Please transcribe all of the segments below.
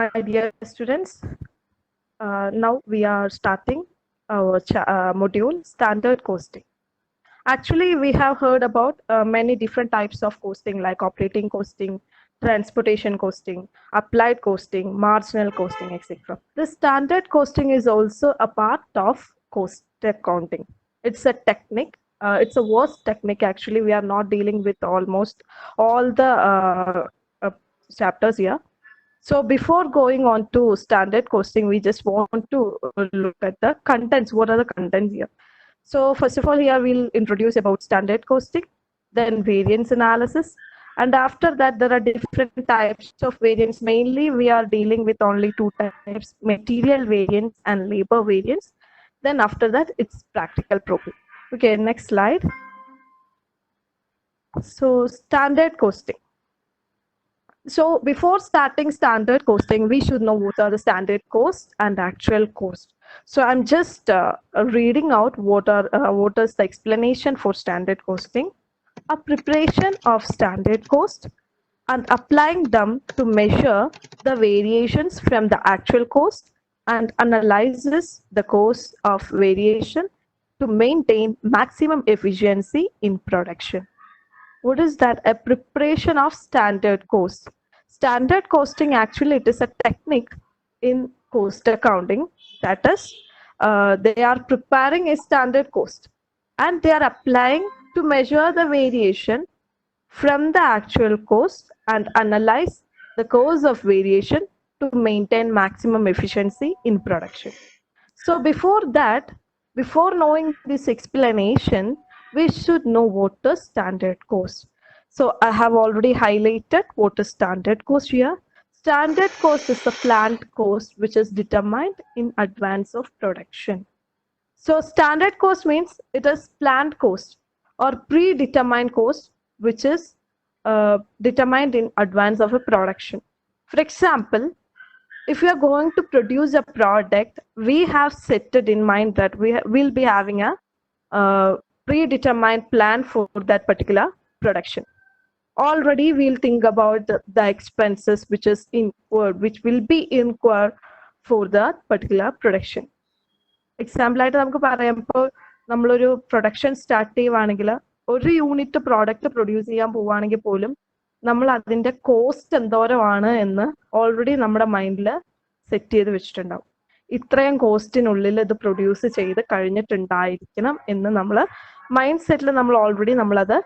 my dear students. Now we are starting our module, standard costing. Actually, we have heard about many different types of costing like operating costing, transportation costing, applied costing, marginal costing, etc. The standard costing is also a part of cost accounting. It's a technique. It's a vast technique. Actually, we are not dealing with almost all the chapters here. So before going on to standard costing, we just want to look at the contents. What are the contents here? So first of all, here we'll introduce about standard costing, then variance analysis. And after that, there are different types of variance. Mainly, we are dealing with only two types, material variance and labor variance. Then after that, it's practical problem. Okay, next slide. So standard costing. So before starting standard costing, we should know what are the standard cost and actual cost. So I'm just reading out what is the explanation for standard costing. A preparation of standard cost and applying them to measure the variations from the actual cost and analyzes the cost of variation to maintain maximum efficiency in production. What is that? A preparation of standard cost. Standard costing, actually, it is a technique in cost accounting. That is, they are preparing a standard cost and they are applying to measure the variation from the actual cost and analyze the cause of variation to maintain maximum efficiency in production. So before that, before knowing this explanation, we should know what is standard cost. So I have already highlighted what is standard cost here. Standard cost is the planned cost which is determined in advance of production. So standard cost means it is planned cost or predetermined cost which is determined in advance of a production. For example, if we are going to produce a product, we have set it in mind that we will be having a predetermined plan for that particular production. Already we'll think about the expenses which is incurred, which will be incurred for that particular production. Example ആയിട്ട് നമുക്ക് പറയാം, ഇപ്പോൾ നമ്മളൊരു production start ചെയ്യുവാണെങ്കിൽ ഒരു unit product produce ചെയ്യാൻ പോവുകയാണെങ്കിൽ പോലും നമ്മൾ അതിന്റെ കോസ്റ്റ് എന്തോരമാണ് എന്ന് ഓൾറെഡി നമ്മുടെ മൈൻഡിൽ സെറ്റ് ചെയ്ത് വെച്ചിട്ടുണ്ടാവും. ഇത്രയും കോസ്റ്റിനുള്ളിൽ ഇത് പ്രൊഡ്യൂസ് ചെയ്ത് കഴിഞ്ഞിട്ടുണ്ടായിരിക്കണം എന്ന് നമ്മൾ മൈൻഡ് സെറ്റിൽ നമ്മൾ ഓൾറെഡി നമ്മളത്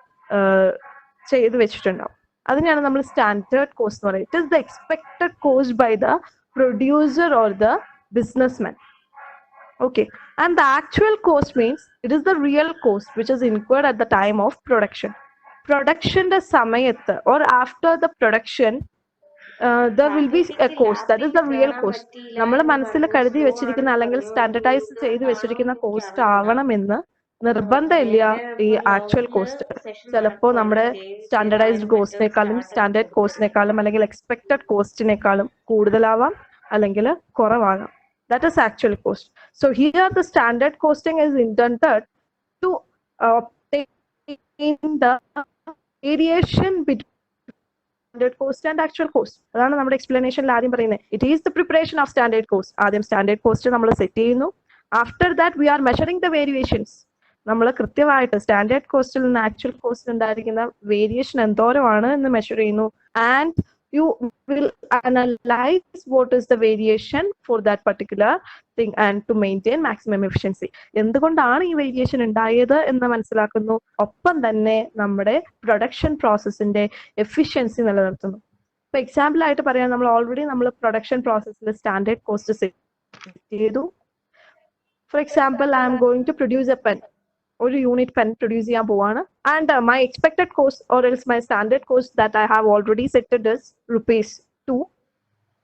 ചെയ്ത് വെച്ചിട്ടുണ്ടാവും. അതിനെയാണ് നമ്മൾ സ്റ്റാൻഡേർഡ് കോസ്റ്റ് എന്ന് പറയുന്നത്. It is the expected cost by the producer or the businessman. Okay, and the actual cost means it is the real cost which is incurred at the time of production. Production the samayat or after the production, there will be a cost. That is the real cost. നമ്മൾ മനസ്സിൽ കരുതി വെച്ചിരിക്കുന്ന അല്ലെങ്കിൽ standardise ചെയ്ത് വെച്ചിരിക്കുന്ന cost ആവണമെന്ന് നിർബന്ധമില്ല ഈ ആക്ച്വൽ കോസ്റ്റ്. ചിലപ്പോൾ നമ്മുടെ സ്റ്റാൻഡർഡൈസ്ഡ് കോസ്റ്റിനേക്കാളും സ്റ്റാൻഡേർഡ് കോസ്റ്റിനേക്കാളും അല്ലെങ്കിൽ എക്സ്പെക്ടഡ് കോസ്റ്റിനേക്കാളും കൂടുതലാവാം അല്ലെങ്കിൽ കുറവാകാം. That is actual cost. So here the standard costing is intended to obtain the variation between standard cost and actual cost. അതാണ് നമ്മുടെ എക്സ്പ്ലനേഷനിൽ ആദ്യം പറയുന്നത്. It is the preparation of standard cost. ആദ്യം standard cost നമ്മൾ set ചെയ്യുന്നു. After that we are measuring the variations. നമ്മൾ കൃത്യമായിട്ട് സ്റ്റാൻഡേർഡ് കോസ്റ്റിൽ നിന്ന് ആക്ച്വൽ കോസ്റ്റിൽ ഉണ്ടായിരിക്കുന്ന വേരിയേഷൻ എന്തോരമാണ് എന്ന് മെഷർ ചെയ്യുന്നു. And you will analyze what is the variation for that particular thing and to maintain maximum efficiency. എന്തുകൊണ്ടാണ് ഈ വേരിയേഷൻ ഉണ്ടായത് എന്ന് മനസ്സിലാക്കുന്നു. ഒപ്പം തന്നെ നമ്മുടെ പ്രൊഡക്ഷൻ പ്രോസസ്സിന്റെ എഫിഷ്യൻസി നിലനിർത്തുന്നു. ഇപ്പൊ എക്സാമ്പിൾ ആയിട്ട് പറയാം, നമ്മൾ ഓൾറെഡി നമ്മൾ പ്രൊഡക്ഷൻ പ്രോസസ്സിൽ സ്റ്റാൻഡേർഡ് കോസ്റ്റ് സെറ്റ് ചെയ്തു. For example, I'm going to produce a pen. ഒരു യൂണിറ്റ് പെൻ പ്രൊഡ്യൂസ് ചെയ്യാൻ പോവാണ്. And my expected cost or else my standard cost that I have already setted is ₹2.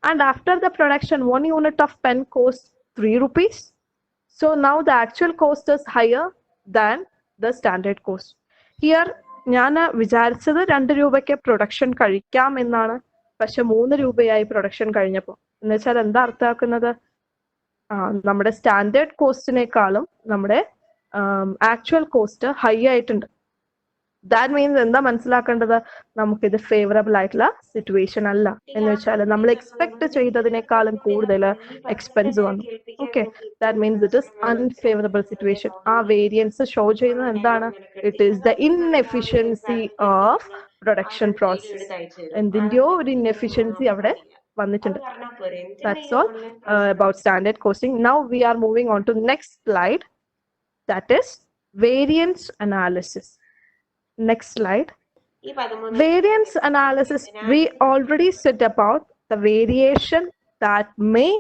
And after the production, 1 unit of pen costs ₹3. So now the actual cost is higher than the standard cost. Here ഞാൻ വിചാരിച്ചത് ₹2 production കഴിക്കാം എന്നാണ്. പക്ഷെ ₹3 production കഴിഞ്ഞപ്പോൾ. എന്ന് വെച്ചാൽ എന്താ അർത്ഥമാക്കുന്നത്? നമ്മുടെ സ്റ്റാൻഡേർഡ് കോസ്റ്റിനേക്കാളും നമ്മുടെ ആക്ച്വൽ കോസ്റ്റ് ഹൈ ആയിട്ടുണ്ട്. ദാറ്റ് മീൻസ് എന്താ മനസ്സിലാക്കേണ്ടത്, നമുക്കിത് ഫേവറബിൾ ആയിട്ടുള്ള സിറ്റുവേഷൻ അല്ല എന്ന് വെച്ചാൽ നമ്മൾ എക്സ്പെക്ട് ചെയ്തതിനേക്കാളും കൂടുതൽ എക്സ്പെൻസ് വന്നു. Okay, that means it is unfavourable situation. ആ വേരിയൻസ് ഷോ ചെയ്യുന്നത് എന്താണ്? It is the inefficiency of production process. എന്തിൻ്റെയോ ഒരു ഇൻഎഫിഷ്യൻസി അവിടെ വന്നിട്ടുണ്ട്. That's all about standard costing. Now we are moving on to next slide, that is variance analysis. Next slide. Variance analysis, we already said about the variation that may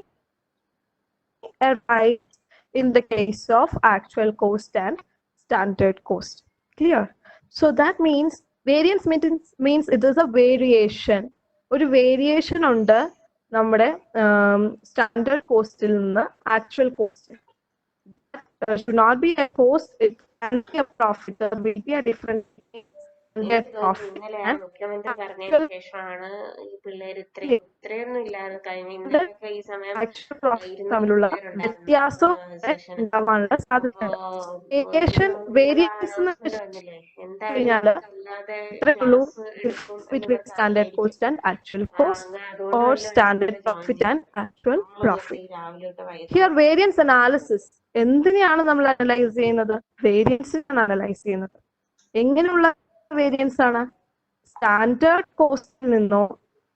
arise in the case of actual cost and standard cost. Clear? So that means variance means it is a variation. ഒരു variation ഉണ്ട് നമ്മുടെ standard കോസ്റ്റിൽ നിന്ന് actual cost. should not be a cost, it can be a profit. There will be a different മുഖ്യമന്ത്രി പറഞ്ഞതിന് ശേഷമാണ് ഈ പിള്ളേർ ഇത്രയൊന്നും ഇല്ലാതെ കഴിഞ്ഞ ഈ സമയം തമ്മിലുള്ള വ്യത്യാസം ഉണ്ടാവാനുള്ള സാധ്യത. Variance between standard cost and actual cost or standard profit and actual profit. Here variance analysis എന്തിനെയാണ് നമ്മൾ അനലൈസ് ചെയ്യുന്നത്? വേരിയൻസിനാണ് അനലൈസ് ചെയ്യുന്നത്. എങ്ങനെയുള്ള വേരിയൻസ് ആണ്? സ്റ്റാൻഡേർഡ് കോസ്റ്റിൽ നിന്നോ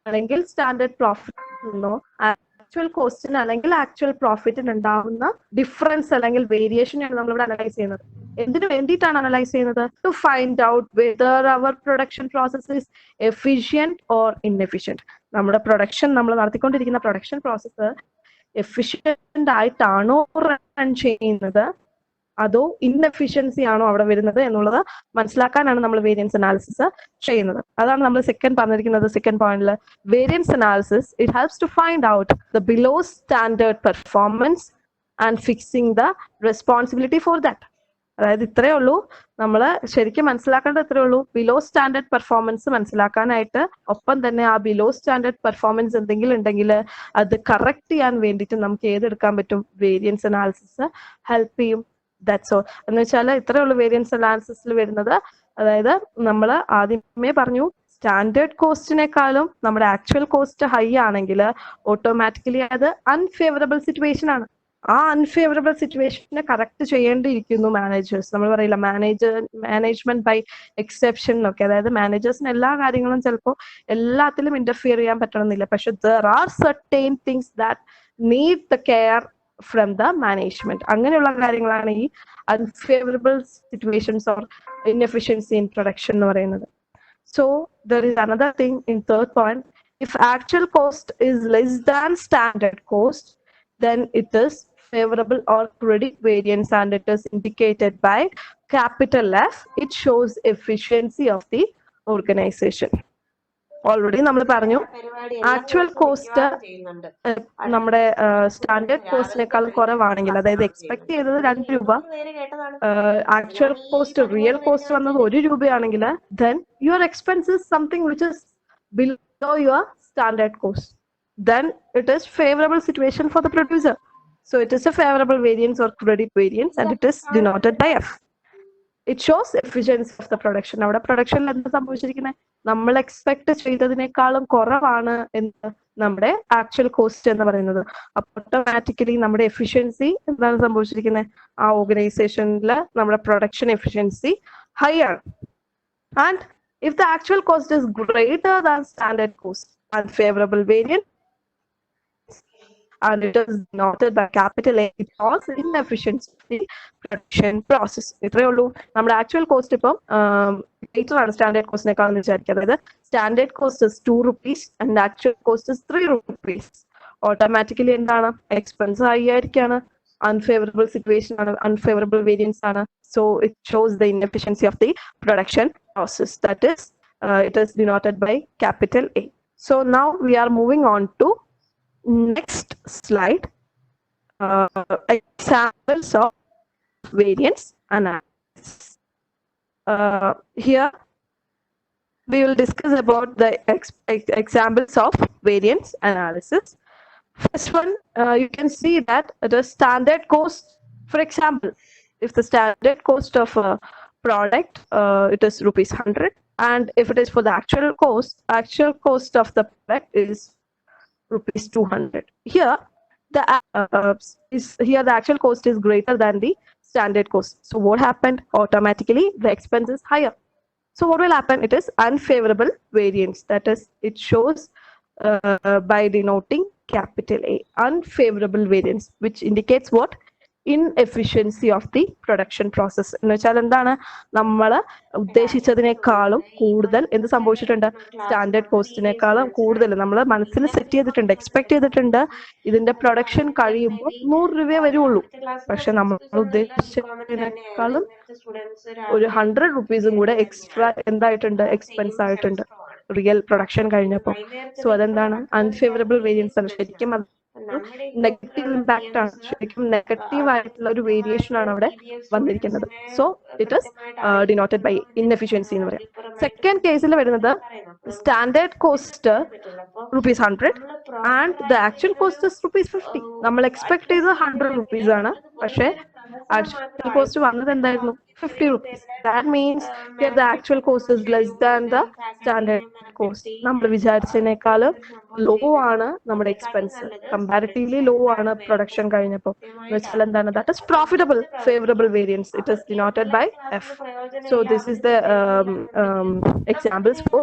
അല്ലെങ്കിൽ സ്റ്റാൻഡേർഡ് പ്രോഫിറ്റിൽ നിന്നോ ആക്ച്വൽ കോസ്റ്റിന് അല്ലെങ്കിൽ ആക്ച്വൽ പ്രോഫിറ്റിന് ഉണ്ടാവുന്ന ഡിഫറൻസ് അല്ലെങ്കിൽ വേരിയേഷനാണ് നമ്മളിവിടെ അനലൈസ് ചെയ്യുന്നത്. എന്തിനു വേണ്ടിയിട്ടാണ് അനലൈസ് ചെയ്യുന്നത്? To find out whether our production process is efficient or inefficient. നമ്മുടെ പ്രൊഡക്ഷൻ, നമ്മൾ നടത്തിക്കൊണ്ടിരിക്കുന്ന പ്രൊഡക്ഷൻ പ്രോസസ്സ് എഫിഷ്യന്റ് ആയിട്ടാണോ റൺ ചെയ്യുന്നത്, അതോ ഇൻഎഫിഷ്യൻസി ആണോ അവിടെ വരുന്നത് എന്നുള്ളത് മനസ്സിലാക്കാനാണ് നമ്മൾ വേരിയൻസ് അനാലിസിസ് ചെയ്യുന്നത്. അതാണ് നമ്മൾ സെക്കൻഡ് പറഞ്ഞിരിക്കുന്നത്. സെക്കൻഡ് പോയിന്റിൽ variance analysis it helps to find out the below standard performance and fixing the responsibility for that. അതായത് ഇത്രയേ ഉള്ളൂ നമ്മൾ ശരിക്കും മനസ്സിലാക്കേണ്ടത്, ഇത്രയേ ഉള്ളൂ. ബിലോ സ്റ്റാൻഡേർഡ് പെർഫോമൻസ് മനസ്സിലാക്കാനായിട്ട്, ഒപ്പം തന്നെ ആ ബിലോ സ്റ്റാൻഡേർഡ് പെർഫോമൻസ് എന്തെങ്കിലും ഉണ്ടെങ്കിൽ അത് കറക്റ്റ് ചെയ്യാൻ വേണ്ടിയിട്ട് നമുക്ക് ഏതെടുക്കാൻ പറ്റും? വേരിയൻസ് അനാലിസിസ് ഹെൽപ്പ് ചെയ്യും. That's all. എന്ന് വെച്ചാൽ ഇത്രയേ ഉള്ളൂ വേരിയൻസ് അനാലിസിസിൽ വരുന്നത്. അതായത് നമ്മൾ ആദ്യമേ പറഞ്ഞു, സ്റ്റാൻഡേർഡ് കോസ്റ്റിനേക്കാളും നമ്മുടെ ആക്ച്വൽ കോസ്റ്റ് ഹൈ ആണെങ്കിൽ ഓട്ടോമാറ്റിക്കലി അത് അൺഫേവറബിൾ സിറ്റുവേഷൻ ആണ്. ആ അൺഫേവറബിൾ സിറ്റുവേഷനെ കറക്റ്റ് ചെയ്യേണ്ടിയിരിക്കുന്നു മാനേജേഴ്സ്. നമ്മൾ പറയില്ല മാനേജ്മെന്റ് ബൈ എക്സെപ്ഷൻ എന്നൊക്കെ. അതായത് മാനേജേഴ്സിന് എല്ലാ കാര്യങ്ങളും ചിലപ്പോൾ എല്ലാത്തിലും ഇന്റർഫിയർ ചെയ്യാൻ പറ്റണമെന്നില്ല. പക്ഷെ there are certain things that need the care from the management. അങ്ങനെയുള്ള കാര്യങ്ങളാണ് ഈ unfavourable situations or inefficiency in production എന്ന് പറയുന്നത്. So there is another thing in third point. If actual cost is less than standard cost, then it is favorable or credit variance, and it is indicated by capital F. It shows efficiency of the organization. Already നമ്മൾ പറഞ്ഞു, actual cost നമ്മുടെ standard കോസ്റ്റിനേക്കാളും കുറവാണെങ്കിൽ, അതായത് expect ചെയ്തത് 2 രൂപ, actual cost real cost വന്നത് 1 രൂപയാണെങ്കിൽ, then your expense is something which is below your standard cost. Then it is favorable situation for the producer. So it is a favorable variance or credit variance, and it is denoted by F. It shows efficiency of the production. അവിടെ പ്രൊഡക്ഷനിൽ എന്താ സംഭവിച്ചിരിക്കുന്നത്? നമ്മൾ expect ചെയ്തതിനേക്കാളും കുറവാണ് എന്ന് നമ്മുടെ actual cost എന്ന് പറയുന്നത്. അപ്പൊ ഓട്ടോമാറ്റിക്കലി നമ്മുടെ എഫിഷ്യൻസി എന്താണ് സംഭവിച്ചിരിക്കുന്നത്? ആ ഓർഗനൈസേഷനിൽ നമ്മുടെ പ്രൊഡക്ഷൻ എഫിഷ്യൻസി ഹൈ ആണ്. And if the actual cost is greater than standard cost, unfavorable variance, and it is denoted by capital A. It causes inefficiency of the production process. ഇത്രയേ ഉള്ളൂ. നമ്മുടെ ആക്ച്വൽ കോസ്റ്റ് ഇപ്പം greater ആണ് standard കോസ്റ്റിനേക്കാളെന്ന് വിചാരിക്കുക. അതായത് standard cost is 2 rupees and actual cost is 3 rupees. Automatically എന്താണ്? Expense high ആയിരിക്കാണ്, unfavourable situation ആണ്, unfavourable variance ആണ്. So it shows the inefficiency of the production process. That is it is denoted by capital A. So now we are moving on to next slide, examples of variance analysis. Here we will discuss about the examples of variance analysis. First one, you can see that the standard cost, for example, if the standard cost of product, it is rupees 100. And if it is for the actual cost of the product is rupees 200. Here, the actual cost is greater than the standard cost. So what happened? Automatically, the expense is higher. So what will happen? It is unfavorable variance. That is, it shows by denoting capital A, unfavorable variance, which indicates what? Inefficiency of the production process. എന്ന് വെച്ചാൽ എന്താണ്? നമ്മൾ ഉദ്ദേശിച്ചതിനേക്കാളും കൂടുതൽ എന്ത് സംഭവിച്ചിട്ടുണ്ട്? Standard കോസ്റ്റിനേക്കാളും കൂടുതൽ നമ്മൾ മനസ്സിൽ സെറ്റ് ചെയ്തിട്ടുണ്ട്, എക്സ്പെക്ട് ചെയ്തിട്ടുണ്ട്. ഇതിന്റെ പ്രൊഡക്ഷൻ കഴിയുമ്പോൾ 100 രൂപയെ വരുള്ളൂ. പക്ഷെ നമ്മൾ ഉദ്ദേശിച്ചതിനേക്കാളും ഒരു 100 റുപ്പീസും കൂടെ എക്സ്ട്രാ എന്തായിട്ടുണ്ട്? എക്സ്പെൻസ് ആയിട്ടുണ്ട് റിയൽ പ്രൊഡക്ഷൻ കഴിഞ്ഞപ്പോൾ. സോ അതെന്താണ്? അൺഫേവറബിൾ വേരിയൻസ് ആണ്. ശരിക്കും അത് നെഗറ്റീവ് ഇമ്പാക്ട് ആണ്. ശരിക്കും നെഗറ്റീവ് ആയിട്ടുള്ള ഒരു വേരിയേഷൻ ആണ് അവിടെ വന്നിരിക്കുന്നത്. So it is denoted by inefficiency എന്ന് പറയാം. സെക്കൻഡ് കേസിൽ വരുന്നത് standard cost rupees 100 and the actual cost is rupees 50. നമ്മൾ എക്സ്പെക്ട് ചെയ്തത് 100 റുപ്പീസ് ആണ്, പക്ഷേ ആക്ച്വൽ കോസ്റ്റ് വന്നത് എന്തായിരുന്നു? 50 rupees. That means here the actual cost is less than the standard cost. നമ്മൾ വിചാരിച്ചതിനേക്കാളും ലോ ആണ് നമ്മുടെ എക്സ്പെൻസ്, കമ്പാരിറ്റീവ്ലി ലോ ആണ് പ്രൊഡക്ഷൻ കഴിഞ്ഞപ്പോൾ. എന്ന് വെച്ചാൽ എന്താണ്? That is profitable favourable variance. It is denoted by F. So this is the examples for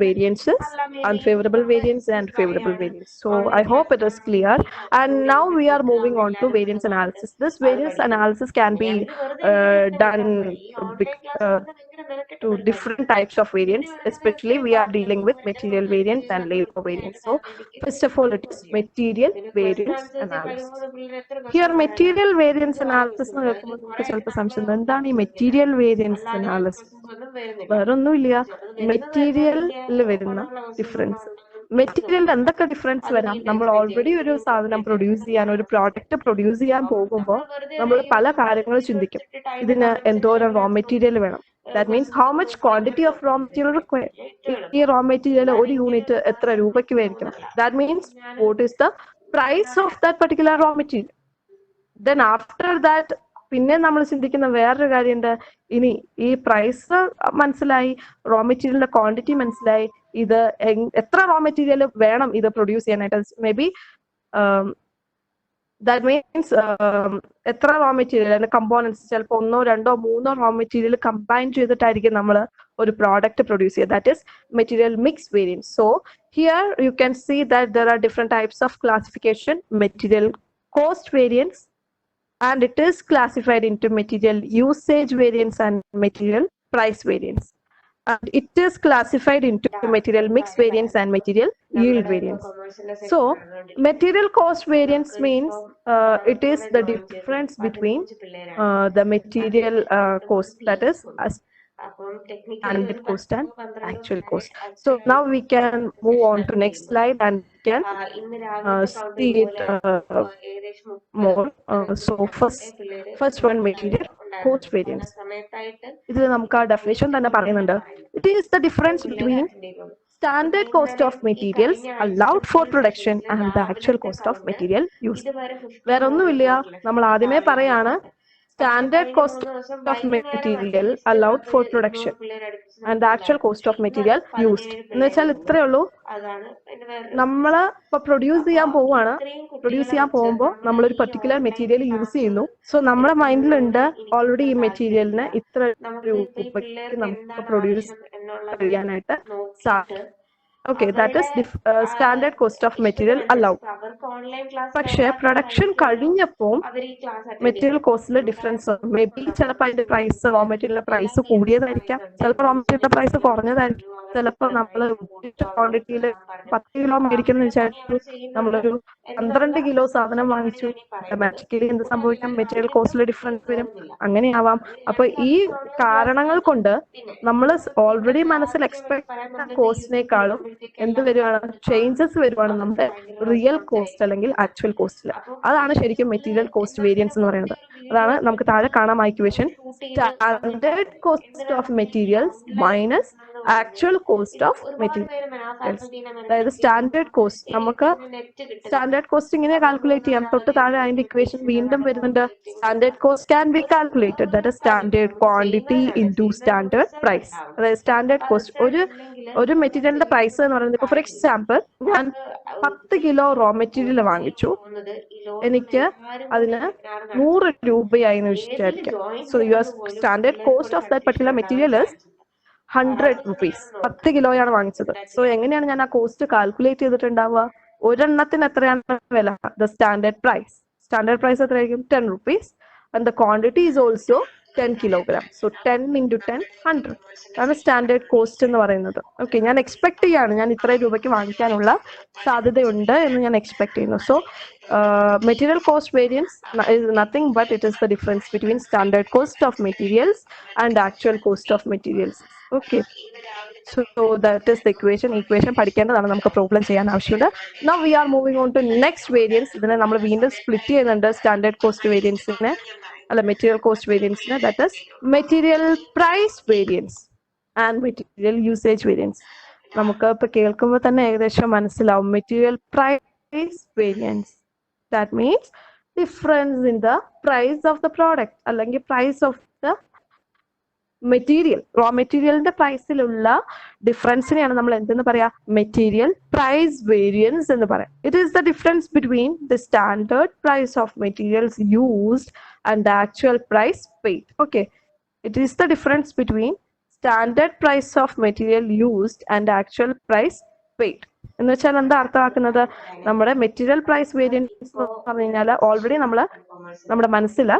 variances, unfavorable variance and favorable variance. So I hope it is clear. And now we are moving on to variance analysis. This variance analysis can be done to different types of variance. Especially we are dealing with material variance and labor variance. So first of all, it is material variance analysis. Here material variance analysis എന്ന് കേൾക്കുമ്പോൾ നമുക്ക് ചിലപ്പോൾ സംശയം, എന്താണ് ഈ material variance analysis? വേറൊന്നുമില്ല, മെറ്റീരിയലിൽ വരുന്ന ഡിഫറൻസ്. മെറ്റീരിയലിൽ എന്തൊക്കെ ഡിഫറൻസ് വരാം? നമ്മൾ ഓൾറെഡി ഒരു സാധനം പ്രൊഡ്യൂസ് ചെയ്യാൻ, ഒരു പ്രോഡക്റ്റ് പ്രൊഡ്യൂസ് ചെയ്യാൻ പോകുമ്പോൾ നമ്മൾ പല കാര്യങ്ങൾ ചിന്തിക്കും. ഇതിന് എന്തോരം റോ മെറ്റീരിയൽ വേണം? That means how much quantity of raw material required. ഈ raw material ഒരു യൂണിറ്റ് എത്ര രൂപയ്ക്ക് മേടിക്കണം? That means what is the price of that particular raw material. Then after that പിന്നെ നമ്മൾ ചിന്തിക്കുന്ന വേറൊരു കാര്യമുണ്ട്. ഇനി ഈ പ്രൈസ് മനസ്സിലായി, റോ മെറ്റീരിയലിന്റെ ക്വാണ്ടിറ്റി മനസ്സിലായി, ഇത് എത്ര റോ മെറ്റീരിയൽ വേണം ഇത് പ്രൊഡ്യൂസ് ചെയ്യാനായിട്ട്? മേ ബി that means എത്ര റോ മെറ്റീരിയൽ, അതിന്റെ കമ്പോണൻസ് ചിലപ്പോൾ 1, 2, 3 റോ മെറ്റീരിയൽ കമ്പൈൻ ചെയ്തിട്ടായിരിക്കും നമ്മൾ ഒരു പ്രോഡക്റ്റ് പ്രൊഡ്യൂസ് ചെയ്യുക. That is material mix variance. So here you can see that there are different types of classification. Material cost variance, and it is classified into material usage variance and material price variance. And it is classified into material mix variance and material yield variance. So material cost variance means it is the difference between the material cost, that is standard cost and actual cost. So now we can move on to next slide and can see it more. So first one, material cost variance. ഇതിൽ നമുക്ക് ആ definition തന്നെ പറയുന്നുണ്ട്. It is the difference between standard cost of materials allowed for production and the actual cost of material used. വേറെ ഒന്നുമില്ല, നമ്മൾ ആദ്യമേ പറയാണ് standard cost of material allowed for production and the actual cost of material used. എന്ന് വെച്ചാൽ ഇത്രയേ ഉള്ളൂ. നമ്മള് ഇപ്പൊ പ്രൊഡ്യൂസ് ചെയ്യാൻ പോവുകയാണ്. പ്രൊഡ്യൂസ് ചെയ്യാൻ പോകുമ്പോൾ നമ്മളൊരു പെർട്ടിക്കുലർ മെറ്റീരിയൽ യൂസ് ചെയ്യുന്നു. സോ നമ്മുടെ മൈൻഡിലുണ്ട് ഓൾറെഡി ഈ മെറ്റീരിയലിന് ഇത്ര രൂപയ്ക്ക് നമുക്ക് പ്രൊഡ്യൂസ് ചെയ്യാനായിട്ട് സാധിക്കും. Okay, that is standard cost of material allowed. പക്ഷേ പ്രൊഡക്ഷൻ കഴിഞ്ഞപ്പോൾ മെറ്റീരിയൽ കോസ്റ്റിലെ ഡിഫറൻസ് മേ ബി ചിലപ്പോൾ അതിന്റെ പ്രൈസ്, റോ മെറ്റീരിയലിന്റെ പ്രൈസ് കൂടിയതായിരിക്കാം, ചിലപ്പോൾ റോ മെറ്റീരിയലിന്റെ പ്രൈസ് കുറഞ്ഞതായിരിക്കും, ചിലപ്പോൾ നമ്മൾ ക്വാണ്ടിറ്റിയിൽ 10 കിലോ മേടിക്കുന്ന വിചാരിച്ചു നമ്മളൊരു 12 കിലോ സാധനം വാങ്ങിച്ചു. ഓട്ടോമാറ്റിക്കലി എന്ത് സംഭവിക്കാം? മെറ്റീരിയൽ കോസ്റ്റിലെ ഡിഫറൻസ് വരും. അങ്ങനെയാവാം. അപ്പൊ ഈ കാരണങ്ങൾ കൊണ്ട് നമ്മൾ ഓൾറെഡി മനസ്സിൽ എക്സ്പെക്ട് കോസ്റ്റിനേക്കാളും എന്ത് വരുവാണ്? ചേഞ്ചസ് വരുവാണ് നമ്മുടെ റിയൽ കോസ്റ്റ് അല്ലെങ്കിൽ ആക്ച്വൽ കോസ്റ്റിൽ. അതാണ് ശരിക്കും മെറ്റീരിയൽ കോസ്റ്റ് വേരിയൻസ് എന്ന് പറയുന്നത്. അതാണ് നമുക്ക് താഴെ കാണാം equation. Standard cost of materials minus actual cost of ഒരുപാട് പേര് materials. ഫാക്കൽറ്റീനെ അതായത് സ്റ്റാൻഡേർഡ് കോസ്റ്റ് നമുക്ക് നെറ്റ് കിട്ടും. സ്റ്റാൻഡേർഡ് കോസ്റ്റ് ഇങ്ങനെ കാൽക്കുലേറ്റ് ചെയ്യാം. തൊട്ട് താഴെ അതിന്റെ ഇക്വേഷൻ വീണ്ടും വരുന്നുണ്ട്. Standard cost can be calculated, that is standard quantity into standard price. അതായത് സ്റ്റാൻഡേർഡ് കോസ്റ്റ് ഒരു മെറ്റീരിയലിന്റെ പ്രൈസ് എന്ന് പറയുന്നത്, ഇപ്പൊ ഫോർ എക്സാമ്പിൾ ഞാൻ 10 കിലോ റോ മെറ്റീരിയൽ വാങ്ങിച്ചു, എനിക്ക് അതിന് 100 രൂപയായി എന്ന് വിചാരിക്കാം. So your standard cost of that particular material is 100 rupees. 10 കിലോയാണ് വാങ്ങിച്ചത്. സോ എങ്ങനെയാണ് ഞാൻ ആ കോസ്റ്റ് കാൽക്കുലേറ്റ് ചെയ്തിട്ടുണ്ടാവുക? ഒരെണ്ണത്തിന് എത്രയാണ് വില? The standard price. Standard price എത്രയായിരിക്കും? 10 rupees. And the quantity is also 10 kilogram. So 10 into 10, 100. അതാണ് സ്റ്റാൻഡേർഡ് കോസ്റ്റ് എന്ന് പറയുന്നത്. ഓക്കെ, ഞാൻ എക്സ്പെക്ട് ചെയ്യാണ് ഞാൻ ഇത്രയും രൂപയ്ക്ക് വാങ്ങിക്കാനുള്ള സാധ്യതയുണ്ട് എന്ന് ഞാൻ എക്സ്പെക്ട് ചെയ്യുന്നു. So material cost variance is nothing but it is the difference between standard cost of materials and actual cost of materials. Okay, so that is the equation പഠിക്കേണ്ടതാണ്, നമുക്ക് പ്രോബ്ലം ചെയ്യാൻ ആവശ്യമുണ്ട്. Now we are moving on to next variance. ഇതിനെ നമ്മൾ വീണ്ടും split ചെയ്യുന്നുണ്ട് standard cost വേരിയൻസിനെ, അല്ല material cost വേരിയൻസിനെ. That is material price variance and material usage variance. നമുക്ക് ഇപ്പൊ കേൾക്കുമ്പോൾ തന്നെ ഏകദേശം മനസ്സിലാവും. Material price variance, that means difference in the price of the product അല്ലെങ്കിൽ price of the material. raw materialന്റെ പ്രൈസിലുള്ള ഡിഫറൻസിനെയാണ് നമ്മൾ എന്തെന്ന് പറയാ? മെറ്റീരിയൽ പ്രൈസ് വേരിയൻസ് എന്ന് പറയാം. It is the difference between the standard price of materials used and the actual price paid. Okay, it is the difference between standard price of material used and actual price paid എന്ന് വെച്ചാൽ എന്താ അർത്ഥമാക്കുന്നത്? നമ്മുടെ material price variance എന്ന് പറഞ്ഞു കഴിഞ്ഞാൽ already നമ്മുടെ മനസ്സിൽ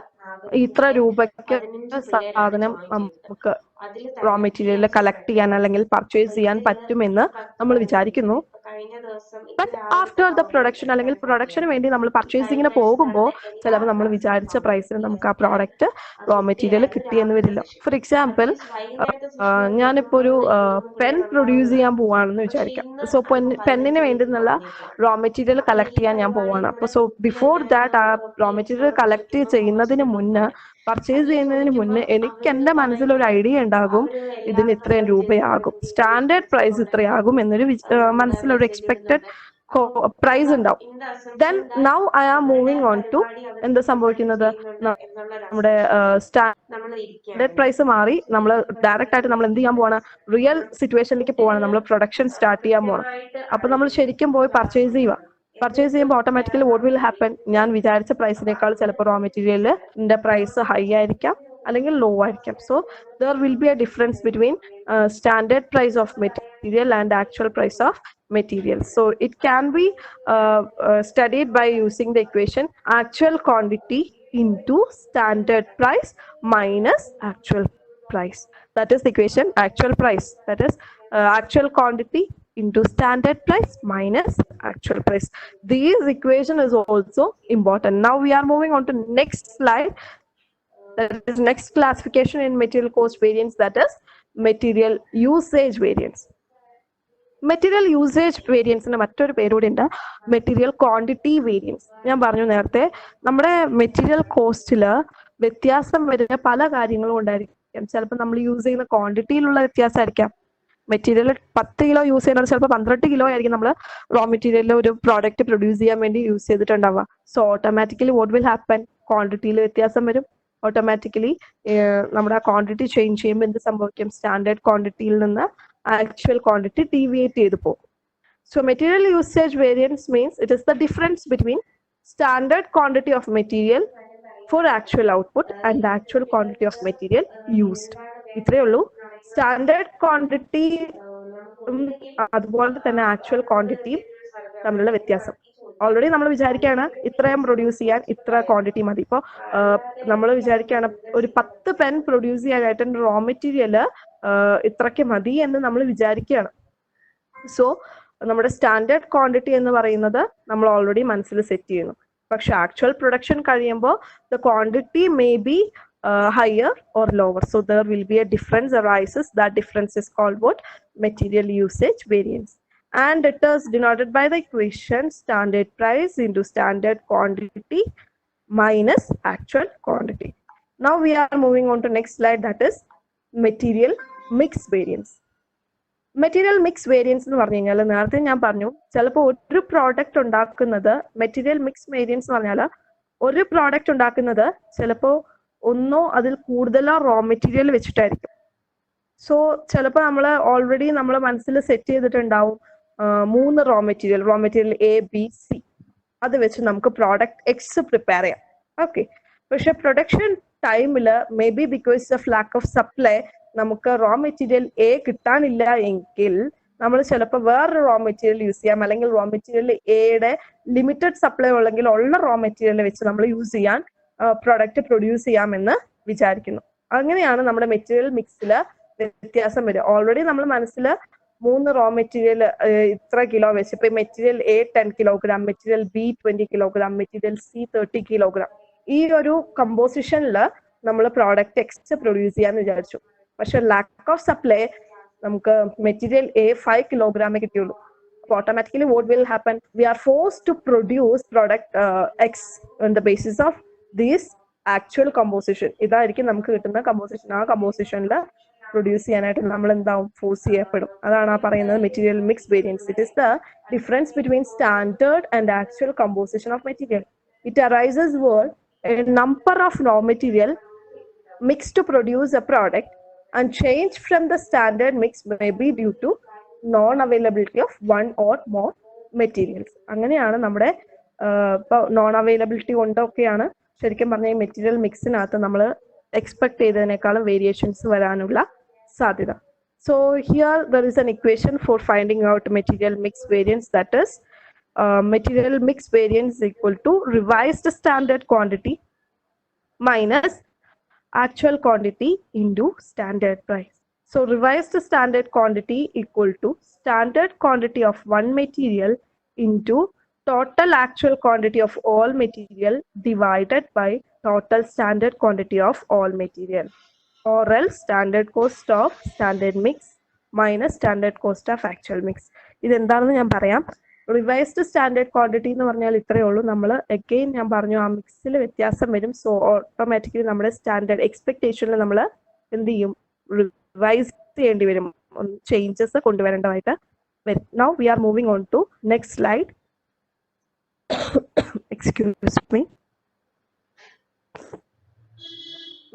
ഇത്ര രൂപയ്ക്ക് സാധനം നമുക്ക് റോ മെറ്റീരിയൽ കളക്ട് ചെയ്യാൻ അല്ലെങ്കിൽ പർച്ചേസ് ചെയ്യാൻ പറ്റുമെന്ന് നമ്മൾ വിചാരിക്കുന്നു. ബട്ട് ആഫ്റ്റർ ദ പ്രൊഡക്ഷൻ അല്ലെങ്കിൽ പ്രൊഡക്ഷന് വേണ്ടി നമ്മൾ പർച്ചേസിങ്ങിന് പോകുമ്പോൾ ചിലപ്പോൾ നമ്മൾ വിചാരിച്ച പ്രൈസിന് നമുക്ക് ആ പ്രോഡക്റ്റ് റോ മെറ്റീരിയൽ കിട്ടിയെന്ന് വരില്ല. ഫോർ എക്സാമ്പിൾ, ഞാനിപ്പോൾ ഒരു പെൻ പ്രൊഡ്യൂസ് ചെയ്യാൻ പോവാണെന്ന് വിചാരിക്കാം. സോ പെന്നിന് വേണ്ടുന്നുള്ള റോ മെറ്റീരിയൽ കളക്ട് ചെയ്യാൻ ഞാൻ പോവാണ്. അപ്പോൾ സോ ബിഫോർ ദാറ്റ് ആ റോ മെറ്റീരിയൽ കളക്ട് ചെയ്യുന്നതിന് മുന്നേ, പർച്ചേസ് ചെയ്യുന്നതിന് മുന്നേ എനിക്ക് എൻ്റെ മനസ്സിൽ ഒരു ഐഡിയ ഉണ്ടാകും, ഇതിന് ഇത്രയും രൂപയാകും, സ്റ്റാൻഡേർഡ് പ്രൈസ് ഇത്രയാകും എന്നൊരു മനസ്സിലൊരു എക്സ്പെക്റ്റഡ് പ്രൈസ് ഉണ്ടാവും. Then now I am moving on to എന്താ സംഭവിക്കുന്നത്? നമ്മുടെ സ്റ്റാൻഡേർഡ് പ്രൈസ് മാറി നമ്മൾ ഡയറക്റ്റ് ആയിട്ട് നമ്മൾ എന്ത് ചെയ്യാൻ പോവാണ്? റിയൽ സിറ്റുവേഷനിലേക്ക് പോവാണ്. നമ്മൾ പ്രൊഡക്ഷൻ സ്റ്റാർട്ട് ചെയ്യാൻ പോകണം. അപ്പൊ നമ്മൾ ശരിക്കും പോയി പർച്ചേസ് ചെയ്യുക. പർച്ചേസ് ചെയ്യുമ്പോൾ ഓട്ടോമാറ്റിക്കലി വാട്ട് വിൽ ഹാപ്പൻ? ഞാൻ വിചാരിച്ച പ്രൈസിനേക്കാൾ ചിലപ്പോൾ റോ മെറ്റീരിയലിന്റെ പ്രൈസ് ഹൈ ആയിരിക്കാം അല്ലെങ്കിൽ ലോ ആയിരിക്കാം. So there will be a difference between standard price of material and actual price of material. So it can be studied by using the equation actual quantity into standard price minus actual price. That is the equation actual price, that is actual quantity into standard price minus actual price. This equation is also important. Now we are moving on to next slide, that is next classification in material cost variance, that is material usage variance. Material usage വേരിയൻസിന് മറ്റൊരു പേരൂടെ ഉണ്ട്, material quantity variance. ഞാൻ പറഞ്ഞു നേരത്തെ, നമ്മുടെ material കോസ്റ്റില് വ്യത്യാസം വരുന്ന പല കാര്യങ്ങളും ഉണ്ടായിരിക്കും. ചിലപ്പോൾ നമ്മൾ യൂസ് ചെയ്യുന്ന ക്വാണ്ടിറ്റിയിലുള്ള വ്യത്യാസമായിരിക്കാം. മെറ്റീരിയൽ 10 കിലോ യൂസ് ചെയ്യുന്നത് ചിലപ്പോൾ 12 കിലോ ആയിരിക്കും നമ്മൾ റോ മെറ്റീരിയലിൽ ഒരു പ്രോഡക്റ്റ് പ്രൊഡ്യൂസ് ചെയ്യാൻ വേണ്ടി യൂസ് ചെയ്തിട്ടുണ്ടാവുക. So automatically what will happen? ക്വാണ്ടിറ്റിയിൽ വ്യത്യാസം വരും. ഓട്ടോമാറ്റിക്കലി നമ്മുടെ ആ ക്വാണ്ടിറ്റി ചേഞ്ച് ചെയ്യുമ്പോൾ എന്ത് സംഭവിക്കും? സ്റ്റാൻഡേർഡ് ക്വാണ്ടിറ്റിയിൽ നിന്ന് actual quantity deviate ചെയ്തു പോകും. So material usage variance means it is the difference between standard quantity of material for actual output and the actual quantity of material used. ഇത്രയേ ഉള്ളൂ. സ്റ്റാൻഡേർഡ് ക്വാണ്ടിറ്റി അതുപോലെ തന്നെ ആക്ച്വൽ ക്വാണ്ടിറ്റിയും തമ്മിലുള്ള വ്യത്യാസം. ഓൾറെഡി നമ്മൾ വിചാരിക്കുകയാണ് ഇത്രയും പ്രൊഡ്യൂസ് ചെയ്യാൻ ഇത്ര ക്വാണ്ടിറ്റി മതി. ഇപ്പോൾ നമ്മൾ വിചാരിക്കുകയാണ് ഒരു 10 പെൻ പ്രൊഡ്യൂസ് ചെയ്യാനായിട്ട് റോ മെറ്റീരിയൽ ഇത്രയ്ക്ക് മതി എന്ന് നമ്മൾ വിചാരിക്കുകയാണ്. സോ നമ്മുടെ സ്റ്റാൻഡേർഡ് ക്വാണ്ടിറ്റി എന്ന് പറയുന്നത് നമ്മൾ ഓൾറെഡി മനസ്സിൽ സെറ്റ് ചെയ്യുന്നു. പക്ഷെ ആക്ച്വൽ പ്രൊഡക്ഷൻ കഴിയുമ്പോൾ the quantity may be higher or lower. So there will be a difference arises. That difference is called what? Material usage variance. And it is denoted by the equation standard price into standard quantity minus actual quantity. Now we are moving on to next slide, that is material mix variance. Material mix variance എന്ന് പറഞ്ഞു കഴിഞ്ഞാൽ നേരത്തെ ഞാൻ പറഞ്ഞു ചിലപ്പോൾ ഒരു product ഉണ്ടാക്കുന്നത് material mix variance എന്ന് പറഞ്ഞാൽ ഒരു പ്രോഡക്റ്റ് ഉണ്ടാക്കുന്നത് ചിലപ്പോൾ ഒന്നോ അതിൽ കൂടുതലോ റോ മെറ്റീരിയൽ വെച്ചിട്ടായിരിക്കും. സോ ചിലപ്പോൾ നമ്മൾ ഓൾറെഡി നമ്മൾ മനസ്സിൽ സെറ്റ് ചെയ്തിട്ടുണ്ടാവും 3 raw material A B C അത് വെച്ച് നമുക്ക് പ്രോഡക്റ്റ് എക്സ് പ്രിപ്പയർ ചെയ്യാം. ഓക്കെ, പക്ഷെ പ്രൊഡക്ഷൻ ടൈമിൽ may be because of lack of supply നമുക്ക് റോ മെറ്റീരിയൽ എ കിട്ടാനില്ല എങ്കിൽ നമ്മൾ ചിലപ്പോൾ വേറൊരു റോ മെറ്റീരിയൽ യൂസ് ചെയ്യാം, അല്ലെങ്കിൽ റോ മെറ്റീരിയൽ എയുടെ ലിമിറ്റഡ് സപ്ലൈ ഉള്ളെങ്കിൽ ഉള്ള റോ മെറ്റീരിയൽ വെച്ച് നമ്മൾ യൂസ് ചെയ്യാൻ പ്രൊഡക്റ്റ് പ്രൊഡ്യൂസ് ചെയ്യാമെന്ന് വിചാരിക്കുന്നു. അങ്ങനെയാണ് നമ്മുടെ മെറ്റീരിയൽ മിക്സിൽ വ്യത്യാസം വരിക. ഓൾറെഡി നമ്മൾ മനസ്സിൽ 3 റോ മെറ്റീരിയൽ ഇത്ര കിലോ വെച്ച്, ഇപ്പൊ material A 10 kilogram, material B 20 kilogram, material C 30 kilogram, ഈ ഒരു കമ്പോസിഷനിൽ നമ്മൾ പ്രോഡക്റ്റ് എക്സ് പ്രൊഡ്യൂസ് ചെയ്യാന്ന് വിചാരിച്ചു. പക്ഷെ ലാക്ക് ഓഫ് സപ്ലൈ നമുക്ക് മെറ്റീരിയൽ എ 5 കിലോഗ്രാമേ കിട്ടിയുള്ളൂ. അപ്പോൾ automatically what will happen, we are forced to produce product X on the basis of these actual composition. ഇതായിരിക്കും നമുക്ക് കിട്ടുന്ന കമ്പോസിഷൻ. ആ കമ്പോസിഷനിൽ പ്രൊഡ്യൂസ് ചെയ്യാനായിട്ട് നമ്മൾ എന്താവും, ഫോഴ്സ് ചെയ്യപ്പെടും. അതാണ് ആ പറയുന്നത് material mix variance. It is the difference between standard and actual composition of material. It arises where a number of raw material mixed to produce a product, and change from the standard mix may be due to non-availability of one or more materials. അങ്ങനെയാണ് നമ്മുടെ ഇപ്പോൾ non availability കൊണ്ടൊക്കെയാണ് ശരിക്കും പറഞ്ഞ ഈ material മിക്സിനകത്ത് നമ്മൾ expect ചെയ്തതിനേക്കാളും variations വരാനുള്ള സാധ്യത. So here there is an equation for finding out material mix variance, that is material mix variance is equal to revised standard quantity minus actual quantity into standard price. So revised standard quantity equal to standard quantity of one material into total actual quantity of all material divided by total standard quantity of all material, or else standard cost of standard mix minus standard cost of actual mix. ഇതെന്താണെന്ന് ഞാൻ പറയാം. Revised standard quantity എന്ന് പറഞ്ഞാൽ ഇത്രയേ ഉള്ളൂ. നമ്മൾ again ഞാൻ പറഞ്ഞു ആ മിക്സിൽ വ്യത്യാസം വരും. സോ ഓട്ടോമാറ്റിക്കലി നമ്മുടെ സ്റ്റാൻഡേർഡ് എക്സ്പെക്ടേഷനിൽ നമ്മൾ എന്ത് ചെയ്യും, റിവൈസ് ചെയ്യേണ്ടി വരും, ചേഞ്ചസ് കൊണ്ടുവരേണ്ടതായിട്ട് വരും. Now we are moving on to next slide. Excuse me.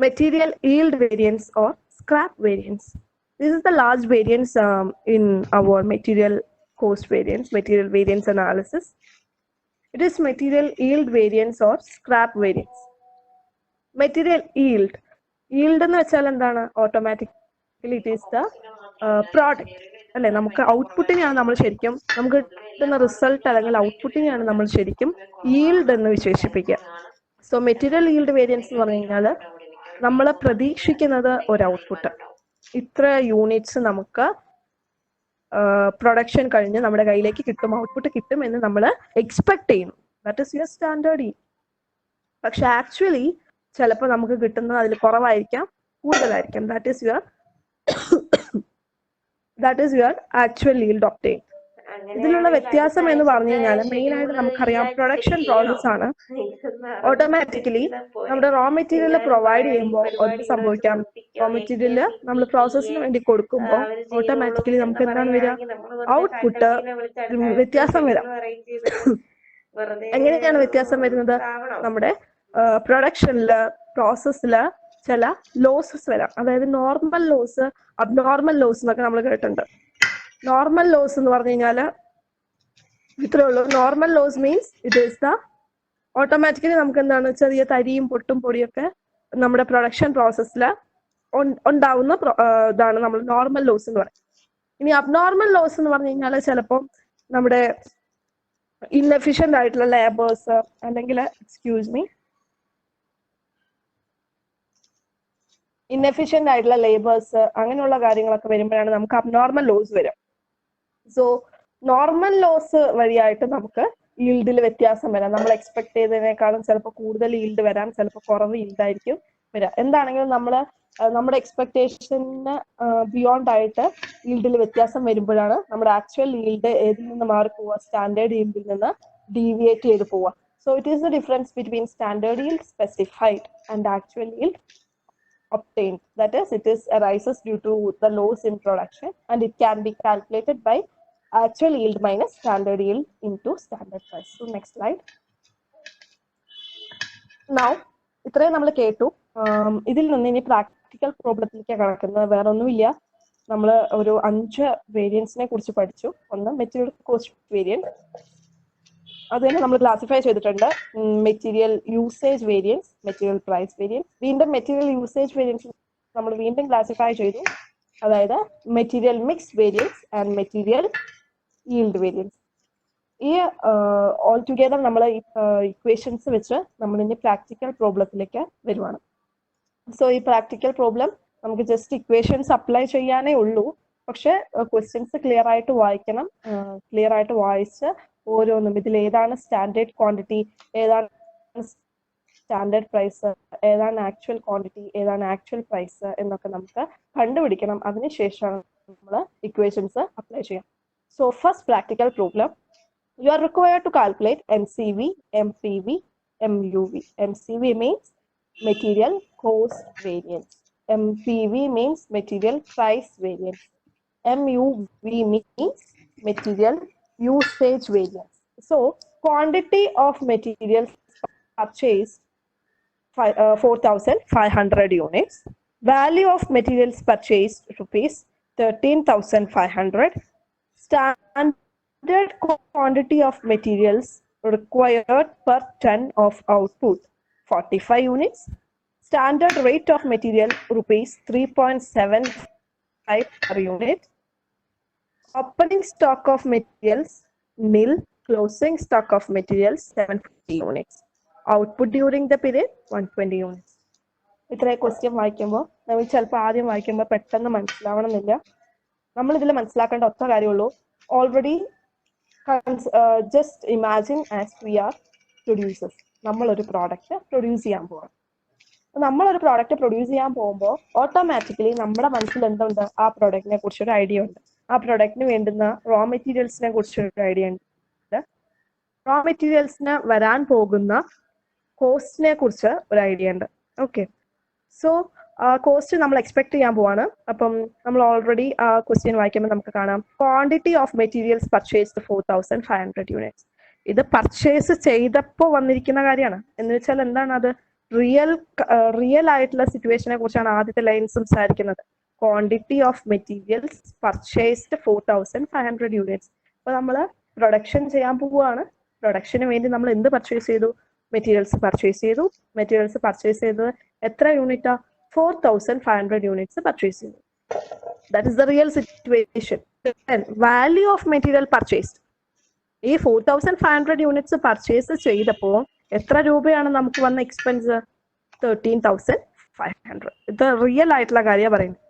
Material yield variance or scrap variance. This is the large variance in our material cost variance, material variance analysis. It is material yield variance or scrap variance. Material yield എന്ന് വെച്ചാൽ എന്താണ്? Automatically it is the product അല്ലെ. നമുക്ക് ഔട്ട്പുട്ടിനെയാണ് നമ്മൾ ശരിക്കും, നമുക്ക് കിട്ടുന്ന result അല്ലെങ്കിൽ ഔട്ട്പുട്ടിനെയാണ് നമ്മൾ ശരിക്കും yield എന്ന് വിശേഷിപ്പിക്കുക. സോ മെറ്റീരിയൽ yield വേരിയൻസ് എന്ന് പറഞ്ഞു കഴിഞ്ഞാൽ നമ്മൾ പ്രതീക്ഷിക്കുന്നത് ഒരു ഔട്ട്പുട്ട്, ഇത്ര യൂണിറ്റ്സ് നമുക്ക് പ്രൊഡക്ഷൻ കഴിഞ്ഞ് നമ്മുടെ കയ്യിലേക്ക് കിട്ടും, ഔട്ട്പുട്ട് കിട്ടും എന്ന് നമ്മൾ എക്സ്പെക്ട് ചെയ്യുന്നു. That is your standard yield. പക്ഷെ ആക്ച്വലി ചിലപ്പോൾ നമുക്ക് കിട്ടുന്നത് അതിൽ കുറവായിരിക്കാം, കൂടുതലായിരിക്കാം. That is your actual yield obtained. ഇതിലുള്ള വ്യത്യാസം എന്ന് പറഞ്ഞു കഴിഞ്ഞാൽ മെയിൻ ആയിട്ട് നമുക്കറിയാം പ്രൊഡക്ഷൻ പ്രോസസ് ആണ്. ഓട്ടോമാറ്റിക്കലി നമ്മുടെ റോ മെറ്റീരിയൽ പ്രൊവൈഡ് ചെയ്യുമ്പോൾ എന്ത് സംഭവിക്കാം, റോ മെറ്റീരിയൽ നമ്മൾ പ്രോസസ്സിന് വേണ്ടി കൊടുക്കുമ്പോൾ ഓട്ടോമാറ്റിക്കലി നമുക്ക് എന്താണ് വരിക, ഔട്ട്പുട്ട് വ്യത്യാസം വരാം. എങ്ങനെയാണ് വ്യത്യാസം വരുന്നത്? നമ്മുടെ പ്രൊഡക്ഷനില് പ്രോസസ്സില് ചില ലോസസ് വരാം. അതായത് നോർമൽ ലോസ്, അബ്നോർമൽ ലോസ് എന്നൊക്കെ നമ്മൾ കേട്ടിട്ടുണ്ട്. നോർമൽ ലോസ് എന്ന് പറഞ്ഞു കഴിഞ്ഞാൽ ഇത്രേ ഉള്ളൂ. Normal loss means it is the automatically നമുക്ക് എന്താണ്, ചെറിയ തരിയും പൊട്ടും പൊടിയൊക്കെ നമ്മുടെ പ്രൊഡക്ഷൻ പ്രോസസ്സിൽ ഉണ്ടാവുന്ന ഇതാണ് നമ്മൾ നോർമൽ ലോസ് എന്ന് പറയും. ഇനി അബ്നോർമൽ ലോസ് എന്ന് പറഞ്ഞു കഴിഞ്ഞാൽ ചിലപ്പോൾ നമ്മുടെ ഇൻഎഫിഷ്യന്റ് ആയിട്ടുള്ള ലേബേഴ്സ് അല്ലെങ്കിൽ ഇൻഎഫിഷ്യന്റ് ആയിട്ടുള്ള ലേബേഴ്സ് അങ്ങനെയുള്ള കാര്യങ്ങളൊക്കെ വരുമ്പോഴാണ് നമുക്ക് അബ്നോർമൽ ലോസ് വരിക. സോ നോർമൽ ലോസ് വഴിയായിട്ട് നമുക്ക് ഈൽഡിൽ വ്യത്യാസം വരാം. നമ്മൾ എക്സ്പെക്ട് ചെയ്തതിനേക്കാളും ചിലപ്പോൾ കൂടുതൽ ഈൽഡ് വരാം, ചിലപ്പോൾ കുറവ് ഈൽഡായിരിക്കും വരാം. എന്താണെങ്കിലും നമ്മൾ നമ്മുടെ എക്സ്പെക്ടേഷന് ബിയോണ്ട് ആയിട്ട് ഈൽഡിൽ വ്യത്യാസം വരുമ്പോഴാണ് നമ്മുടെ ആക്ച്വൽ ഈൽഡ് ഏതിൽ നിന്ന് മാറി പോവുക, സ്റ്റാൻഡേർഡ് ഈൽഡിൽ നിന്ന് ഡീവിയേറ്റ് ചെയ്ത് പോവുക. So it is the difference between standard yield specified and actual yield obtained. That is, it is arises due to the loss in production, and it can be calculated by actual yield minus standard yield into standard price. So next slide. Now, ഇത്രയും നമ്മൾ കേട്ടു. ഇതിൽ നിന്ന് ഇനി practical പ്രോബ്ലത്തിലേക്ക് കടക്കുന്നത് വേറെ ഒന്നുമില്ല. നമ്മൾ ഒരു 5 വേരിയൻസിനെ കുറിച്ച് പഠിച്ചു. ഒന്ന് മെറ്റീരിയൽ കോസ്റ്റ് വേരിയൻസ്, അത് തന്നെ നമ്മൾ ക്ലാസിഫൈ ചെയ്തിട്ടുണ്ട്. Material usage variance, material price variance. വീണ്ടും മെറ്റീരിയൽ യൂസേജ് വേരിയൻസ് നമ്മൾ വീണ്ടും ക്ലാസിഫൈ ചെയ്തു. അതായത് material mix variance and material yield variance. ഈ ഓൾ ടുഗെദർ നമ്മൾ ഇക്വേഷൻസ് വെച്ച് നമ്മൾ ഇനി പ്രാക്ടിക്കൽ പ്രോബ്ലത്തിലേക്ക് വരുവാണ്. സോ ഈ പ്രാക്ടിക്കൽ പ്രോബ്ലം നമുക്ക് ജസ്റ്റ് ഇക്വേഷൻസ് അപ്ലൈ ചെയ്യാനേ ഉള്ളൂ. പക്ഷെ ക്വസ്റ്റ്യൻസ് ക്ലിയർ ആയിട്ട് വായിക്കണം. ക്ലിയർ ആയിട്ട് വായിച്ച് ഓരോന്നും ഇതിൽ ഏതാണ് സ്റ്റാൻഡേർഡ് ക്വാണ്ടിറ്റി, ഏതാണ് സ്റ്റാൻഡേർഡ് പ്രൈസ്, ഏതാണ് ആക്ച്വൽ ക്വാണ്ടിറ്റി, ഏതാണ് ആക്ച്വൽ പ്രൈസ് എന്നൊക്കെ നമുക്ക് കണ്ടുപിടിക്കണം. അതിനുശേഷമാണ് നമ്മൾ ഇക്വേഷൻസ് അപ്ലൈ ചെയ്യാം. So first practical problem, you are required to calculate MCV, MPV, MUV. MCV means material cost variance. MPV means material price variance. MUV means material usage variance. So, quantity of materials purchased 4,500 units. Value of materials purchased rupees 13,500. Standard quantity of materials required per ton of output 45 units. Standard rate of material rupees 3.75 per unit. Opening stock of materials nil. Closing stock of materials 750 units. Output during the period 120 units. ഇത്രയും question വായിക്കുമ്പോൾ നമുക്ക് ചിലപ്പോൾ ആദ്യം വായിക്കുമ്പോൾ പെട്ടെന്ന് മനസ്സിലാവണമെന്നില്ല. നമ്മൾ ഇതിൽ മനസ്സിലാക്കേണ്ട ഒറ്റ കാര്യമുള്ളൂ. Already just imagine as we are producers. നമ്മളൊരു പ്രോഡക്റ്റ് പ്രൊഡ്യൂസ് ചെയ്യാൻ പോവാം. നമ്മളൊരു പ്രോഡക്റ്റ് പ്രൊഡ്യൂസ് ചെയ്യാൻ പോകുമ്പോൾ ഓട്ടോമാറ്റിക്കലി നമ്മുടെ മനസ്സിൽ എന്തുണ്ട്? ആ പ്രോഡക്റ്റിനെ കുറിച്ചൊരു ഐഡിയ ഉണ്ട്. ആ പ്രോഡക്റ്റിന് വേണ്ടുന്ന റോ മെറ്റീരിയൽസിനെ കുറിച്ചൊരു ഐഡിയ ഉണ്ട്. റോ മെറ്റീരിയൽസിന് വരാൻ പോകുന്ന കോസ്റ്റിനെ കുറിച്ച് ഒരു ഐഡിയ ഉണ്ട്. ഓക്കെ, സോ കോസ്റ്റ് നമ്മൾ എക്സ്പെക്ട് ചെയ്യാൻ പോവാണ്. അപ്പം നമ്മൾ ഓൾറെഡി ആ ക്വസ്റ്റ്യൻ വായിക്കുമ്പോൾ നമുക്ക് കാണാം quantity of materials purchased 4,500 units. ഇത് പർച്ചേസ് ചെയ്തപ്പോൾ വന്നിരിക്കുന്ന കാര്യമാണ്. എന്ന് വെച്ചാൽ എന്താണ് അത്? റിയൽ ആയിട്ടുള്ള സിറ്റുവേഷനെ കുറിച്ചാണ് ആദ്യത്തെ ലൈൻ സംസാരിക്കുന്നത്. Quantity of materials purchased 4,500 units. അപ്പൊ നമ്മൾ പ്രൊഡക്ഷൻ ചെയ്യാൻ പോവുകയാണ്. പ്രൊഡക്ഷന് വേണ്ടി നമ്മൾ എന്ത് പർച്ചേസ് ചെയ്തു? മെറ്റീരിയൽസ് പർച്ചേസ് ചെയ്തു. മെറ്റീരിയൽസ് പർച്ചേസ് ചെയ്തത് എത്ര യൂണിറ്റാ? 4,500 units purchase ചെയ്തു. That is the real situation. Then value of material purchased. ഈ 4,500 units പർച്ചേസ് ചെയ്തപ്പോൾ എത്ര രൂപയാണ് നമുക്ക് വന്ന എക്സ്പെൻസ്? 13,500. ഇത് റിയൽ ആയിട്ടുള്ള കാര്യമാണ് പറയുന്നത്.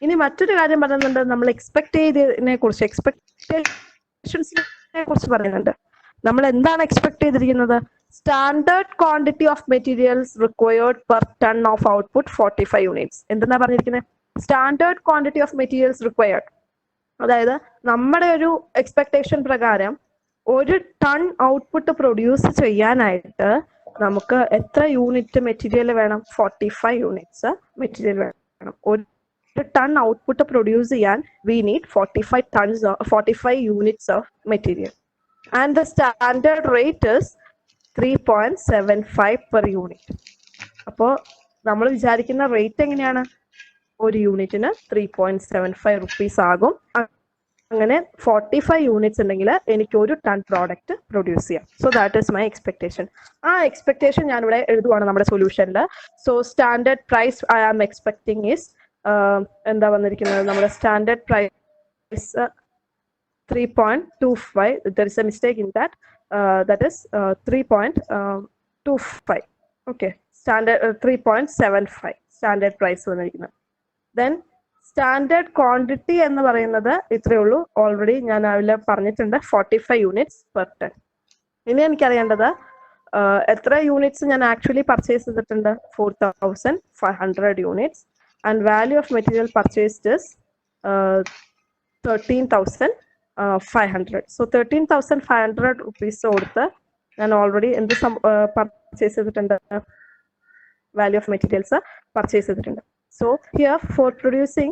ഇനി മറ്റൊരു കാര്യം പറയുന്നുണ്ട്, നമ്മൾ എക്സ്പെക്ട് ചെയ്തതിനെ കുറിച്ച്, എക്സ്പെക്ടേഷൻസിനെ കുറിച്ച് പറയുന്നുണ്ട്. നമ്മൾ എന്താണ് എക്സ്പെക്ട് ചെയ്തിരിക്കുന്നത്? Standard quantity of materials required per ton of output 45 units. എന്തെന്നാ പറഞ്ഞിരിക്കുന്നത്? Standard quantity of materials required. അതായത് നമ്മുടെ ഒരു എക്സ്പെക്ടേഷൻ പ്രകാരം ഒരു ടൺ ഔട്ട്പുട്ട് പ്രൊഡ്യൂസ് ചെയ്യാനായിട്ട് നമുക്ക് എത്ര യൂണിറ്റ് മെറ്റീരിയൽ വേണം? 45 യൂണിറ്റ്സ് മെറ്റീരിയൽ വേണം. ഒരു ടൺ ഔട്ട്പുട്ട് പ്രൊഡ്യൂസ് ചെയ്യാൻ we need 45 units of material. And the standard rate is 3.75 per unit. അപ്പോൾ നമ്മൾ വിചാരിക്കുന്ന റേറ്റ് എങ്ങനെയാണ്? ഒരു യൂണിറ്റിന് 3.75 rupees ആകും. അങ്ങനെ 45 യൂണിറ്റ്സ് ഉണ്ടെങ്കിൽ എനിക്ക് ഒരു ടൺ പ്രോഡക്റ്റ് പ്രൊഡ്യൂസ് ചെയ്യാം. So that is my expectation. ആ എക്സ്പെക്ടേഷൻ ഞാനിവിടെ എഴുതുവാണ് നമ്മുടെ സൊല്യൂഷനിൽ. So standard price I am expecting is എന്താ വന്നിരിക്കുന്നത്? നമ്മുടെ standard price 3.25. There is a mistake in that. That is 3.25. Okay, standard 3.75 standard price വന്നിരിക്കുന്നത്. Then standard quantity എന്ന് പറയുന്നത് ഇത്രയേ ഉള്ളൂ. ഓൾറെഡി ഞാൻ അതിൽ പറഞ്ഞിട്ടുണ്ട് 45 യൂണിറ്റ്സ് പെർ ടൺ. ഇനി എനിക്കറിയേണ്ടത് എത്ര യൂണിറ്റ്സ് ഞാൻ ആക്ച്വലി പർച്ചേസ് ചെയ്തിട്ടുണ്ട്? 4,500 units. And value of material purchased is 13,500. So 13,500 rupees കൊടുത്ത് ഞാൻ ഓൾറെഡി എന്ത് പർച്ചേസ് ചെയ്തിട്ടുണ്ട്? വാല്യൂ ഓഫ് മെറ്റീരിയൽസ് പർച്ചേസ് ചെയ്തിട്ടുണ്ട്. So here for producing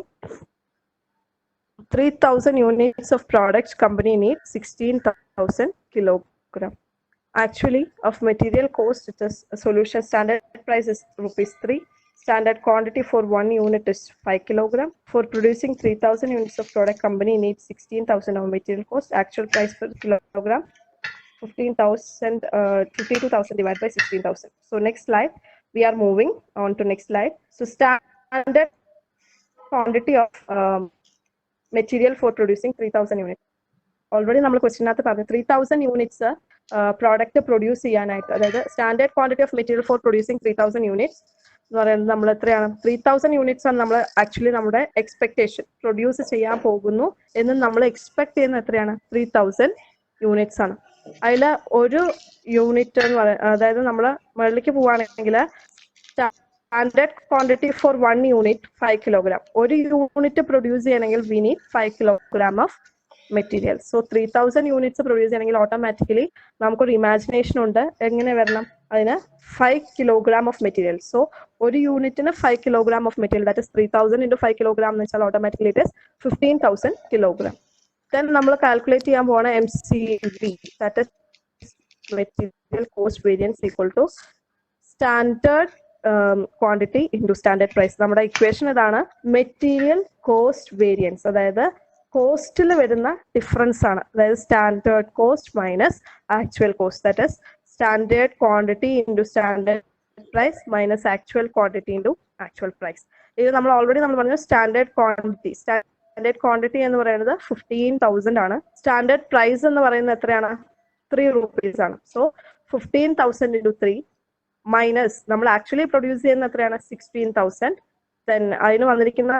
3,000 units of products, company needs 16,000 kilogram. Actually, of material cost, it is a solution standard price is ₹3. Standard quantity for 1 unit is 5 kilogram. For producing 3,000 units of product, company needs 16,000 of material cost. Actual price per kilogram 52,000 divided by 16,000. So next slide, we are moving on to next slide. So standard quantity of material for producing 3,000 units. Already നമ്മൾ ക്വസ്റ്റിനകത്ത് പറഞ്ഞു 3,000 units product produce ചെയ്യാനായിട്ട്, അതായത് standard quantity of material for producing 3,000 units എന്ന് പറയുന്നത് നമ്മൾ എത്രയാണ് 3,000 units ആണ് നമ്മൾ ആക്ച്വലി നമ്മുടെ എക്സ്പെക്ടേഷൻ പ്രൊഡ്യൂസ് ചെയ്യാൻ പോകുന്നു എന്ന് നമ്മൾ എക്സ്പെക്ട് ചെയ്യുന്ന എത്രയാണ് 3,000 യൂണിറ്റ്സ് ആണ്. അതിൽ ഒരു യൂണിറ്റ് എന്ന് പറയുന്നത്, അതായത് നമ്മൾ മുകളിലേക്ക് പോവുകയാണെങ്കിൽ standard quantity four 1 unit 5 kilogram. ഒരു യൂണിറ്റ് പ്രൊഡ്യൂസ് ചെയ്യണമെങ്കിൽ we need 5 kilogram of material. So 3,000 units produce ചെയ്യണമെങ്കിൽ ഓട്ടോമാറ്റിക്കലി നമുക്കൊരു ഇമാജിനേഷൻ ഉണ്ട് എങ്ങനെ വരണം, അതിന് 5 കിലോഗ്രാം ഓഫ് മെറ്റീരിയൽ. സോ ഒരു യൂണിറ്റിന് 5 kilogram of material, that is 3,000 into 5 kilogram എന്ന് വെച്ചാൽ automatically it is 15,000 kilogram. Then നമ്മൾ കാൽക്കുലേറ്റ് ചെയ്യാൻ പോകുന്ന MCV, that is material cost variance equal to standard quantity into standard price. നമ്മുടെ ഇക്വേഷൻ ഇതാണ്, material cost variance, അതായത് കോസ്റ്റിൽ വരുന്ന ഡിഫറൻസ് ആണ്, അതായത് standard cost minus actual cost, that is standard quantity into standard price minus actual quantity into actual price. ഇത് നമ്മൾ already നമ്മൾ പറഞ്ഞു സ്റ്റാൻഡേർഡ് ക്വാണ്ടിറ്റി എന്ന് പറയുന്നത് 15,000 ആണ്. സ്റ്റാൻഡേർഡ് പ്രൈസ് എന്ന് പറയുന്നത് എത്രയാണ്, ₹3 ആണ്. സോ 15,000 into 3 മൈനസ് നമ്മൾ ആക്ച്വലി പ്രൊഡ്യൂസ് ചെയ്യുന്ന എത്രയാണ് 16,000. ദെൻ അതിന് വന്നിരിക്കുന്ന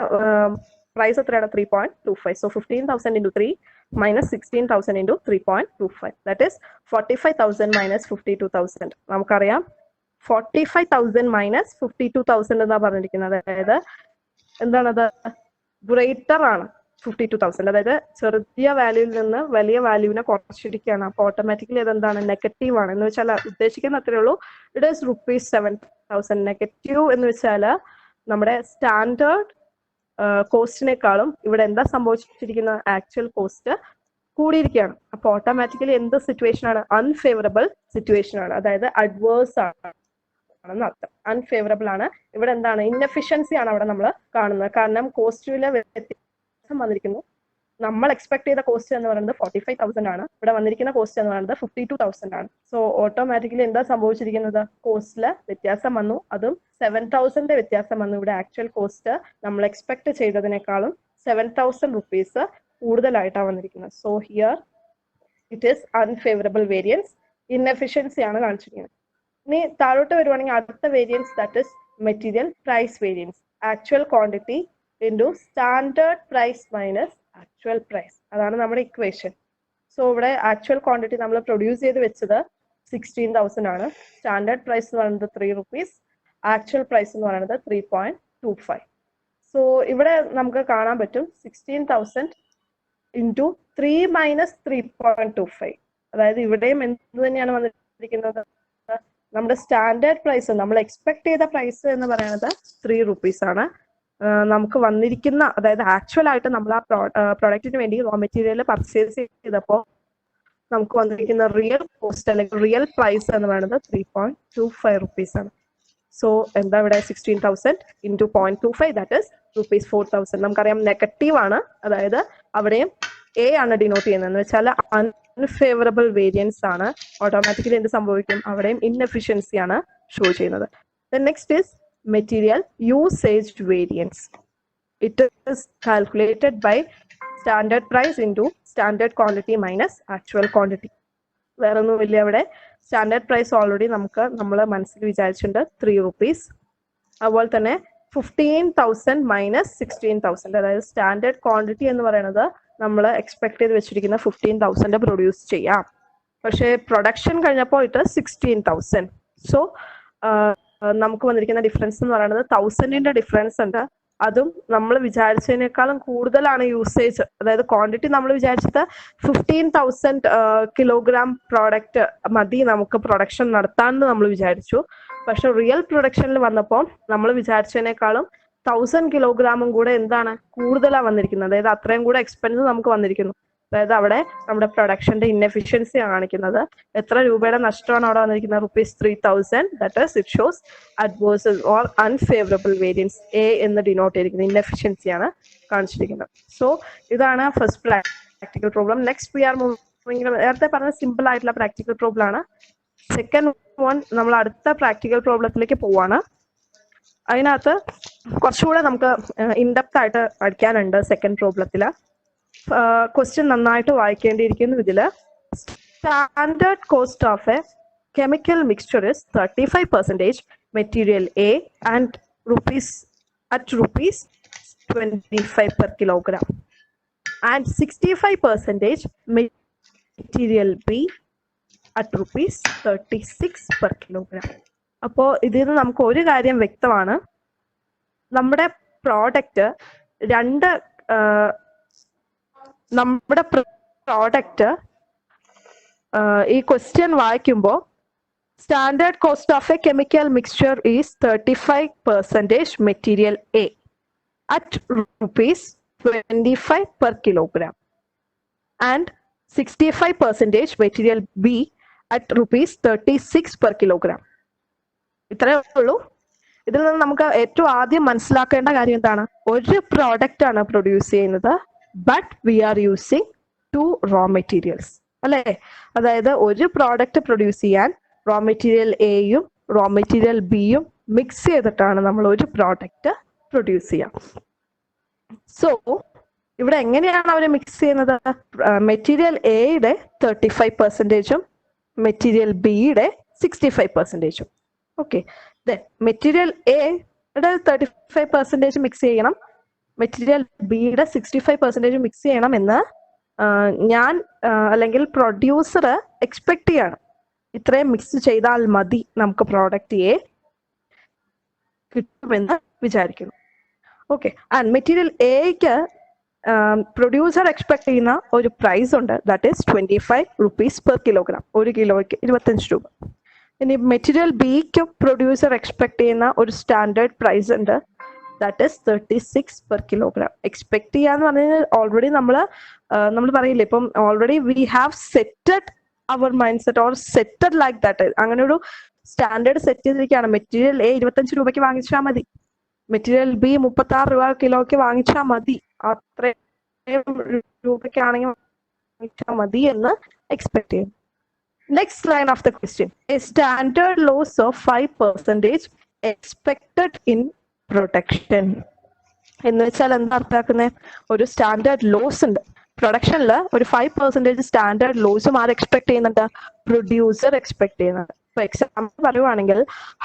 പ്രൈസ് എത്രയാണ് 3.25. So 15,000 into 3 minus 16,000 into 3.25, that is 45,000 minus 52,000. നമുക്കറിയാം 45,000 minus 52,000 എന്നാ പറഞ്ഞിരിക്കുന്നത്, അതായത് എന്താണത്, ഗ്രേറ്റർ ആണ് 52,000, അതായത് ചെറിയ വാല്യൂവിൽ നിന്ന് വലിയ വാല്യൂവിനെ കുറച്ചിരിക്കുകയാണ്. അപ്പോൾ ഓട്ടോമാറ്റിക്കലി അതെന്താണ്, നെഗറ്റീവ് ആണ്. എന്ന് വെച്ചാൽ ഉദ്ദേശിക്കുന്ന അത്രേ ഉള്ളൂ, ഇറ്റ് ഈസ് ₹7,000. നെഗറ്റീവ് എന്ന് വെച്ചാൽ നമ്മുടെ സ്റ്റാൻഡേർഡ് കോസ്റ്റിനേക്കാളും ഇവിടെ എന്താ സംഭവിച്ചിരിക്കുന്ന, ആക്ച്വൽ കോസ്റ്റ് കൂടിയിരിക്കുകയാണ്. അപ്പൊ ഓട്ടോമാറ്റിക്കലി എന്ത് സിറ്റുവേഷൻ ആണ്, അൺഫേവറബിൾ സിറ്റുവേഷൻ ആണ്, അതായത് അഡ്വേഴ്സ് ആണെന്ന് അർത്ഥം. അൺഫേവറബിൾ ആണ്. ഇവിടെ എന്താണ്, ഇൻഎഫിഷ്യൻസി ആണ് അവിടെ നമ്മൾ കാണുന്നത്. കാരണം കോസ്റ്റിലെ വ്യത്യാസം വന്നിരിക്കുന്നു. നമ്മൾ എക്സ്പെക്ട് ചെയ്ത കോസ്റ്റ് എന്ന് പറയുന്നത് 45,000 ആണ്, ഇവിടെ വന്നിരിക്കുന്ന കോസ്റ്റ് എന്ന് പറയുന്നത് 52,000 ആണ്. സോ ഓട്ടോമാറ്റിക്കലി എന്താ സംഭവിച്ചിരിക്കുന്നത്, കോസ്റ്റില് വ്യത്യാസം വന്നു, അതും 7,000 വ്യത്യാസം വന്നു. ഇവിടെ ആക്ച്വൽ കോസ്റ്റ് നമ്മൾ എക്സ്പെക്ട് ചെയ്തതിനേക്കാളും ₹7,000 കൂടുതലായിട്ടാണ് വന്നിരിക്കുന്നത്. So here it is unfavourable variance, inefficiency ആണ് കാണിച്ചിരിക്കുന്നത്. ഇനി താഴോട്ട് വരുവാണെങ്കിൽ അടുത്ത variance, that is material price variance, actual quantity into standard price minus actual price. അതാണ് നമ്മുടെ ഇക്വേഷൻ. സോ ഇവിടെ ആക്ച്വൽ ക്വാണ്ടിറ്റി നമ്മൾ പ്രൊഡ്യൂസ് ചെയ്ത് വെച്ചത് 16,000 ആണ്. സ്റ്റാൻഡേർഡ് പ്രൈസ് എന്ന് പറയുന്നത് ₹3, ആക്ച്വൽ പ്രൈസ് എന്ന് പറയുന്നത് 3.25. സോ ഇവിടെ നമുക്ക് കാണാൻ പറ്റും 16,000 into 3 minus 3.25, അതായത് ഇവിടെയും എന്ത് തന്നെയാണ് വന്നിരിക്കുന്നത്, നമ്മുടെ സ്റ്റാൻഡേർഡ് പ്രൈസ്, നമ്മൾ എക്സ്പെക്ട് ചെയ്ത പ്രൈസ് എന്ന് പറയുന്നത് ₹3 ആണ്. നമുക്ക് വന്നിരിക്കുന്ന, അതായത് ആക്ച്വൽ ആയിട്ട് നമ്മൾ ആ പ്രോഡക്റ്റിന് വേണ്ടി റോ മെറ്റീരിയൽ പർച്ചേസ് ചെയ്തപ്പോൾ നമുക്ക് വന്നിരിക്കുന്ന റിയൽ കോസ്റ്റ് അല്ലെങ്കിൽ റിയൽ പ്രൈസ് എന്ന് പറയുന്നത് ₹3.25 ആണ്. സോ എന്താ ഇവിടെ 16,000 into 0.25, ദാറ്റ് ഇസ് ₹4,000. നമുക്കറിയാം നെഗറ്റീവ് ആണ്, അതായത് അവിടെയും എ ആണ് ഡിനോട്ട് ചെയ്യുന്നത്, എന്ന് വെച്ചാൽ അൺഫേവറബിൾ വേരിയൻസ് ആണ്. ഓട്ടോമാറ്റിക്കലി എന്ത് സംഭവിക്കും, അവിടെയും ഇൻഎഫിഷ്യൻസി ആണ് ഷോ ചെയ്യുന്നത്. Next is material usage variance. It is calculated by standard price into standard quantity minus actual quantity. വേറെ ഒന്നുമില്ല, അവിടെ സ്റ്റാൻഡേർഡ് പ്രൈസ് ഓൾറെഡി നമ്മൾ മനസ്സിൽ വിചാരിച്ചിട്ടുണ്ട് ₹3. അതുപോലെ തന്നെ 15,000 മൈനസ് 16,000, അതായത് സ്റ്റാൻഡേർഡ് ക്വാണ്ടിറ്റി എന്ന് പറയുന്നത് നമ്മൾ എക്സ്പെക്ട് ചെയ്ത് വെച്ചിരിക്കുന്ന 15,000 പ്രൊഡ്യൂസ് ചെയ്യാം. പക്ഷേ പ്രൊഡക്ഷൻ കഴിഞ്ഞപ്പോൾ ഇട്ട് 16,000. സോ നമുക്ക് വന്നിരിക്കുന്ന ഡിഫറൻസ് എന്ന് പറയുന്നത് 1,000ന്റെ ഡിഫറൻസ് ഉണ്ട്. അതും നമ്മൾ വിചാരിച്ചതിനേക്കാളും കൂടുതലാണ് യൂസേജ്, അതായത് ക്വാണ്ടിറ്റി നമ്മൾ വിചാരിച്ചത് 15,000 കിലോഗ്രാം പ്രോഡക്റ്റ് മതി നമുക്ക് പ്രൊഡക്ഷൻ നടത്താമെന്ന് നമ്മൾ വിചാരിച്ചു. പക്ഷെ റിയൽ പ്രൊഡക്ഷനിൽ വന്നപ്പോൾ നമ്മൾ വിചാരിച്ചതിനേക്കാളും 1000 കിലോഗ്രാമും കൂടെ എന്താണ് കൂടുതലാണ് വന്നിരിക്കുന്നത്. അതായത് അത്രയും കൂടെ എക്സ്പെൻസ് നമുക്ക് വന്നിരിക്കുന്നു. അതായത് അവിടെ നമ്മുടെ പ്രൊഡക്ഷന്റെ ഇൻഎഫിഷ്യൻസി കാണിക്കുന്നത്. എത്ര രൂപയുടെ നഷ്ടമാണ് അവിടെ വന്നിരിക്കുന്നത്? ₹3000. That is it shows adverse or unfavourable variance. A എന്ന് ഡിനോട്ട് ചെയ്തിരിക്കുന്നത് ഇൻഎഫിഷ്യൻസിയാണ് കാണിച്ചിരിക്കുന്നത്. സോ ഇതാണ് first practical problem. Next we are moving. നേരത്തെ പറഞ്ഞ സിമ്പിൾ ആയിട്ടുള്ള പ്രാക്ടിക്കൽ പ്രോബ്ലം ആണ്. സെക്കൻഡ് വൺ നമ്മൾ അടുത്ത പ്രാക്ടിക്കൽ പ്രോബ്ലത്തിലേക്ക് പോവാണ്. അതിനകത്ത് കുറച്ചുകൂടെ നമുക്ക് ഇൻഡെപ്ത് ആയിട്ട് പഠിക്കാനുണ്ട്. സെക്കൻഡ് പ്രോബ്ലത്തില് ക്വസ്റ്റ്യൻ നന്നായിട്ട് വായിക്കേണ്ടിയിരിക്കുന്നു. ഇതില് standard cost of A chemical mixture is 35% material A and rupees 25 per kilogram and 65% material B at rupees 36 per kilogram. അപ്പോൾ ഇതിൽ നിന്ന് നമുക്ക് ഒരു കാര്യം വ്യക്തമാണ്. നമ്മുടെ പ്രോഡക്റ്റ് ഈ ക്വസ്റ്റ്യൻ വായിക്കുമ്പോൾ standard cost of a chemical mixture is 35% material A at rupees 25 per kilogram and 65% material B at rupees 36 per kilogram. ഇത്രയേ ഉള്ളൂ. ഇതിൽ നിന്ന് നമുക്ക് ഏറ്റവും ആദ്യം മനസ്സിലാക്കേണ്ട കാര്യം എന്താണ്? ഒരു പ്രോഡക്റ്റ് ആണ് പ്രൊഡ്യൂസ് ചെയ്യുന്നത്, but we are using 2 raw materials അല്ലേ? അതായത് ഒരു പ്രോഡക്റ്റ് പ്രൊഡ്യൂസ് ചെയ്യാൻ റോ മെറ്റീരിയൽ എയും റോ മെറ്റീരിയൽ ബിയും മിക്സ് ചെയ്തിട്ടാണ് നമ്മൾ ഒരു പ്രോഡക്റ്റ് പ്രൊഡ്യൂസ് ചെയ്യുക. സോ ഇവിടെ എങ്ങനെയാണ് അവർ മിക്സ് ചെയ്യുന്നത്? മെറ്റീരിയൽ എയുടെ 35%ഉം മെറ്റീരിയൽ ബിയുടെ 65%ഉം. ഓക്കെ, മെറ്റീരിയൽ എയുടെ 35% മിക്സ് ചെയ്യണം, മെറ്റീരിയൽ ബിയുടെ 65% മിക്സ് ചെയ്യണം എന്ന് ഞാൻ അല്ലെങ്കിൽ പ്രൊഡ്യൂസർ എക്സ്പെക്ട് ചെയ്യണം. ഇത്രയും മിക്സ് ചെയ്താൽ മതി നമുക്ക് പ്രോഡക്റ്റ് എ കിട്ടുമെന്ന് വിചാരിക്കുന്നു. ഓക്കെ, ആൻഡ് മെറ്റീരിയൽ എക്ക് പ്രൊഡ്യൂസർ എക്സ്പെക്ട് ചെയ്യുന്ന ഒരു പ്രൈസ് ഉണ്ട്, that is 25 rupees per kilogram. 1 കിലോയ്ക്ക് 25 രൂപ. ഇനി മെറ്റീരിയൽ ബിക്ക് പ്രൊഡ്യൂസർ എക്സ്പെക്ട് ചെയ്യുന്ന ഒരു സ്റ്റാൻഡേർഡ് പ്രൈസ് ഉണ്ട്, that is 36 per kilogram. Expect ചെയ്യാന്ന് പറഞ്ഞു കഴിഞ്ഞാൽ ഓൾറെഡി നമ്മൾ പറയില്ലേ, ഇപ്പം already we have setted our mind set or setted like that. അങ്ങനെ ഒരു സ്റ്റാൻഡേർഡ് സെറ്റ് ചെയ്തിരിക്കുകയാണ്. മെറ്റീരിയൽ എ 25 രൂപയ്ക്ക് വാങ്ങിച്ചാൽ മതി, മെറ്റീരിയൽ ബി 36 രൂപ കിലോയ്ക്ക് വാങ്ങിച്ചാൽ മതി, അത്രയും രൂപയ്ക്കാണെങ്കിൽ വാങ്ങിച്ചാൽ മതി എന്ന് എക്സ്പെക്ട് ചെയ്യും. Next line of the question, a standard loss of 5% expected in production. എന്ന് വെച്ചാൽ എന്താ അർത്ഥമാക്കുന്നത്? ഒരു സ്റ്റാൻഡേർഡ് ലോസ് ഉണ്ട് പ്രൊഡക്ഷനിൽ, ഒരു 5% സ്റ്റാൻഡേർഡ് ലോസും ആര് എക്സ്പെക്ട് ചെയ്യുന്നുണ്ട്? പ്രൊഡ്യൂസർ എക്സ്പെക്ട് ചെയ്യുന്നുണ്ട്. ഇപ്പൊ എക്സാമ്പിൾ പറയുവാണെങ്കിൽ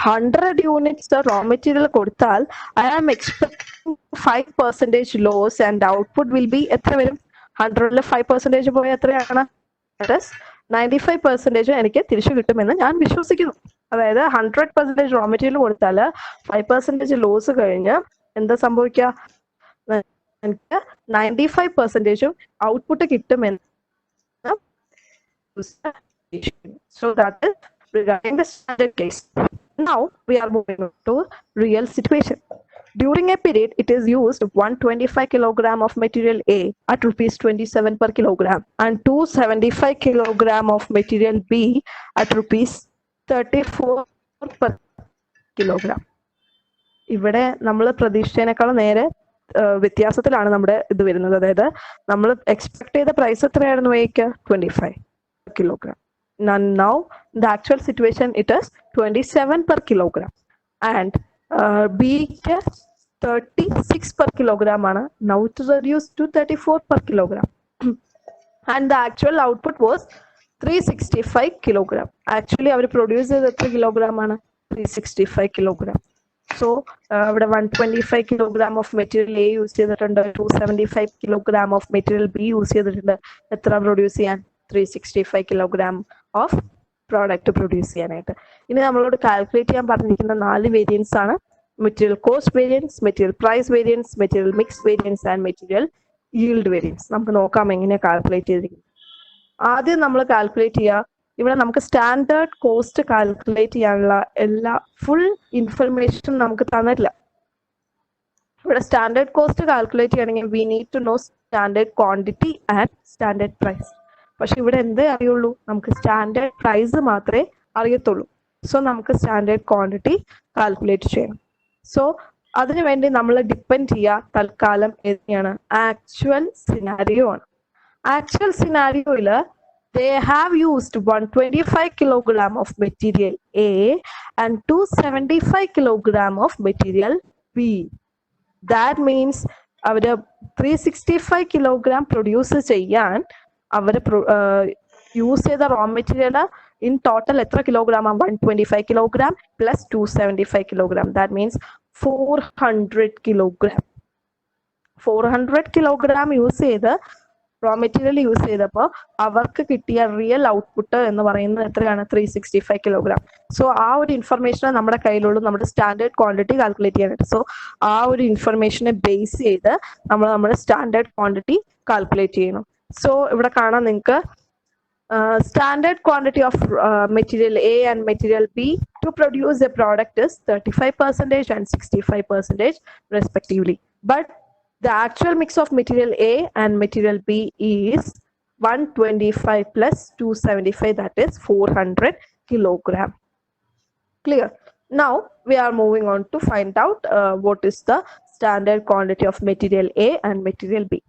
100 യൂണിറ്റ്സ് റോ മെറ്റീരിയൽ കൊടുത്താൽ I am expecting 5% loss and output will be എത്ര വരും? 100ൽ 5% പോയാൽ എത്രയാണ്? 95% എനിക്ക് തിരിച്ചു കിട്ടുമെന്ന് ഞാൻ വിശ്വസിക്കുന്നു. അതായത് 100% റോ മെറ്റീരിയൽ കൊടുത്താൽ 5% ലോസ് കഴിഞ്ഞ് എന്താ സംഭവിക്കുക? എനിക്ക് 95% ഔട്ട്പുട്ട് കിട്ടുമെന്ന്. So that is regarding the standard case. Now we are moving to real situation. During a period, it is used 125 kilogram of material A at rupees 27 per kilogram and 275 kilogram of material B at rupees 34 per kilogram. ഇവിടെ നമ്മൾ പ്രതീക്ഷിച്ചതിനേക്കാൾ നേരെ വ്യത്യാസത്തിലാണ് നമ്മുടെ ഇത് വരുന്നത്. അതായത് നമ്മൾ expect ചെയ്ത price എത്രയായിരുന്നു? എക്ക് 25 kilogram. Now the actual situation it is 27 per kilogram and B ക്ക് 36 per kilogram ആണ്. Now it is reduced to 34 per kilogram and the actual output was 365 kilogram. Actually അവർ പ്രൊഡ്യൂസ് ചെയ്ത് എത്ര കിലോഗ്രാം ആണ്? 365 kilogram. So ഇവിടെ 125 kilogram of material A use ചെയ്തിട്ടുണ്ട്, 275 kilogram of material B use ചെയ്തിട്ടുണ്ട്. എത്ര പ്രൊഡ്യൂസ് ചെയ്യാൻ? 365 kilogram ഓഫ് പ്രോഡക്റ്റ് പ്രൊഡ്യൂസ് ചെയ്യാനായിട്ട്. ഇനി നമ്മളോട് കാൽക്കുലേറ്റ് ചെയ്യാൻ പറഞ്ഞിരിക്കുന്ന 4 വേരിയൻസ് ആണ്: material cost variance, material price variance, material mix variance and material yield variance. നമുക്ക് നോക്കാം എങ്ങനെയാണ് കാൽക്കുലേറ്റ് ചെയ്തിരിക്കുന്നത്. ആദ്യം നമ്മൾ കാൽക്കുലേറ്റ് ചെയ്യുക, ഇവിടെ നമുക്ക് സ്റ്റാൻഡേർഡ് കോസ്റ്റ് കാൽക്കുലേറ്റ് ചെയ്യാനുള്ള എല്ലാ ഫുൾ ഇൻഫർമേഷൻ നമുക്ക് തന്നിട്ടില്ല. ഇവിടെ സ്റ്റാൻഡേർഡ് കോസ്റ്റ് കാൽക്കുലേറ്റ് ചെയ്യണമെങ്കിൽ we need to know standard quantity and standard price. പക്ഷെ ഇവിടെ എന്തേ അറിയുള്ളൂ, നമുക്ക് സ്റ്റാൻഡേർഡ് പ്രൈസ് മാത്രമേ അറിയത്തുള്ളൂ. സോ നമുക്ക് സ്റ്റാൻഡേർഡ് ക്വാണ്ടിറ്റി കാൽക്കുലേറ്റ് ചെയ്യണം. സോ അതിനുവേണ്ടി നമ്മൾ ഡിപ്പെൻഡ് ചെയ്യുക തൽക്കാലം എങ്ങനെയാണ്, ആക്ച്വൽ സിനാരിയോ ആണ്. ആക്ച്വൽ സിനാരിയോയിൽ they have used 125 kilogram of material A and 275 kilogram of material B. That means അവര് 365 kilogram പ്രൊഡ്യൂസ് ചെയ്യാൻ അവര് യൂസ് ചെയ്ത റോ മെറ്റീരിയൽ ഇൻ ടോട്ടൽ എത്ര kilogram? 125 kilogram plus 275 kilogram. That means 400 kilogram. 400 kilogram use ചെയ്ത് raw material use ചെയ്തപ്പോൾ അവർക്ക് കിട്ടിയ real output എന്ന് പറയുന്നത് എത്രയാണ്? 365 kilogram. സോ ആ ഒരു ഇൻഫർമേഷനെ നമ്മുടെ കയ്യിലുള്ള നമ്മുടെ സ്റ്റാൻഡേർഡ് ക്വാണ്ടിറ്റി കാൽക്കുലേറ്റ് ചെയ്യാനായിട്ട്. സോ ആ ഒരു ഇൻഫർമേഷനെ ബേസ് ചെയ്ത് നമ്മൾ നമ്മുടെ സ്റ്റാൻഡേർഡ് ക്വാണ്ടിറ്റി കാൽക്കുലേറ്റ് ചെയ്യണം. സോ ഇവിടെ കാണാം നിങ്ങൾക്ക് standard quantity of material A and material B to produce a product is 35% and 65% respectively. But the actual mix of material A and material B is 125 plus 275, that is 400 kilogram. Clear? Now we are moving on to find out what is the standard quantity of material A and material B.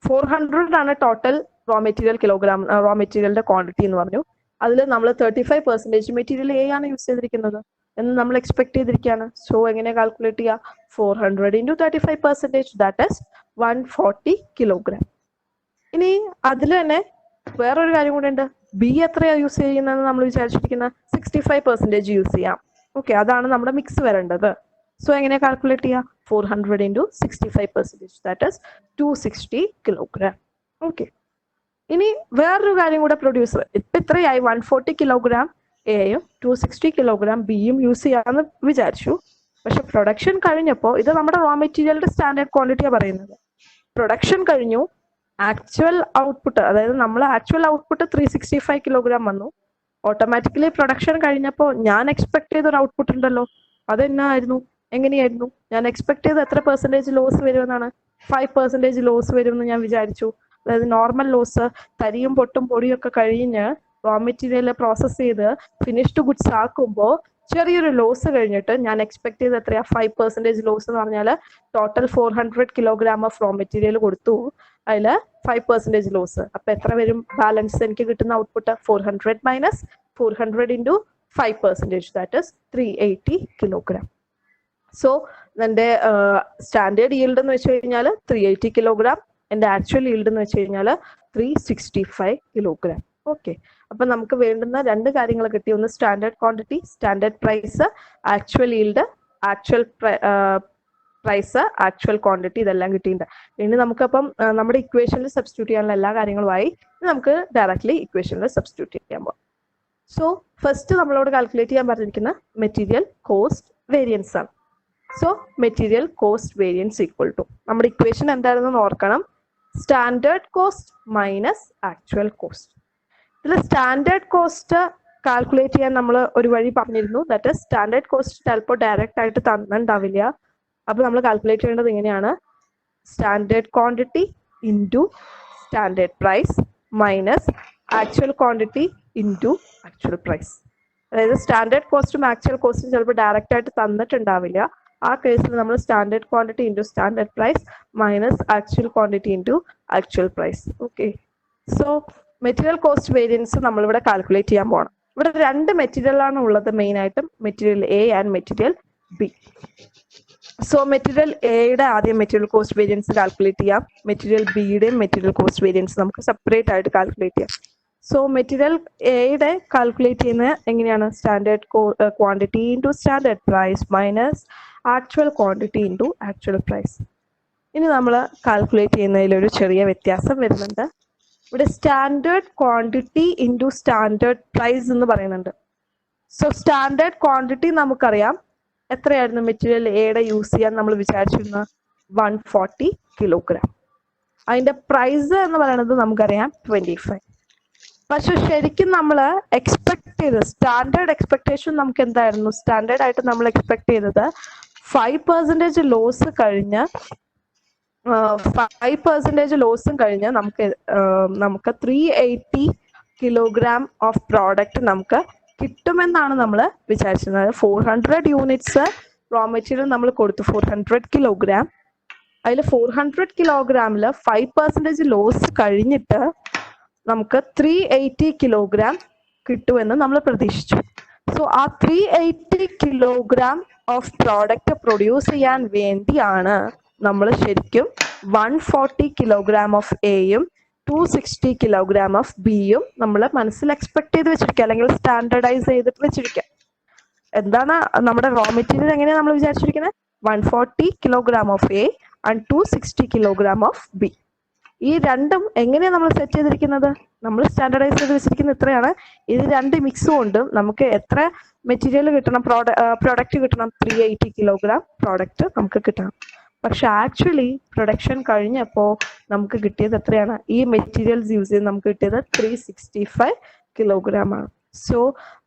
400 ആണ് total raw material kilogram, raw മെറ്റീരിയലിന്റെ quantity എന്ന് പറഞ്ഞു. അതിൽ നമ്മൾ 35% material A ആണ് use ചെയ്തിരിക്കുന്നത് എന്ന് നമ്മൾ എക്സ്പെക്ട് ചെയ്തിരിക്കുകയാണ്. സോ എങ്ങനെ കാൽക്കുലേറ്റ് ചെയ്യുക? 400 into 35%, ദാറ്റ് ഇസ് 140 kilogram. ഇനി അതിൽ തന്നെ വേറൊരു കാര്യം കൂടെ ഉണ്ട്. ബി എത്രയാണ് യൂസ് ചെയ്യുന്നതെന്ന് നമ്മൾ വിചാരിച്ചിരിക്കുന്നത് 65% യൂസ് ചെയ്യാം. ഓക്കെ, അതാണ് നമ്മുടെ മിക്സ് വരേണ്ടത്. സോ എങ്ങനെ കാൽക്കുലേറ്റ് ചെയ്യുക? 400 into 65%, that is 260 kilogram. Okay, ഇനി വേറൊരു കാര്യം കൂടെ പ്രൊഡ്യൂസർ ഇപ്പൊ ഇത്രയായി 140 kilogram എയും 260 kilogram ബിയും യൂസ് ചെയ്യാന്ന് വിചാരിച്ചു. പക്ഷെ പ്രൊഡക്ഷൻ കഴിഞ്ഞപ്പോൾ ഇത് നമ്മുടെ റോ മെറ്റീരിയലിന്റെ സ്റ്റാൻഡേർഡ് ക്വാണ്ടിറ്റിയാണ് പറയുന്നത്. പ്രൊഡക്ഷൻ കഴിഞ്ഞു, ആക്ച്വൽ ഔട്ട്പുട്ട്, അതായത് നമ്മൾ ആക്ച്വൽ ഔട്ട്പുട്ട് 365 kilogram വന്നു. ഓട്ടോമാറ്റിക്കലി പ്രൊഡക്ഷൻ കഴിഞ്ഞപ്പോൾ ഞാൻ എക്സ്പെക്ട് ചെയ്ത ഒരു ഔട്ട്പുട്ട് ഉണ്ടല്ലോ, അതെന്നായിരുന്നു? എങ്ങനെയായിരുന്നു? ഞാൻ എക്സ്പെക്ട് ചെയ്ത് എത്ര പെർസെൻറ്റേജ് ലോസ് വരുമെന്നാണ്? 5% ലോസ് വരുമെന്ന് ഞാൻ വിചാരിച്ചു. അതായത് നോർമൽ ലോസ്, തരിയും പൊട്ടും പൊടിയും ഒക്കെ കഴിഞ്ഞ് റോ മെറ്റീരിയൽ പ്രോസസ് ചെയ്ത് ഫിനിഷ്ഡ് ഗുഡ്സ് ആക്കുമ്പോൾ ചെറിയൊരു ലോസ് കഴിഞ്ഞിട്ട് ഞാൻ എക്സ്പെക്ട് ചെയ്ത് എത്രയാ? 5% ലോസ് എന്ന് പറഞ്ഞാൽ total 400 kilogram of raw material കൊടുത്തു, അതിൽ 5% ലോസ്. അപ്പൊ എത്ര വരും ബാലൻസ് എനിക്ക് കിട്ടുന്ന output? 400 minus 400 into 5%, that is 380 kilogram. So എൻ്റെ സ്റ്റാൻഡേർഡ് ഈൽഡ് എന്ന് വെച്ച് കഴിഞ്ഞാൽ 380 kilogram, എൻ്റെ ആക്ച്വൽ ഈൽഡ് എന്ന് വെച്ച് കഴിഞ്ഞാൽ 365 kilogram. ഓക്കെ, അപ്പൊ നമുക്ക് വേണ്ടുന്ന രണ്ട് കാര്യങ്ങൾ കിട്ടി. ഒന്ന് standard quantity, standard price, actual yield, actual price, actual quantity, ഇതെല്ലാം കിട്ടിയിട്ടുണ്ട്. ഇനി നമുക്കപ്പം നമ്മുടെ ഇക്വേഷനിൽ സബ്സ്റ്റിറ്റ്യൂട്ട് ചെയ്യാനുള്ള എല്ലാ കാര്യങ്ങളുമായി നമുക്ക് ഡയറക്ട്ലി ഇക്വേഷനിൽ സബ്സ്റ്റിറ്റ്യൂട്ട് ചെയ്യാൻ പോകാം. സോ ഫസ്റ്റ് നമ്മളോട് കാൽക്കുലേറ്റ് ചെയ്യാൻ പറഞ്ഞിരിക്കുന്ന മെറ്റീരിയൽ കോസ്റ്റ് വേരിയൻസ് ആണ്. So material cost variance equal to നമ്മുടെ ഇക്വേഷൻ എന്താണെന്ന് ഓർക്കണം, standard cost minus actual cost. ഇതിൽ സ്റ്റാൻഡേർഡ് കോസ്റ്റ് കാൽക്കുലേറ്റ് ചെയ്യാൻ നമ്മൾ ഒരു വഴി പറഞ്ഞിരുന്നു. ദാറ്റ് ഇസ് സ്റ്റാൻഡേർഡ് കോസ്റ്റ് ചിലപ്പോൾ ഡയറക്റ്റ് ആയിട്ട് തന്നിട്ടുണ്ടാവില്ല. അപ്പൊ നമ്മൾ കാൽക്കുലേറ്റ് ചെയ്യേണ്ടത് ഇങ്ങനെയാണ്: standard quantity into standard price minus actual quantity into actual price. അതായത് സ്റ്റാൻഡേർഡ് കോസ്റ്റും ആക്ച്വൽ കോസ്റ്റും ചിലപ്പോൾ ഡയറക്റ്റ് ആയിട്ട് തന്നിട്ടുണ്ടാവില്ല. ആ കേസിൽ നമ്മൾ standard quantity into standard price minus actual quantity into actual price. Okay, so material cost variance നമ്മളിവിടെ കാൽക്കുലേറ്റ് ചെയ്യാൻ പോകണം. ഇവിടെ രണ്ട് മെറ്റീരിയലാണ് ഉള്ളത് മെയിൻ ആയിട്ടും, material A and material B. So material എയുടെ ആദ്യം മെറ്റീരിയൽ കോസ്റ്റ് വേരിയൻസ് കാൽക്കുലേറ്റ് ചെയ്യാം. മെറ്റീരിയൽ ബിയുടെയും മെറ്റീരിയൽ കോസ്റ്റ് വേരിയൻസ് നമുക്ക് സെപ്പറേറ്റ് ആയിട്ട് കാൽക്കുലേറ്റ് ചെയ്യാം. സോ മെറ്റീരിയൽ എയുടെ കാൽക്കുലേറ്റ് ചെയ്യുന്നത് എങ്ങനെയാണ്? Standard quantity into standard price minus actual quantity into actual price. ഇനി നമ്മൾ കാൽക്കുലേറ്റ് ചെയ്യുന്നതിലൊരു ചെറിയ വ്യത്യാസം വരുന്നുണ്ട്. ഇവിടെ standard quantity into standard price എന്ന് പറയുന്നുണ്ട്. സോ സ്റ്റാൻഡേർഡ് ക്വാണ്ടിറ്റി നമുക്കറിയാം എത്രയായിരുന്നു മെറ്റീരിയൽ എയുടെ യൂസ് ചെയ്യാൻ നമ്മൾ വിചാരിച്ചിരുന്നത്? 140 kilogram. അതിന്റെ പ്രൈസ് എന്ന് പറയുന്നത് നമുക്കറിയാം 25. പക്ഷെ ശരിക്കും നമ്മൾ എക്സ്പെക്ട് ചെയ്തത് സ്റ്റാൻഡേർഡ് എക്സ്പെക്ടേഷൻ നമുക്ക് എന്തായിരുന്നു? സ്റ്റാൻഡേർഡ് ആയിട്ട് നമ്മൾ എക്സ്പെക്ട് ചെയ്തത് 5% ലോസ് കഴിഞ്ഞ് 5% ലോസും കഴിഞ്ഞ് നമുക്ക് 380 കിലോഗ്രാം ഓഫ് പ്രോഡക്റ്റ് നമുക്ക് കിട്ടുമെന്നാണ് നമ്മൾ വിചാരിച്ചിരുന്നത്. 400 യൂണിറ്റ്സ് റോ മെറ്റീരിയൽ നമ്മൾ കൊടുത്തു, 400 കിലോഗ്രാം. അതിൽ 400 കിലോഗ്രാമിൽ 5% ലോസ് കഴിഞ്ഞിട്ട് നമുക്ക് 380 കിലോഗ്രാം കിട്ടുമെന്ന് നമ്മൾ പ്രതീക്ഷിച്ചു. സോ ആ 380 കിലോഗ്രാം ഓഫ് പ്രോഡക്റ്റ് പ്രൊഡ്യൂസ് ചെയ്യാൻ വേണ്ടിയാണ് നമ്മൾ ശരിക്കും 140 കിലോഗ്രാം ഓഫ് എയും 260 കിലോഗ്രാം ഓഫ് ബിയും നമ്മൾ മനസ്സിൽ എക്സ്പെക്ട് ചെയ്ത് വെച്ചിരിക്കുക, അല്ലെങ്കിൽ സ്റ്റാൻഡർഡൈസ് ചെയ്തിട്ട് വെച്ചിരിക്കുക. എന്താണ് നമ്മുടെ റോ മെറ്റീരിയൽ എങ്ങനെയാണ് നമ്മൾ വിചാരിച്ചിരിക്കുന്നത്? 140 kilogram of A and 260 kilogram of B. ഈ രണ്ടും എങ്ങനെയാണ് നമ്മൾ സെറ്റ് ചെയ്തിരിക്കുന്നത്? നമ്മൾ സ്റ്റാൻഡർഡൈസ് ചെയ്ത് വെച്ചിരിക്കുന്നത് ഇത്രയാണ്. ഇത് രണ്ട് മിക്സ് കൊണ്ട് നമുക്ക് എത്ര മെറ്റീരിയൽ കിട്ടണം, പ്രോഡക്റ്റ് കിട്ടണം? 380 കിലോഗ്രാം പ്രോഡക്റ്റ് നമുക്ക് കിട്ടണം. പക്ഷെ ആക്ച്വലി പ്രൊഡക്ഷൻ കഴിഞ്ഞപ്പോൾ നമുക്ക് കിട്ടിയത് എത്രയാണ്? ഈ മെറ്റീരിയൽസ് യൂസ് ചെയ്ത് നമുക്ക് കിട്ടിയത് 365 കിലോഗ്രാം ആണ്. സോ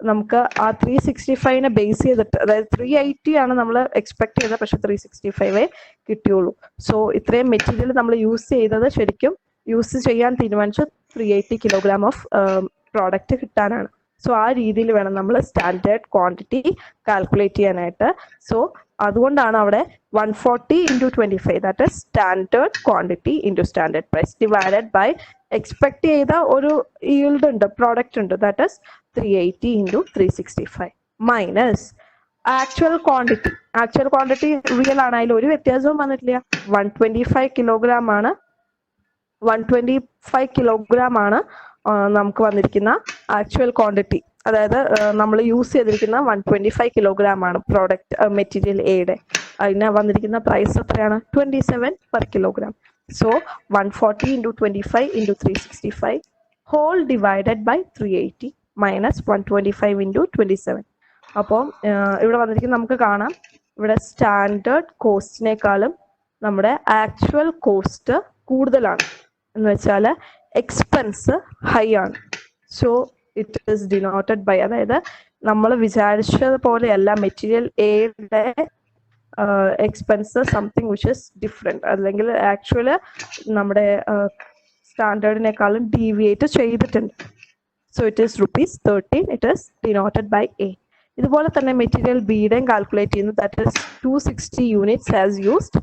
നമുക്ക് ആ 365നെ ബേസ് ചെയ്തിട്ട്, അതായത് 380 ആണ് നമ്മൾ എക്സ്പെക്ട് ചെയ്തത്, പക്ഷെ 365 കിട്ടിയുള്ളൂ. സോ ഇത്രയും മെറ്റീരിയൽ നമ്മൾ യൂസ് ചെയ്തത് ശരിക്കും യൂസ് ചെയ്യാൻ തീരുമാനിച്ചു 380 കിലോഗ്രാം ഓഫ് പ്രോഡക്റ്റ് കിട്ടാനാണ്. സോ ആ രീതിയിൽ വേണം നമ്മൾ സ്റ്റാൻഡേർഡ് ക്വാണ്ടിറ്റി കാൽക്കുലേറ്റ് ചെയ്യാനായിട്ട്. സോ അതുകൊണ്ടാണ് അവിടെ 140 into 25, that is standard quantity into standard price divided by expect ചെയ്ത ഒരു ഈൽഡ് ഉണ്ട്, പ്രോഡക്റ്റ് ഉണ്ട്, that is 380 into 365 minus actual quantity. Actual quantity real ആണ്, അതിൽ ഒരു വ്യത്യാസവും വന്നിട്ടില്ല. 125 കിലോഗ്രാം ആണ്, 125 കിലോഗ്രാം ആണ് നമുക്ക് വന്നിരിക്കുന്ന ആക്ച്വൽ ക്വാണ്ടിറ്റി. അതായത് നമ്മൾ യൂസ് ചെയ്തിരിക്കുന്ന 125 കിലോഗ്രാം ആണ് പ്രോഡക്റ്റ് മെറ്റീരിയൽ എയുടെ. അതിന് വന്നിരിക്കുന്ന പ്രൈസ് എത്രയാണ്? 27 per kilogram. So 140 into 25 into 365 whole divided by 380 minus 125 into 27. അപ്പോൾ ഇവിടെ വന്നിരിക്കുന്ന നമുക്ക് കാണാം, ഇവിടെ സ്റ്റാൻഡേർഡ് കോസ്റ്റിനേക്കാളും നമ്മുടെ ആക്ച്വൽ കോസ്റ്റ് കൂടുതലാണ്. എന്ന് വെച്ചാൽ എക്സ്പെൻസ് ഹൈ ആണ്. So it is denoted by, അതായത് നമ്മൾ വിചാരിച്ചതുപോലെയല്ല മെറ്റീരിയൽ എയുടെ expense something which is different, അല്ലെങ്കിൽ ആക്ച്വല് നമ്മുടെ സ്റ്റാൻഡേർഡിനേക്കാളും ഡീവിയേറ്റ് ചെയ്തിട്ടുണ്ട്. So it is ₹13, it is denoted by A. ഇതുപോലെ തന്നെ മെറ്റീരിയൽ ബിയുടെയും കാൽക്കുലേറ്റ് ചെയ്യുന്നു, that is 260 units as used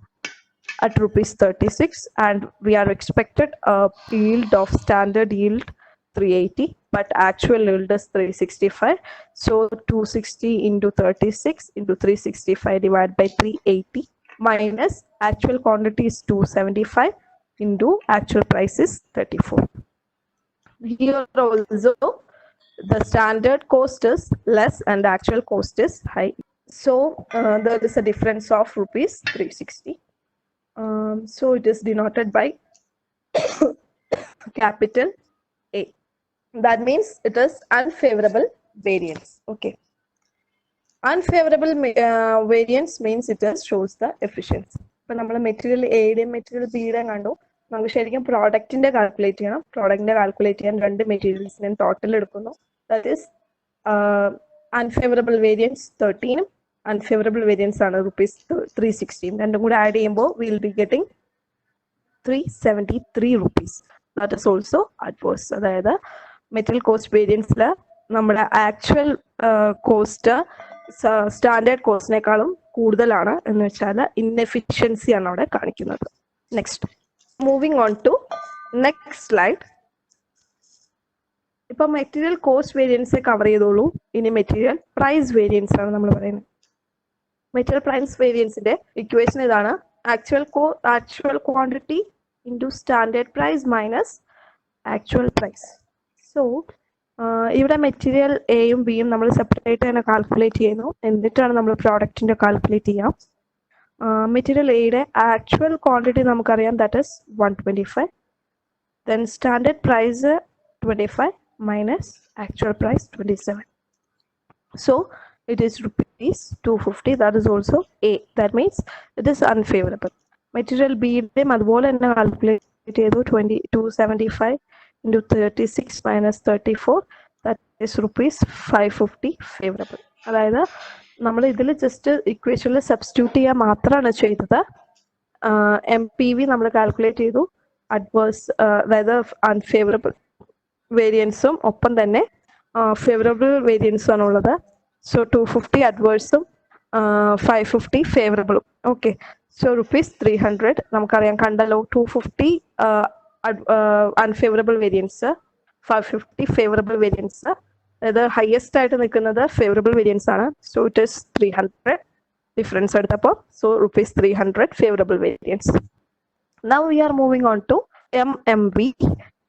at ₹36, and we are expected a yield of standard yield 380, but actual yield is 365. So 260 into 36 into 365 divided by 380 minus actual quantity is 275 into actual price is 34. Here also the standard cost is less and the actual cost is high. So there is a difference of ₹360. So it is denoted by capital A. That means it is unfavorable variance. Okay. Unfavorable variance means it just shows the efficiency. ഇപ്പൊ നമ്മൾ material എയുടെയും material ബിയുടെയും കണ്ടു. നമുക്ക് ശരിക്കും പ്രോഡക്റ്റിന്റെ calculate ചെയ്യണം. പ്രോഡക്റ്റിന്റെ calculate ചെയ്യാൻ രണ്ട് മെറ്റീരിയൽസിനെയും ടോട്ടൽ എടുക്കുന്നു. That is unfavourable variance 13, unfavorable variance ആണ് ₹316. രണ്ടും കൂടെ ആഡ് ചെയ്യുമ്പോൾ we will be getting ₹373. that is also adverse. അതായത് മെറ്റീരിയൽ കോസ്റ്റ് വേരിയൻസിൽ നമ്മുടെ ആക്ച്വൽ കോസ്റ്റ് സ്റ്റാൻഡേർഡ് കോസ്റ്റിനേക്കാളും കൂടുതലാണ് എന്ന് വെച്ചാൽ ഇൻഎഫിഷ്യൻസി ആണ് അവിടെ കാണിക്കുന്നത്. Next, moving on to next slide. ഇപ്പൊ മെറ്റീരിയൽ കോസ്റ്റ് വേരിയൻസ് കവർ ചെയ്തോളൂ. ഇനി മെറ്റീരിയൽ പ്രൈസ് വേരിയൻസ് ആണ് നമ്മൾ പറയുന്നത്. മെറ്റീരിയൽ പ്രൈസ് വേരിയൻസിന്റെ ഇക്വേഷൻ ഇതാണ്: actual quantity into standard price minus actual price. So ഇവിടെ മെറ്റീരിയൽ എയും ബിയും നമ്മൾ സെപ്പറേറ്റ് തന്നെ കാൽക്കുലേറ്റ് ചെയ്യുന്നു. എന്നിട്ടാണ് നമ്മൾ പ്രോഡക്റ്റിന്റെ കാൽക്കുലേറ്റ് ചെയ്യാം. മെറ്റീരിയൽ എയുടെ ആക്ച്വൽ ക്വാണ്ടിറ്റി നമുക്കറിയാം, that is 125. Then standard price 25 minus actual price 27. So it is ₹250. That is also A. That means it is unfavorable. Material B അതുപോലെ തന്നെ കാൽക്കുലേറ്റ് ചെയ്തു. 275 into 36 minus 34, that is ₹550 favorable. അതായത് നമ്മൾ ഇതിൽ just ഇക്വേഷനിൽ substitute ചെയ്യാൻ മാത്രമാണ് ചെയ്തത്. MPV നമ്മൾ കാൽക്കുലേറ്റ് ചെയ്തു, അഡ്വേഴ്സ് അതായത് അൺഫേവറബിൾ വേരിയൻസും ഒപ്പം തന്നെ ഫേവറബിൾ വേരിയൻസും ആണുള്ളത്. സോ 250 അഡ്വേഴ്സും 550 ഫേവറബിളും. ഓക്കെ, സോ ₹300 നമുക്കറിയാം, കണ്ടല്ലോ. 250 അൺഫേവറബിൾ വേരിയൻസ്, 550 ഫേവറബിൾ വേരിയൻസ്. അതായത് ഹയസ്റ്റ് ആയിട്ട് നിൽക്കുന്നത് ഫേവറബിൾ വേരിയൻസ് ആണ്. സോ ഇറ്റ് ഈസ് 300 ഡിഫറൻസ് എടുത്തപ്പോൾ. So ₹300 favourable variance. Now we are moving on to MMV,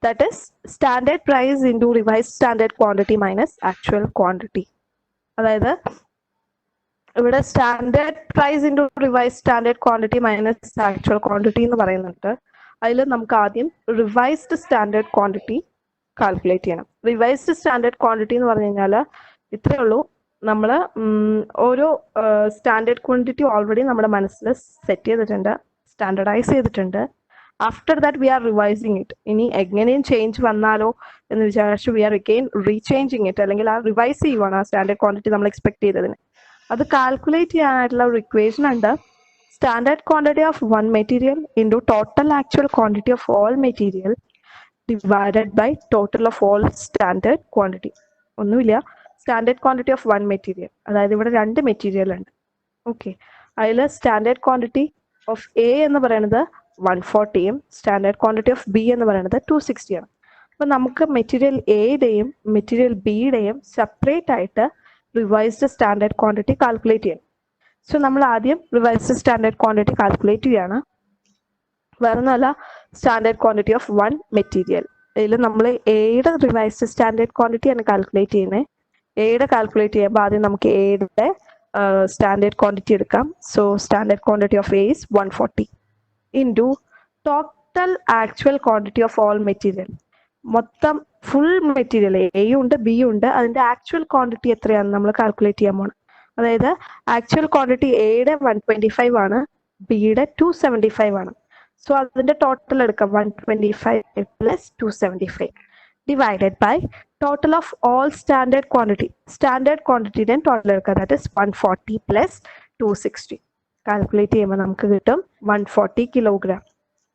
that is standard price into revised standard quantity minus actual quantity. അതായത് ഇവിടെ standard price into revise standard quantity minus actual quantity എന്ന് പറയുന്നുണ്ട്. അതിൽ നമുക്ക് ആദ്യം revised standard quantity calculate ചെയ്യണം. Revised standard quantity എന്ന് പറഞ്ഞു കഴിഞ്ഞാൽ ഇത്രയേ ഉള്ളൂ. നമ്മൾ ഓരോ സ്റ്റാൻഡേർഡ് ക്വാണ്ടിറ്റി ഓൾറെഡി നമ്മുടെ മനസ്സിൽ സെറ്റ് ചെയ്തിട്ടുണ്ട്, സ്റ്റാൻഡർഡൈസ് ചെയ്തിട്ടുണ്ട്. After that we are revising it. ഇനി എങ്ങനെയും ചേഞ്ച് വന്നാലോ എന്ന് വിചാരിച്ചു we are again rechanging it, അല്ലെങ്കിൽ ആ റിവൈസ് ചെയ്യുവാണ് ആ സ്റ്റാൻഡേർഡ് ക്വാണ്ടിറ്റി നമ്മൾ എക്സ്പെക്ട് ചെയ്തതിന്. അത് കാൽക്കുലേറ്റ് ചെയ്യാനായിട്ടുള്ള ഒരു ഇക്വേഷൻ ഉണ്ട്. Standard quantity of one material into total actual quantity of all material divided by total of all standard quantity. ഒന്നുമില്ല, standard quantity of one material, അതായത് ഇവിടെ 2 മെറ്റീരിയൽ ഉണ്ട്. ഓക്കെ, അതിൽ സ്റ്റാൻഡേർഡ് ക്വാണ്ടിറ്റി ഓഫ് എ എന്ന് പറയുന്നത് 140യും standard quantity of B എന്ന് പറയുന്നത് 260 ആണ്. അപ്പൊ നമുക്ക് മെറ്റീരിയൽ എയുടെയും മെറ്റീരിയൽ ബിയുടെയും സെപ്പറേറ്റ് ആയിട്ട് റിവൈസ്ഡ് സ്റ്റാൻഡേർഡ് ക്വാണ്ടിറ്റി കാൽക്കുലേറ്റ് ചെയ്യണം. സോ നമ്മൾ ആദ്യം റിവൈസ്ഡ് സ്റ്റാൻഡേർഡ് ക്വാണ്ടിറ്റി കാൽക്കുലേറ്റ് ചെയ്യാണ്. വേറെ ഒന്നുമല്ല, standard quantity of one material. ഇതിൽ നമ്മൾ എയുടെ റിവൈസ്ഡ് സ്റ്റാൻഡേർഡ് ക്വാണ്ടിറ്റിയാണ് കാൽക്കുലേറ്റ് ചെയ്യുന്നത്. എയുടെ കാൽക്കുലേറ്റ് ചെയ്യുമ്പോൾ ആദ്യം നമുക്ക് എയുടെ സ്റ്റാൻഡേർഡ് ക്വാണ്ടിറ്റി എടുക്കാം. So standard quantity of A is 140 into total actual quantity of all material. മൊത്തം ഫുൾ മെറ്റീരിയൽ എയും ഉണ്ട് ബിയും ഉണ്ട്, അതിന്റെ ആക്ച്വൽ ക്വാണ്ടിറ്റി എത്രയാണെന്ന് നമ്മൾ കാൽക്കുലേറ്റ് ചെയ്യാൻ പോകണം. അതായത് ആക്ച്വൽ ക്വാണ്ടിറ്റി എയുടെ 125 ആണ്, ബിയുടെ 275 ആണ്. സോ അതിന്റെ ടോട്ടൽ എടുക്കാം, 125 plus 275 divided by total of all standard quantity. Standard ക്വാണ്ടിറ്റിയുടെ ടോട്ടൽ എടുക്കുക, ദാറ്റ് ഇസ് 140 പ്ലസ് 260. കാൽക്കുലേറ്റ് ചെയ്യുമ്പോൾ നമുക്ക് കിട്ടും 140 കിലോഗ്രാം.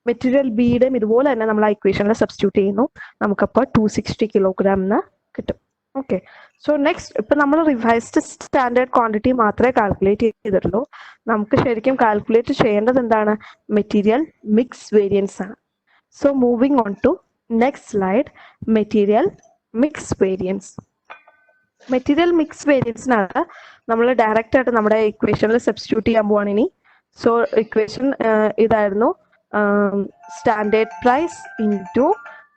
മെറ്റീരിയൽ ബിയുടെയും ഇതുപോലെ തന്നെ നമ്മൾ ആ ഇക്വേഷനിൽ സബ്സ്റ്റിറ്റ്യൂട്ട് ചെയ്യുന്നു, നമുക്കപ്പോൾ 260 കിലോഗ്രാം എന്ന് കിട്ടും. ഓക്കെ, സോ നെക്സ്റ്റ് ഇപ്പം നമ്മൾ റിവൈസ്ഡ് സ്റ്റാൻഡേർഡ് ക്വാണ്ടിറ്റി മാത്രമേ കാൽക്കുലേറ്റ് ചെയ്തിട്ടുള്ളൂ. നമുക്ക് ശരിക്കും കാൽക്കുലേറ്റ് ചെയ്യേണ്ടത് എന്താണ്? മെറ്റീരിയൽ മിക്സ് വേരിയൻസ് ആണ്. So moving on to next slide, material mix variance. Material mix വേരിയൻസിനാണ് നമ്മൾ ഡയറക്റ്റ് ആയിട്ട് നമ്മുടെ ഇക്വേഷനിൽ സബ്സ്റ്റിറ്റ്യൂട്ട് ചെയ്യാൻ പോവാണ് ഇനി. സോ ഇക്വേഷൻ ഇതായിരുന്നു, standard price into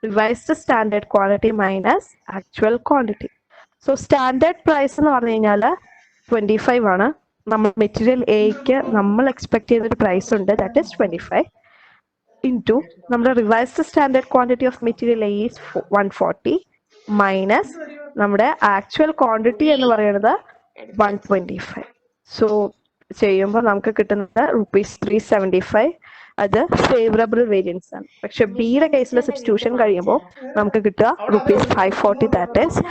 revised standard quantity minus actual quantity. So standard price എന്ന് പറഞ്ഞു കഴിഞ്ഞാൽ 25 ആണ്. നമ്മൾ മെറ്റീരിയൽ എക്ക് നമ്മൾ എക്സ്പെക്ട് ചെയ്തൊരു പ്രൈസ് ഉണ്ട്, ദാറ്റ് ഇസ് 25 ഇൻറ്റു നമ്മുടെ revised standard quantity of material A is 140 minus നമ്മുടെ ആക്ച്വൽ ക്വാണ്ടിറ്റി എന്ന് പറയുന്നത് 125. സോ ചെയ്യുമ്പോൾ നമുക്ക് കിട്ടുന്നത് ₹375. അത് ഫേവറബിൾ വേരിയൻസ് ആണ്. പക്ഷെ ബിയുടെ കേസിൽ സബ്സ്റ്റിറ്റ്യൂഷൻ കഴിയുമ്പോൾ നമുക്ക് കിട്ടുക ₹540, that is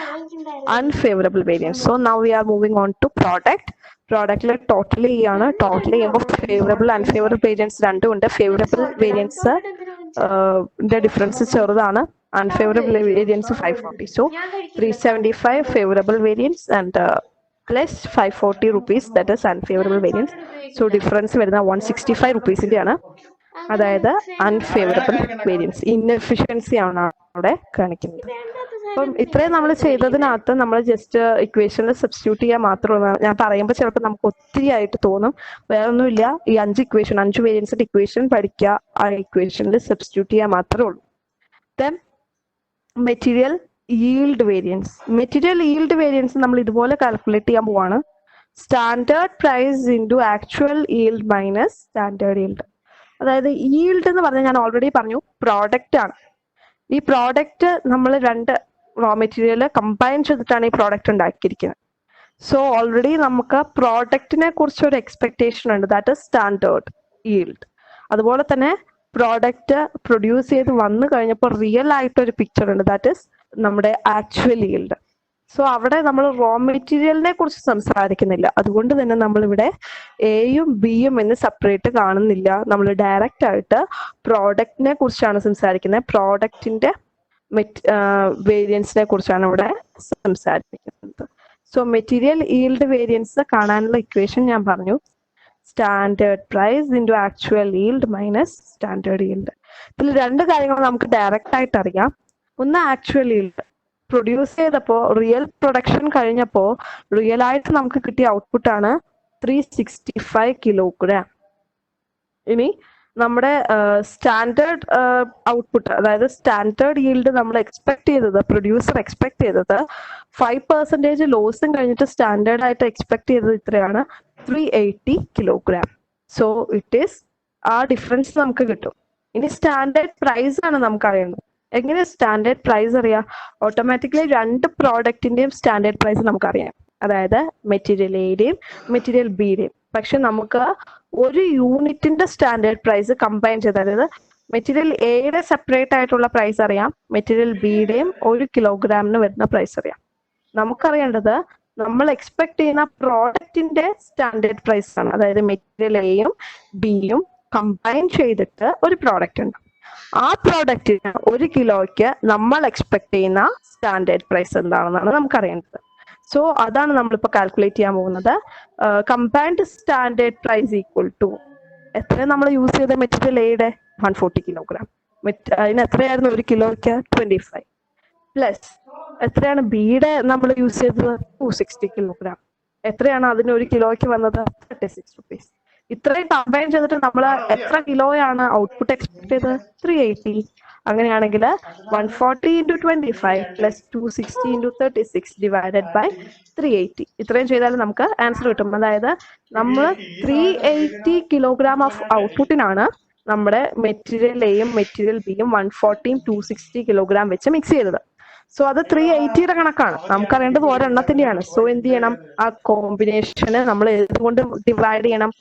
unfavourable variance. So now we are moving on to product. പ്രോഡക്റ്റിൽ ടോട്ടൽ ചെയ്യാണ്. ടോട്ടൽ ചെയ്യുമ്പോൾ ഫേവറബിൾ അൺഫേവറബിൾ വേരിയൻസ് രണ്ടും ഉണ്ട്. ഫേവറബിൾ വേരിയൻസ് ഡിഫറൻസ് ചെറുതാണ്, unfavourable variance 540. So 375 favourable variance and plus ₹540, that is unfavourable variance. So difference വരുന്ന ₹165 ആണ്. അതായത് unfavourable variance, inefficiency ആണ് അവിടെ കാണിക്കുന്നത്. അപ്പം ഇത്രയും നമ്മൾ ചെയ്തതിനകത്ത് നമ്മൾ ജസ്റ്റ് ഇക്വേഷനിൽ സബ്സ്റ്റിറ്റ്യൂട്ട് ചെയ്യാൻ മാത്രമേ, ഞാൻ പറയുമ്പോൾ ചിലപ്പോൾ നമുക്ക് ഒത്തിരി ആയിട്ട് തോന്നും. വേറെ ഒന്നുമില്ല, ഈ 5 വേരിയൻസിന്റെ ഇക്വേഷൻ പഠിക്കുക, ആ ഇക്വേഷനിൽ സബ്സ്റ്റിറ്റ്യൂട്ട് ചെയ്യാൻ മാത്രമേ ഉള്ളൂ. Then material yield variance. Material yield variance നമ്മൾ ഇതുപോലെ കാൽക്കുലേറ്റ് ചെയ്യാൻ പോവാണ്. Standard price into actual yield minus standard yield. അതായത് yield എന്ന് പറഞ്ഞാൽ ഞാൻ ഓൾറെഡി പറഞ്ഞു പ്രോഡക്റ്റ് ആണ്. ഈ പ്രോഡക്റ്റ് നമ്മൾ 2 റോ മെറ്റീരിയൽ കമ്പൈൻ ചെയ്തിട്ടാണ് ഈ പ്രോഡക്റ്റ് ഉണ്ടാക്കിയിരിക്കുന്നത്. സോ ഓൾറെഡി നമുക്ക് പ്രോഡക്റ്റിനെ കുറിച്ച് ഒരു എക്സ്പെക്ടേഷൻ ഉണ്ട്, ദാറ്റ് ഇസ് സ്റ്റാൻഡേർഡ് yield. അതുപോലെ തന്നെ പ്രോഡക്റ്റ് പ്രൊഡ്യൂസ് ചെയ്ത് വന്നു കഴിഞ്ഞപ്പോൾ റിയൽ ആയിട്ടൊരു പിക്ചർ ഉണ്ട്, ദാറ്റ് ഇസ് നമ്മുടെ ആക്ച്വൽ yield. സോ അവിടെ നമ്മൾ റോ മെറ്റീരിയലിനെ കുറിച്ച് സംസാരിക്കുന്നില്ല. അതുകൊണ്ട് തന്നെ നമ്മളിവിടെ എയും ബിയും എന്ന് സെപ്പറേറ്റ് കാണുന്നില്ല. നമ്മൾ ഡയറക്റ്റ് ആയിട്ട് പ്രോഡക്റ്റിനെ കുറിച്ചാണ് സംസാരിക്കുന്നത്. പ്രോഡക്റ്റിന്റെ വേരിയൻസിനെ കുറിച്ചാണ് ഇവിടെ സംസാരിക്കുന്നത്. സോ മെറ്റീരിയൽ ഈൽഡ് വേരിയൻസ് കാണാനുള്ള ഇക്വേഷൻ ഞാൻ പറഞ്ഞു. Standard price into actual yield minus standard yield. ഇതിൽ രണ്ട് കാര്യങ്ങൾ നമുക്ക് ഡയറക്റ്റ് ആയിട്ട് അറിയാം. ഒന്ന് ആക്ച്വൽ ഈൽഡ്, പ്രൊഡ്യൂസ് ചെയ്തപ്പോൾ റിയൽ പ്രൊഡക്ഷൻ കഴിഞ്ഞപ്പോൾ റിയൽ ആയിട്ട് നമുക്ക് കിട്ടിയ ഔട്ട്പുട്ട് ആണ് 365 കിലോഗ്രാം. ഇനി നമ്മുടെ സ്റ്റാൻഡേർഡ് ഔട്ട്പുട്ട്, അതായത് സ്റ്റാൻഡേർഡ് ഈൽഡ് നമ്മൾ എക്സ്പെക്ട് ചെയ്തത്, പ്രൊഡ്യൂസർ എക്സ്പെക്ട് ചെയ്തത് 5% ലോസും കഴിഞ്ഞിട്ട് സ്റ്റാൻഡേർഡ് ആയിട്ട് എക്സ്പെക്ട് ചെയ്തത് ഇത്രയാണ്, 380 കിലോഗ്രാം. സോ ഇറ്റ് ഈസ് ആ ഡിഫറൻസ് നമുക്ക് കിട്ടും. ഇനി സ്റ്റാൻഡേർഡ് പ്രൈസ് ആണ് നമുക്ക് അറിയേണ്ടത്. എങ്ങനെ സ്റ്റാൻഡേർഡ് പ്രൈസ് അറിയാം? ഓട്ടോമാറ്റിക്കലി രണ്ട് പ്രോഡക്റ്റിന്റെയും സ്റ്റാൻഡേർഡ് പ്രൈസ് നമുക്കറിയാം, അതായത് മെറ്റീരിയൽ എയുടെയും മെറ്റീരിയൽ ബിയുടെയും. പക്ഷെ നമുക്ക് ഒരു യൂണിറ്റിന്റെ സ്റ്റാൻഡേർഡ് പ്രൈസ് കമ്പൈൻ ചെയ്ത്, അതായത് മെറ്റീരിയൽ എയുടെ സെപ്പറേറ്റ് ആയിട്ടുള്ള പ്രൈസ് അറിയാം, മെറ്റീരിയൽ ബിയുടെയും 1 കിലോഗ്രാമിന് വരുന്ന പ്രൈസ് അറിയാം. നമുക്കറിയേണ്ടത് നമ്മൾ എക്സ്പെക്ട് ചെയ്യുന്ന പ്രോഡക്റ്റിന്റെ സ്റ്റാൻഡേർഡ് പ്രൈസ് ആണ്. അതായത് മെറ്റീരിയൽ എയും ബിയും കമ്പൈൻ ചെയ്തിട്ട് ഒരു പ്രോഡക്റ്റ് ഉണ്ട്. ആ പ്രോഡക്റ്റിന് 1 കിലോയ്ക്ക് നമ്മൾ എക്സ്പെക്ട് ചെയ്യുന്ന സ്റ്റാൻഡേർഡ് പ്രൈസ് എന്താണെന്നാണ് നമുക്കറിയേണ്ടത്. സോ അതാണ് നമ്മളിപ്പോൾ കാൽക്കുലേറ്റ് ചെയ്യാൻ പോകുന്നത്. Combined standard price equal to എത്ര നമ്മൾ യൂസ് ചെയ്ത മെറ്റീരിയൽ എയുടെ 140 കിലോഗ്രാം, അതിന് എത്രയായിരുന്നു 1 കിലോയ്ക്ക് 25, പ്ലസ് എത്രയാണ് ബിയുടെ നമ്മൾ യൂസ് ചെയ്തത് 260 കിലോഗ്രാം, എത്രയാണ് അതിന് 1 കിലോയ്ക്ക് വന്നത് 36 റുപ്പീസ്. ഇത്രയും കമ്പൈൻ ചെയ്തിട്ട് നമ്മൾ എത്ര കിലോയാണ് ഔട്ട്പുട്ട് എക്സ്പെക്ട് ചെയ്തത് 380. അങ്ങനെയാണെങ്കിൽ 140 into 25 plus 260 into 36 divided by 380. ഇത്രയും ചെയ്താൽ നമുക്ക് ആൻസർ കിട്ടും. അതായത് നമ്മൾ 380 കിലോഗ്രാം ഓഫ് ഔട്ട്പുട്ടിനാണ് നമ്മുടെ മെറ്റീരിയൽ എയും മെറ്റീരിയൽ ബിയും 140 260 കിലോഗ്രാം വെച്ച് മിക്സ് ചെയ്തത്. സോ അത് 380യുടെ കണക്കാണ്. നമുക്കറിയേണ്ടത് ഒരെണ്ണത്തിന്റെയാണ്. സോ എന്ത് ചെയ്യണം? ആ കോമ്പിനേഷന് നമ്മൾ എന്തുകൊണ്ട് ഡിവൈഡ് ചെയ്യണം?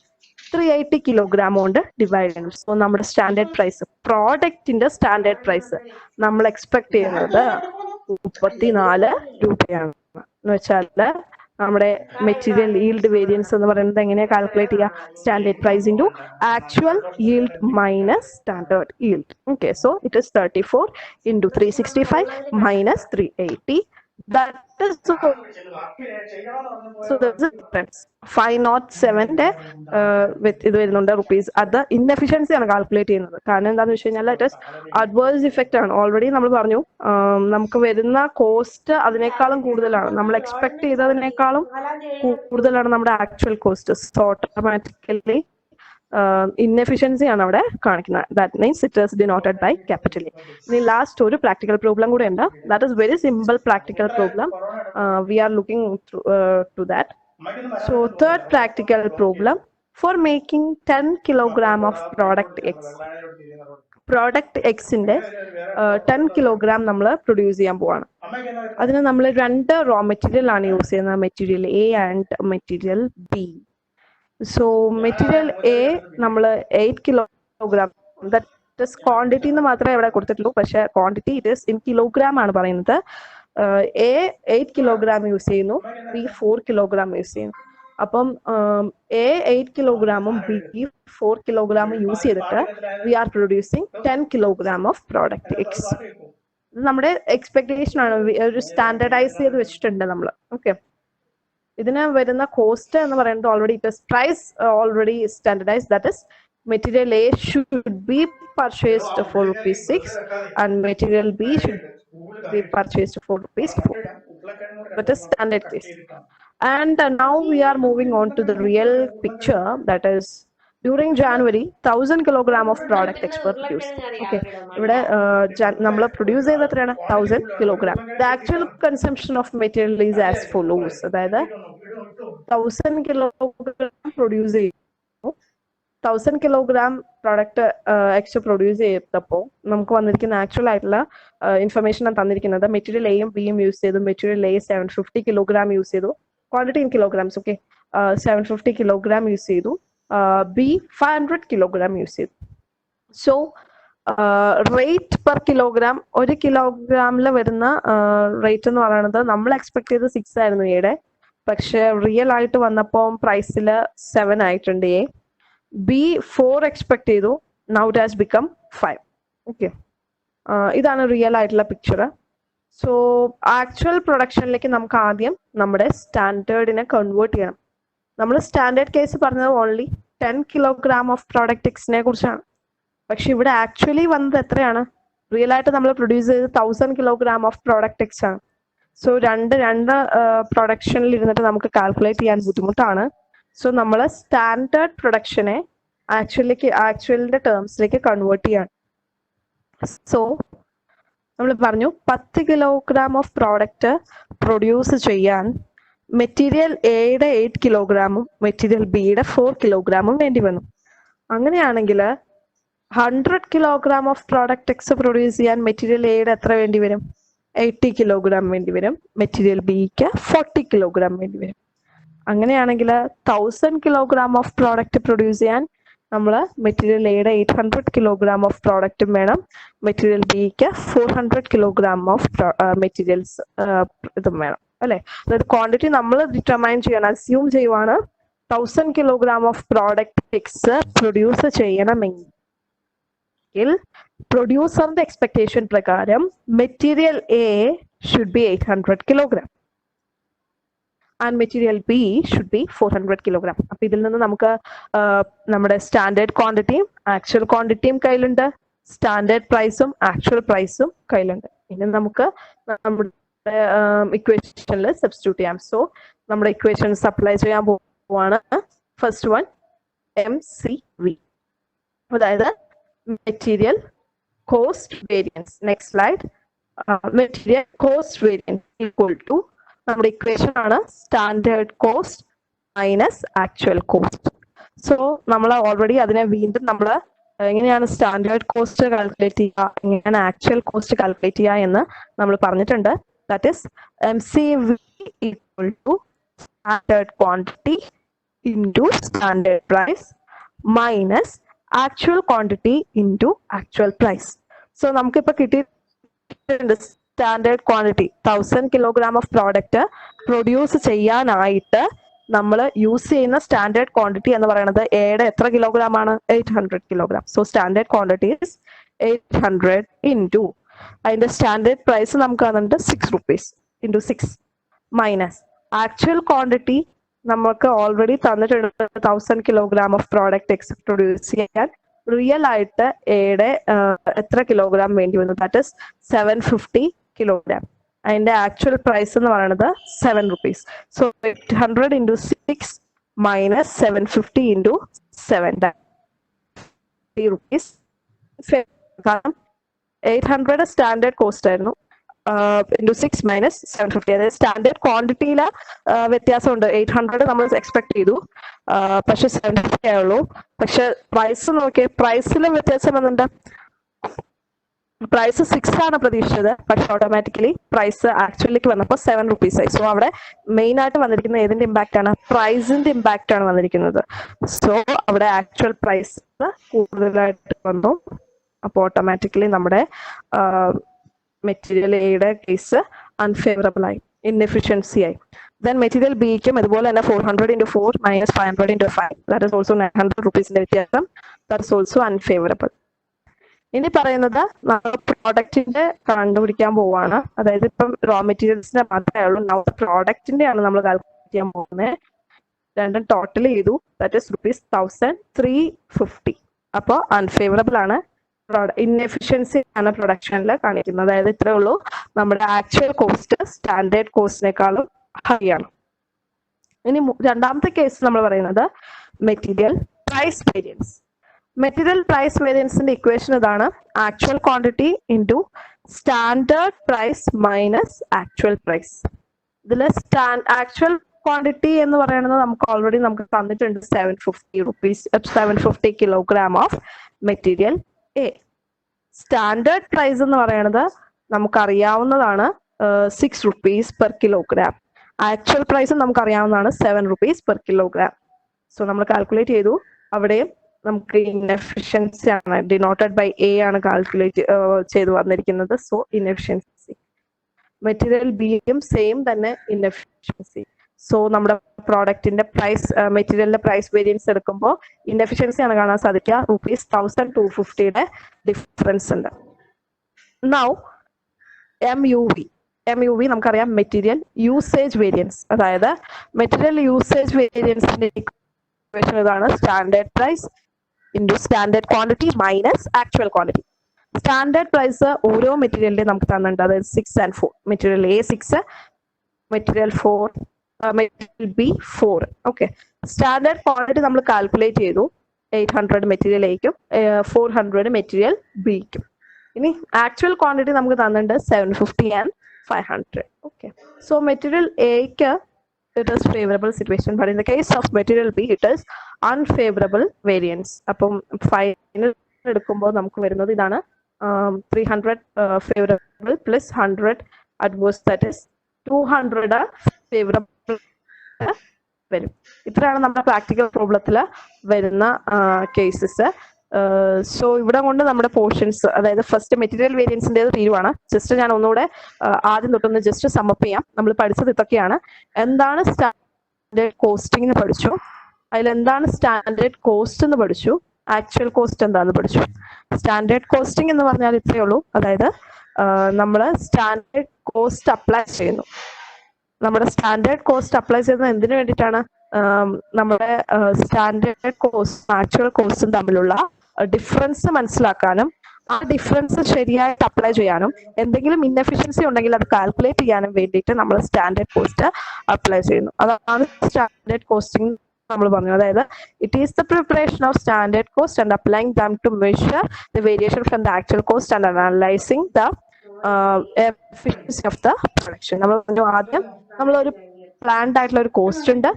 380 കിലോഗ്രാം കൊണ്ട് ഡിവൈഡ് ചെയ്യണം. സോ നമ്മുടെ സ്റ്റാൻഡേർഡ് പ്രൈസ്, പ്രോഡക്റ്റിന്റെ സ്റ്റാൻഡേർഡ് പ്രൈസ് നമ്മൾ എക്സ്പെക്ട് ചെയ്യുന്നത് 34 രൂപയാണ്. എന്ന് വെച്ചാൽ നമ്മുടെ മെറ്റീരിയൽ ഈൽഡ് വേരിയൻസ് എന്ന് പറയുന്നത് എങ്ങനെയാ കാൽക്കുലേറ്റ് ചെയ്യുക? Standard price into actual yield minus standard yield. Okay, so it is 34 into 365 minus 380. That is so there's a difference. 507 with ഇത് വരുന്നുണ്ട് റുപ്പീസ്. അത് ഇൻഎഫിഷ്യൻസി ആണ് കാൽക്കുലേറ്റ് ചെയ്യുന്നത്. കാരണം എന്താണെന്ന് വെച്ച് കഴിഞ്ഞാൽ ഇറ്റ് ഇസ് അഡ്വേഴ്സ് ഇഫക്റ്റ് ആണ്. ഓൾറെഡി നമ്മൾ പറഞ്ഞു നമുക്ക് വരുന്ന കോസ്റ്റ് അതിനേക്കാളും കൂടുതലാണ്, നമ്മൾ എക്സ്പെക്ട് ചെയ്തതിനേക്കാളും കൂടുതലാണ് നമ്മുടെ actual cost. So automatically inefficiency ആണ് അവിടെ കാണിക്കുന്നത്. That means it is denoted by capital A. ഇനി ലാസ്റ്റ് ഒരു പ്രാക്ടിക്കൽ പ്രോബ്ലം കൂടെ ഉണ്ട്. That is very simple practical problem. We are looking to that. So third practical problem, for making 10 kilogram of product X. Product എക്സിന്റെ 10 kilogram നമ്മൾ produce ചെയ്യാൻ പോവാണ്. അതിന് നമ്മൾ രണ്ട് റോ മെറ്റീരിയൽ ആണ് യൂസ് ചെയ്യുന്നത്, material A and material B. So material A നമ്മൾ 8 കിലോഗ്രാം, ദാറ്റ് ഇസ് ക്വാണ്ടിറ്റി എന്ന് മാത്രമേ ഇവിടെ കൊടുത്തിട്ടുള്ളൂ, പക്ഷെ quantity it is in kilogram ആണ് പറയുന്നത്. എ 8 കിലോഗ്രാം യൂസ് ചെയ്യുന്നു, ബി 4 കിലോഗ്രാം യൂസ് ചെയ്യുന്നു. അപ്പം എ 8 കിലോഗ്രാമും ബി 4 കിലോഗ്രാമും യൂസ് ചെയ്തിട്ട് we are producing 10 kilogram of product X. ഇത് നമ്മുടെ എക്സ്പെക്ടേഷൻ ആണ്, ഒരു സ്റ്റാൻഡർഡൈസ് ചെയ്ത് വെച്ചിട്ടുണ്ട് നമ്മൾ. ഓക്കെ, ഇതിന് വരുന്ന കോസ്റ്റ് എന്ന് പറയുന്നത് already it is price already standardise. That is material A should be purchased for ₹6 and material B should be purchased for ₹4. That is standard case. And now we are moving on to the real picture. That is during January 1000 kilogram of product X were produced. Okay, ഇവിടെ നമ്മൾ produce ചെയ്ത് എത്രയാണ്? 1000 kilogram. The actual consumption of material is as follows. അതായത് 1000 kilogram produce ചെയ്യുന്നു, 1000 kilogram product X produce ചെയ്തപ്പോൾ നമുക്ക് വന്നിരിക്കുന്ന actual ആയിട്ടുള്ള ഇൻഫർമേഷൻ തന്നിരിക്കുന്നത് മെറ്റീരിയൽ എയും ബിയും യൂസ് ചെയ്തു. മെറ്റീരിയൽ എ 750 കിലോഗ്രാം യൂസ് ചെയ്തു, quantity in kilograms. Okay, 750 kilogram use ചെയ്തു, ബി 500 കിലോഗ്രാം യൂസ് ചെയ്തു. സോ റേറ്റ് പെർ കിലോഗ്രാം 1 കിലോഗ്രാമിൽ വരുന്ന റേറ്റ് എന്ന് പറയുന്നത് നമ്മൾ എക്സ്പെക്ട് ചെയ്ത് 6 ആയിരുന്നു എയുടെ, പക്ഷെ റിയൽ ആയിട്ട് വന്നപ്പോൾ പ്രൈസിൽ 7 ആയിട്ടുണ്ട് എ. ബി 4 എക്സ്പെക്ട് ചെയ്തു, now it has become 5. Okay, ഇതാണ് റിയൽ ആയിട്ടുള്ള പിക്ചർ. സോ ആക്ച്വൽ പ്രൊഡക്ഷനിലേക്ക് നമുക്ക് ആദ്യം നമ്മുടെ സ്റ്റാൻഡേർഡിനെ കൺവേർട്ട് ചെയ്യണം. നമ്മൾ സ്റ്റാൻഡേർഡ് കേസ് പറഞ്ഞത് ഓൺലി 10 കിലോഗ്രാം ഓഫ് പ്രോഡക്റ്റ് എക്സിനെ കുറിച്ചാണ്. പക്ഷെ ഇവിടെ ആക്ച്വലി വന്നത് എത്രയാണ്? റിയൽ ആയിട്ട് നമ്മൾ പ്രൊഡ്യൂസ് ചെയ്ത് 1000 കിലോഗ്രാം ഓഫ് പ്രോഡക്റ്റ് എക്സ് ആണ്. സോ രണ്ട് പ്രൊഡക്ഷനിൽ ഇരുന്നിട്ട് നമുക്ക് കാൽക്കുലേറ്റ് ചെയ്യാൻ ബുദ്ധിമുട്ടാണ്. സോ നമ്മൾ സ്റ്റാൻഡേർഡ് പ്രൊഡക്ഷനെ ആക്ച്വലിന്റെ ടേംസിലേക്ക് കൺവേർട്ട് ചെയ്യാണ്. സോ നമ്മൾ പറഞ്ഞു 10 കിലോഗ്രാം ഓഫ് പ്രോഡക്റ്റ് പ്രൊഡ്യൂസ് ചെയ്യാൻ മെറ്റീരിയൽ എയുടെ 8 കിലോഗ്രാമും മെറ്റീരിയൽ ബിയുടെ 4 കിലോഗ്രാമും വേണ്ടി വന്നു. അങ്ങനെയാണെങ്കിൽ 100 kilogram of product X produce ചെയ്യാൻ മെറ്റീരിയൽ എയുടെ എത്ര വേണ്ടി വരും? 80 കിലോഗ്രാം വേണ്ടി വരും. മെറ്റീരിയൽ ബിക്ക് 40 കിലോഗ്രാം വേണ്ടി വരും. അങ്ങനെയാണെങ്കിൽ 1000 കിലോഗ്രാം ഓഫ് പ്രോഡക്റ്റ് പ്രൊഡ്യൂസ് ചെയ്യാൻ നമ്മൾ മെറ്റീരിയൽ എയുടെ 800 കിലോഗ്രാം ഓഫ് പ്രോഡക്റ്റും വേണം. മെറ്റീരിയൽ ബിക്ക് 400 കിലോഗ്രാം ഓഫ് മെറ്റീരിയൽസ് ഇതും വേണം അല്ലെ. അതായത് ക്വാണ്ടിറ്റി നമ്മൾ ഡിറ്റർമൈൻ ചെയ്യണം. അസ്യൂം ചെയ്യുവാണ് 1000 kilogram of product X produce ചെയ്യണമെങ്കിൽ പ്രൊഡ്യൂസറിന്റെ എക്സ്പെക്ടേഷൻ പ്രകാരം material A should B 800 kilogram and material B should be 400 kilogram. അപ്പൊ ഇതിൽ നിന്ന് നമുക്ക് നമ്മുടെ സ്റ്റാൻഡേർഡ് ക്വാണ്ടിറ്റിയും ആക്ച്വൽ ക്വാണ്ടിറ്റിയും കയ്യിലുണ്ട്, സ്റ്റാൻഡേർഡ് പ്രൈസും ആക്ച്വൽ പ്രൈസും കയ്യിലുണ്ട്. ഇനി നമുക്ക് നമ്മുടെ ഇക്വേഷനിൽ സബ്സ്റ്റിറ്റ്യൂട്ട് ചെയ്യാം. സോ നമ്മുടെ ഇക്വേഷൻ സപ്ലൈ ചെയ്യാൻ പോവാണ്. ഫസ്റ്റ് വൺ MCV, അതായത് material cost variance. Next slide. Material cost variance equal to നമ്മുടെ ഇക്വേഷൻ ആണ് standard cost minus actual cost. So നമ്മൾ ഓൾറെഡി അതിനെ വീണ്ടും നമ്മൾ എങ്ങനെയാണ് സ്റ്റാൻഡേർഡ് കോസ്റ്റ് കാൽക്കുലേറ്റ് ചെയ്യുക, എങ്ങനെയാണ് ആക്ച്വൽ കോസ്റ്റ് കാൽക്കുലേറ്റ് ചെയ്യുക എന്ന് നമ്മൾ പറഞ്ഞിട്ടുണ്ട്. That is MCV equal to standard quantity into standard price minus actual quantity into actual price. So നമുക്കിപ്പോൾ കിട്ടിയിട്ടുണ്ട് standard quantity 1000 kilogram of product produce ചെയ്യാനായിട്ട് നമ്മൾ യൂസ് ചെയ്യുന്ന സ്റ്റാൻഡേർഡ് ക്വാണ്ടിറ്റി എന്ന് പറയുന്നത് എയുടെ എത്ര കിലോഗ്രാം ആണ്? 800 kilogram. So standard quantity is 800 into അതിന്റെ സ്റ്റാൻഡേർഡ് പ്രൈസ് നമുക്ക് വന്നിട്ട് 6 rupees into 6 minus actual quantity നമുക്ക് ഓൾറെഡി തന്നിട്ടുണ്ട് 1000 kilogram of product X produce ചെയ്യാൻ റിയൽ ആയിട്ട് എയുടെ എത്ര കിലോഗ്രാം വേണ്ടി വന്നു? That is 750 kilogram. അതിന്റെ ആക്ച്വൽ പ്രൈസ് എന്ന് പറയുന്നത് 7 rupees. So 800 into 6 minus 750 into 7 rupees. കാരണം 800 സ്റ്റാൻഡേർഡ് കോസ്റ്റ് ആയിരുന്നു, ഇൻറ്റു 6 മൈനസ് 750. അതായത് സ്റ്റാൻഡേർഡ് ക്വാണ്ടിറ്റിയിലെ വ്യത്യാസമുണ്ട്. 800 നമ്മൾ എക്സ്പെക്ട് ചെയ്തു, പക്ഷെ 750 ആയുള്ളൂ. പക്ഷെ പ്രൈസ് നോക്കിയേ, പ്രൈസിലും വ്യത്യാസം വന്നിട്ടുണ്ട്. പ്രൈസ് 6 ആണ് പ്രതീക്ഷിച്ചത്, പക്ഷെ ഓട്ടോമാറ്റിക്കലി പ്രൈസ് ആക്ച്വലിലേക്ക് വന്നപ്പോൾ 7 rupees ആയി. സോ അവിടെ മെയിൻ ആയിട്ട് വന്നിരിക്കുന്നത് ഏതിന്റെ ഇമ്പാക്റ്റ് ആണ്? പ്രൈസിന്റെ ഇമ്പാക്റ്റ് ആണ് വന്നിരിക്കുന്നത്. സോ അവിടെ ആക്ച്വൽ പ്രൈസ് കൂടുതലായിട്ട് വന്നു. അപ്പോൾ ഓട്ടോമാറ്റിക്കലി നമ്മുടെ മെറ്റീരിയൽ എയുടെ കേസ് അൺഫേവറബിൾ ആയി, ഇൻഎഫിഷ്യൻസി ആയി. ദെൻ മെറ്റീരിയൽ ബിക്കും അതുപോലെ തന്നെ 400 into 4 minus 500 into 5, that is also 900 rupeesന്റെ വ്യത്യാസം. That is also unfavourable. ഇനി പറയുന്നത് നമ്മൾ പ്രോഡക്റ്റിന്റെ കണ്ടുപിടിക്കാൻ പോവാണ്. അതായത് ഇപ്പം റോ മെറ്റീരിയൽസിന്റെ മാത്രമേ ഉള്ളൂ, നമ്മുടെ പ്രോഡക്റ്റിന്റെ ആണ് നമ്മൾ കാൽക്കുലേറ്റ് ചെയ്യാൻ പോകുന്നത്. രണ്ടും ടോട്ടൽ ചെയ്തു, ദാറ്റ് ഇസ് ₹350. അപ്പോൾ അൺഫേവറബിൾ ആണ്, ഇൻഎഫിഷ്യൻസി ആണ് പ്രൊഡക്ഷനിൽ കാണിക്കുന്നത്. അതായത് ഇത്രേ ഉള്ളൂ, നമ്മുടെ ആക്ച്വൽ കോസ്റ്റ് സ്റ്റാൻഡേർഡ് കോസ്റ്റിനേക്കാളും ഹൈ ആണ്. ഇനി രണ്ടാമത്തെ കേസ് നമ്മൾ പറയുന്നത് material price variance. Material price വേരിയൻസിന്റെ ഇക്വേഷൻ ഇതാണ്: actual quantity into standard price minus actual price. ഇതിൽ ആക്ച്വൽ ക്വാണ്ടിറ്റി എന്ന് പറയുന്നത് നമുക്ക് ഓൾറെഡി നമുക്ക് തന്നിട്ടുണ്ട് 750 kilogram of material A. Standard price എന്ന് പറയുന്നത് നമുക്കറിയാവുന്നതാണ് 6 rupees per kilogram. Actual price നമുക്കറിയാവുന്നതാണ് 7 rupees പെർ കിലോഗ്രാം. സോ നമ്മൾ കാൽക്കുലേറ്റ് ചെയ്തു, അവിടെയും നമുക്ക് ഇൻഎഫിഷ്യൻസി ആണ് ഡിനോട്ടഡ് ബൈ എ ആണ് കാൽക്കുലേറ്റ് ചെയ്ത് വന്നിരിക്കുന്നത്. So inefficiency. മെറ്റീരിയൽ ബിയും സെയിം തന്നെ ഇൻഎഫിഷ്യൻസി. സോ നമ്മുടെ പ്രോഡക്റ്റിന്റെ പ്രൈസ് മെറ്റീരിയലിന്റെ പ്രൈസ് വേരിയൻസ് എടുക്കുമ്പോൾ ഇൻഎഫിഷ്യൻസി ആണ് കാണാൻ സാധിക്കുക. ₹1,250 ഡിഫറൻസ് ഉണ്ട്. നൗ MUV നമുക്കറിയാം മെറ്റീരിയൽ യൂസേജ് വേരിയൻസ്. അതായത് മെറ്റീരിയൽ യൂസേജ് വേരിയൻസിന്റെ ഇക്വേഷൻ ഇതാണ്: standard price into standard quantity minus actual quantity. Standard price ഓരോ മെറ്റീരിയലിന്റെയും നമുക്ക് തന്നിട്ടുണ്ട്. അതായത് 6 and 4. Material A 6, material B 4. Okay. Standard quantity നമ്മൾ കാൽക്കുലേറ്റ് ചെയ്തു. 800 മെറ്റീരിയൽ എയ്ക്കും 400 മെറ്റീരിയൽ ബിക്കും. ഇനി ആക്ച്വൽ ക്വാണ്ടിറ്റി നമുക്ക് തന്നിട്ടുണ്ട് 750 and 500. Okay. So material A it is favorable situation, but in the case of material B it is unfavorable variance. അപ്പം final എടുക്കുമ്പോൾ നമുക്ക് വരുന്നത് ഇതാണ്: 300 favorable plus 100 adverse, that is 200 favorable വരും. ഇത്രയാണ് നമ്മുടെ പ്രാക്ടിക്കൽ പ്രോബ്ലത്തിൽ വരുന്ന കേസസ്. സോ ഇവിടെ കൊണ്ട് നമ്മുടെ പോർഷൻസ്, അതായത് ഫസ്റ്റ് മെറ്റീരിയൽ വേരിയൻസിന്റെ തീരുവാണ്. ജസ്റ്റ് ഞാൻ ഒന്നുകൂടെ ആദ്യം തൊട്ടൊന്ന് ജസ്റ്റ് സമ്മപ്പ് ചെയ്യാം. നമ്മൾ പഠിച്ചത് ഇതൊക്കെയാണ്. എന്താണ് സ്റ്റാൻഡേർഡ് കോസ്റ്റിംഗ് എന്ന് പഠിച്ചു, അതിലെന്താണ് സ്റ്റാൻഡേർഡ് കോസ്റ്റ് എന്ന് പഠിച്ചു, ആക്ച്വൽ കോസ്റ്റ് എന്താന്ന് പഠിച്ചു. സ്റ്റാൻഡേർഡ് കോസ്റ്റിംഗ് എന്ന് പറഞ്ഞാൽ ഇത്രയേ ഉള്ളൂ. അതായത് നമ്മൾ സ്റ്റാൻഡേർഡ് കോസ്റ്റ് അപ്ലൈ ചെയ്യുന്നു. നമ്മുടെ സ്റ്റാൻഡേർഡ് കോസ്റ്റ് അപ്ലൈ ചെയ്യുന്നത് എന്തിനു വേണ്ടിയിട്ടാണ്? നമ്മുടെ സ്റ്റാൻഡേർഡ് കോസ്റ്റ് ആക്ച്വൽ കോസ്റ്റും തമ്മിലുള്ള ഡിഫറൻസ് മനസ്സിലാക്കാനും ആ ഡിഫറൻസ് ശരിയായിട്ട് അപ്ലൈ ചെയ്യാനും എന്തെങ്കിലും ഇൻഎഫിഷ്യൻസി ഉണ്ടെങ്കിൽ അത് കാൽക്കുലേറ്റ് ചെയ്യാനും വേണ്ടിയിട്ട് നമ്മൾ സ്റ്റാൻഡേർഡ് കോസ്റ്റ് അപ്ലൈ ചെയ്യുന്നു. അതാണ് സ്റ്റാൻഡേർഡ് കോസ്റ്റിംഗ് നമ്മൾ പറഞ്ഞു. അതായത് it is the preparation of standard cost and applying them to measure the variation from the actual cost and analysing the efficiency of the production. നമ്മൾ പറഞ്ഞു ആദ്യം നമ്മളൊരു പ്ലാൻഡ് ആയിട്ടുള്ള ഒരു കോസ്റ്റ് ഉണ്ട്,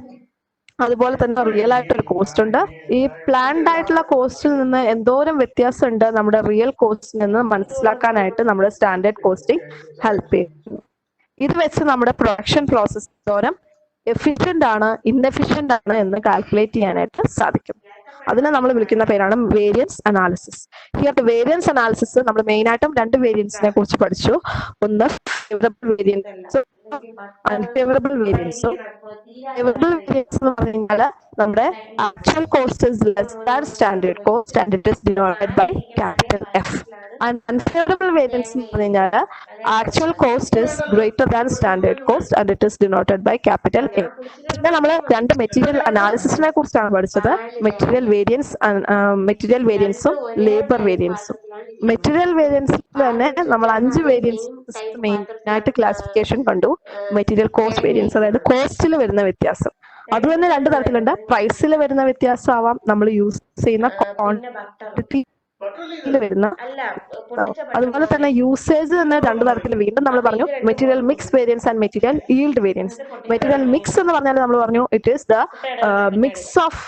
അതുപോലെ തന്നെ റിയൽ ആയിട്ടൊരു കോസ്റ്റ് ഉണ്ട്. ഈ പ്ലാൻഡ് ആയിട്ടുള്ള കോസ്റ്റിൽ നിന്ന് എന്തോരം വ്യത്യാസം ഉണ്ട് നമ്മുടെ റിയൽ കോസ്റ്റിൽ നിന്ന് മനസ്സിലാക്കാനായിട്ട് നമ്മുടെ സ്റ്റാൻഡേർഡ് കോസ്റ്റിംഗ് ഹെൽപ്പ് ചെയ്യുന്നു. ഇത് വെച്ച് നമ്മുടെ പ്രൊഡക്ഷൻ പ്രോസസ് എന്തോരം എഫിഷ്യന്റ് ആണ് ഇൻഎഫിഷ്യന്റ് ആണ് എന്ന് കാൽക്കുലേറ്റ് ചെയ്യാനായിട്ട് സാധിക്കും. അതിനെ നമ്മൾ വിളിക്കുന്ന പേരാണ് variance analysis. Here variance analysis നമ്മൾ മെയിൻ ആയിട്ടും 2 വേരിയൻസിനെ കുറിച്ച് പഠിച്ചു. ഒന്ന് ഫേവറബിൾ വേരിയൻസ്, അൺഫേവറബിൾ വേരിയൻസും. ഫേവറബിൾ വേരിയൻസ് എന്ന് പറഞ്ഞു കഴിഞ്ഞാൽ നമ്മുടെ actual cost is less than standard cost and it is denoted by capital F. And unfavourable variance എന്ന് പറഞ്ഞു കഴിഞ്ഞാൽ actual cost is greater than standard cost and it is denoted by capital A. പിന്നെ നമ്മൾ 2 material അനാലിസിസിനെ കുറിച്ചാണ് പഠിച്ചത്: material വേരിയൻസും labour വേരിയൻസും. മെറ്റീരിയൽ വേരിയൻസിൽ തന്നെ നമ്മൾ 5 വേരിയൻസ് മെയിൻ ആയിട്ട് ക്ലാസിഫിക്കേഷൻ കണ്ടു. മെറ്റീരിയൽ കോസ്റ്റ് വേരിയൻസ്, അതായത് കോസ്റ്റിൽ വരുന്ന വ്യത്യാസം. അത് തന്നെ 2 തരത്തിലുണ്ട്. പ്രൈസിൽ വരുന്ന വ്യത്യാസം ആവാം, നമ്മൾ യൂസ് ചെയ്യുന്ന ക്വാണ്ടിറ്റി വരുന്ന. അതുപോലെ തന്നെ യൂസേജ് തന്നെ 2 തരത്തിൽ. വീണ്ടും നമ്മൾ പറഞ്ഞു material mix variance and material yield variance. Material mix എന്ന് പറഞ്ഞാൽ നമ്മൾ പറഞ്ഞു it is the mix of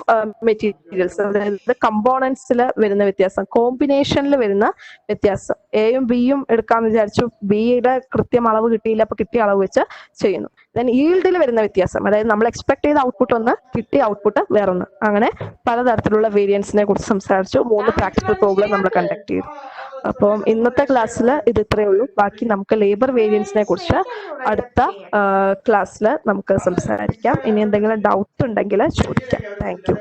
materials, അതായത് കമ്പോണൻസിൽ വരുന്ന വ്യത്യാസം, കോമ്പിനേഷനിൽ വരുന്ന വ്യത്യാസം. എയും ബിയും എടുക്കാന്ന് വിചാരിച്ചു, ബിയുടെ കൃത്യം അളവ് കിട്ടിയില്ല, അപ്പൊ കിട്ടിയ അളവ് വെച്ച് ചെയ്യുന്നു. ദെൻ ഈൽഡിൽ വരുന്ന വ്യത്യാസം, അതായത് നമ്മൾ എക്സ്പെക്ട് ചെയ്ത ഔട്ട്പുട്ട് ഒന്ന്, കിട്ടിയ ഔട്ട്പുട്ട് വേറൊന്ന്. അങ്ങനെ പലതരത്തിലുള്ള വേരിയൻസിനെ കുറിച്ച് സംസാരിച്ചു. 3 പ്രാക്ടിക്കൽ പ്രോബ്ലം നമ്മൾ കണ്ടക്ട് ചെയ്തു. അപ്പം ഇന്നത്തെ ക്ലാസ്സിൽ ഇത് ഇത്രയേ ഉള്ളൂ. ബാക്കി നമുക്ക് ലേബർ വേരിയൻസിനെ കുറിച്ച് അടുത്ത ക്ലാസ്സിൽ നമുക്ക് സംസാരിക്കാം. ഇനി എന്തെങ്കിലും ഡൗട്ട് ഉണ്ടെങ്കിൽ ചോദിക്കാം. Thank you.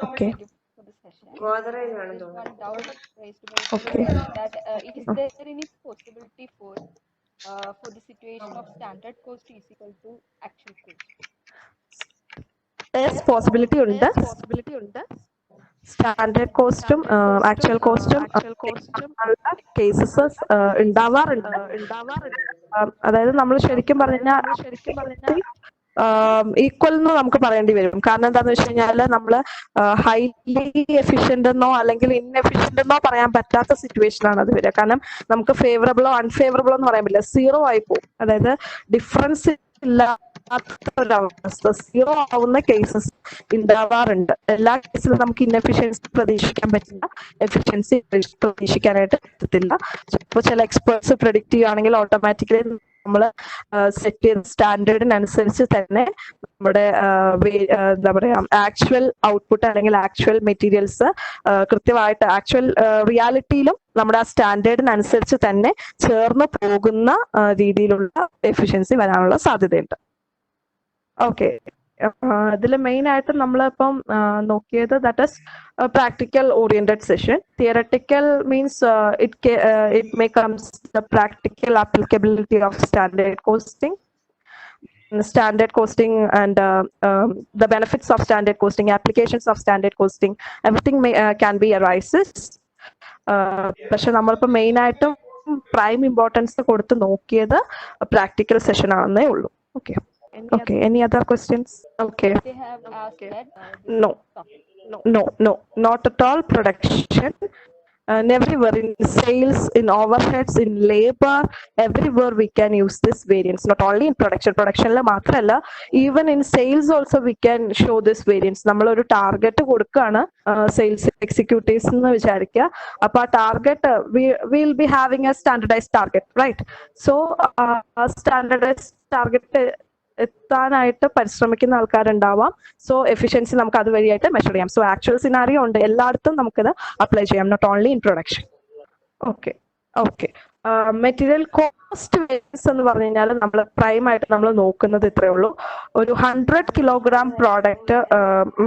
Okay. Okay. That is there any possibility for the situation of standard cost is equal to actual cost? Yes, possibility ഉണ്ട്. സ്റ്റാൻഡേർഡ് കോസ്റ്റും ആക്ച്വൽ കോസ്റ്റും കേസസ് ഉണ്ടാവാറുണ്ട്. അതായത് നമ്മൾ ശരിക്കും പറഞ്ഞാൽ ഈക്വൽ എന്ന് നമുക്ക് പറയേണ്ടി വരും. കാരണം എന്താന്ന് വെച്ച് കഴിഞ്ഞാല് നമ്മള് ഹൈലി എഫിഷ്യന്റ് എന്നോ അല്ലെങ്കിൽ ഇൻഎഫിഷ്യന്റ് എന്നോ പറയാൻ പറ്റാത്ത സിറ്റുവേഷൻ ആണ് അത് വരിക. കാരണം നമുക്ക് ഫേവറബിളോ അൺഫേവറബിളോ എന്ന് പറയാൻ പറ്റില്ല, സീറോ ആയി പോകും. അതായത് ഡിഫറൻസ് ഇല്ലാത്തൊരവസ്ഥ, സീറോ ആവുന്ന കേസസ് ഉണ്ടാവാറുണ്ട്. എല്ലാ കേസിലും നമുക്ക് ഇൻഎഫിഷ്യൻസി പ്രതീക്ഷിക്കാൻ പറ്റില്ല, എഫിഷ്യൻസി പ്രതീക്ഷിക്കാനായിട്ട് പറ്റത്തില്ല. ചിലപ്പോൾ ചില എക്സ്പേർട്സ് പ്രെഡിക്റ്റ് ചെയ്യുകയാണെങ്കിൽ ഓട്ടോമാറ്റിക്കലി നമ്മൾ സെറ്റ് ചെയ്ത സ്റ്റാൻഡേർഡിനനുസരിച്ച് തന്നെ നമ്മുടെ എന്താ പറയാ ആക്ച്വൽ ഔട്ട്പുട്ട് അല്ലെങ്കിൽ ആക്ച്വൽ മെറ്റീരിയൽസ് കൃത്യമായിട്ട് ആക്ച്വൽ റിയാലിറ്റിയിലും നമ്മുടെ ആ സ്റ്റാൻഡേർഡിനനുസരിച്ച് തന്നെ ചേർന്ന് പോകുന്ന രീതിയിലുള്ള എഫിഷ്യൻസി വരാനുള്ള സാധ്യതയുണ്ട്. ഓക്കെ, ഇതിൽ മെയിൻ ആയിട്ട് നമ്മളിപ്പം നോക്കിയത് that is practical oriented session. Theoretical means it may comes the practical applicability of standard costing and the benefits of standard costing, applications of standard costing, everything can be arises. പക്ഷെ നമ്മളിപ്പോൾ main ആയിട്ടും prime importance കൊടുത്ത് നോക്കിയത് practical session ആണെന്നേ ഉള്ളൂ. Okay. Okay, any other questions? Okay. They have asked that. No, not at all. Production, and everywhere in sales, in overheads, in labor, everywhere we can use this variance. Not only in production la maatralla, even in sales also we can show this variance. നമ്മൾ ഒരു target കൊടുക്കുകയാണ് sales executives എന്ന് വിചാരിക്കുക. അപ്പൊ ആ target will be having a standardised target, right? So standardised target എത്താനായിട്ട് പരിശ്രമിക്കുന്ന ആൾക്കാരുണ്ടാവാം. സോ എഫിഷ്യൻസി നമുക്ക് അതുവഴിയായിട്ട് മെഷർ ചെയ്യാം. സോ ആക്ച്വൽ സിനാരിയോ ഉണ്ട്, എല്ലായിടത്തും നമുക്കിത് അപ്ലൈ ചെയ്യാം, not only in production. Okay. Material cost variance എന്ന് പറഞ്ഞു കഴിഞ്ഞാൽ നമ്മൾ പ്രൈം ആയിട്ട് നമ്മൾ നോക്കുന്നത് ഇത്രയേ ഉള്ളൂ. ഒരു 100 kilogram product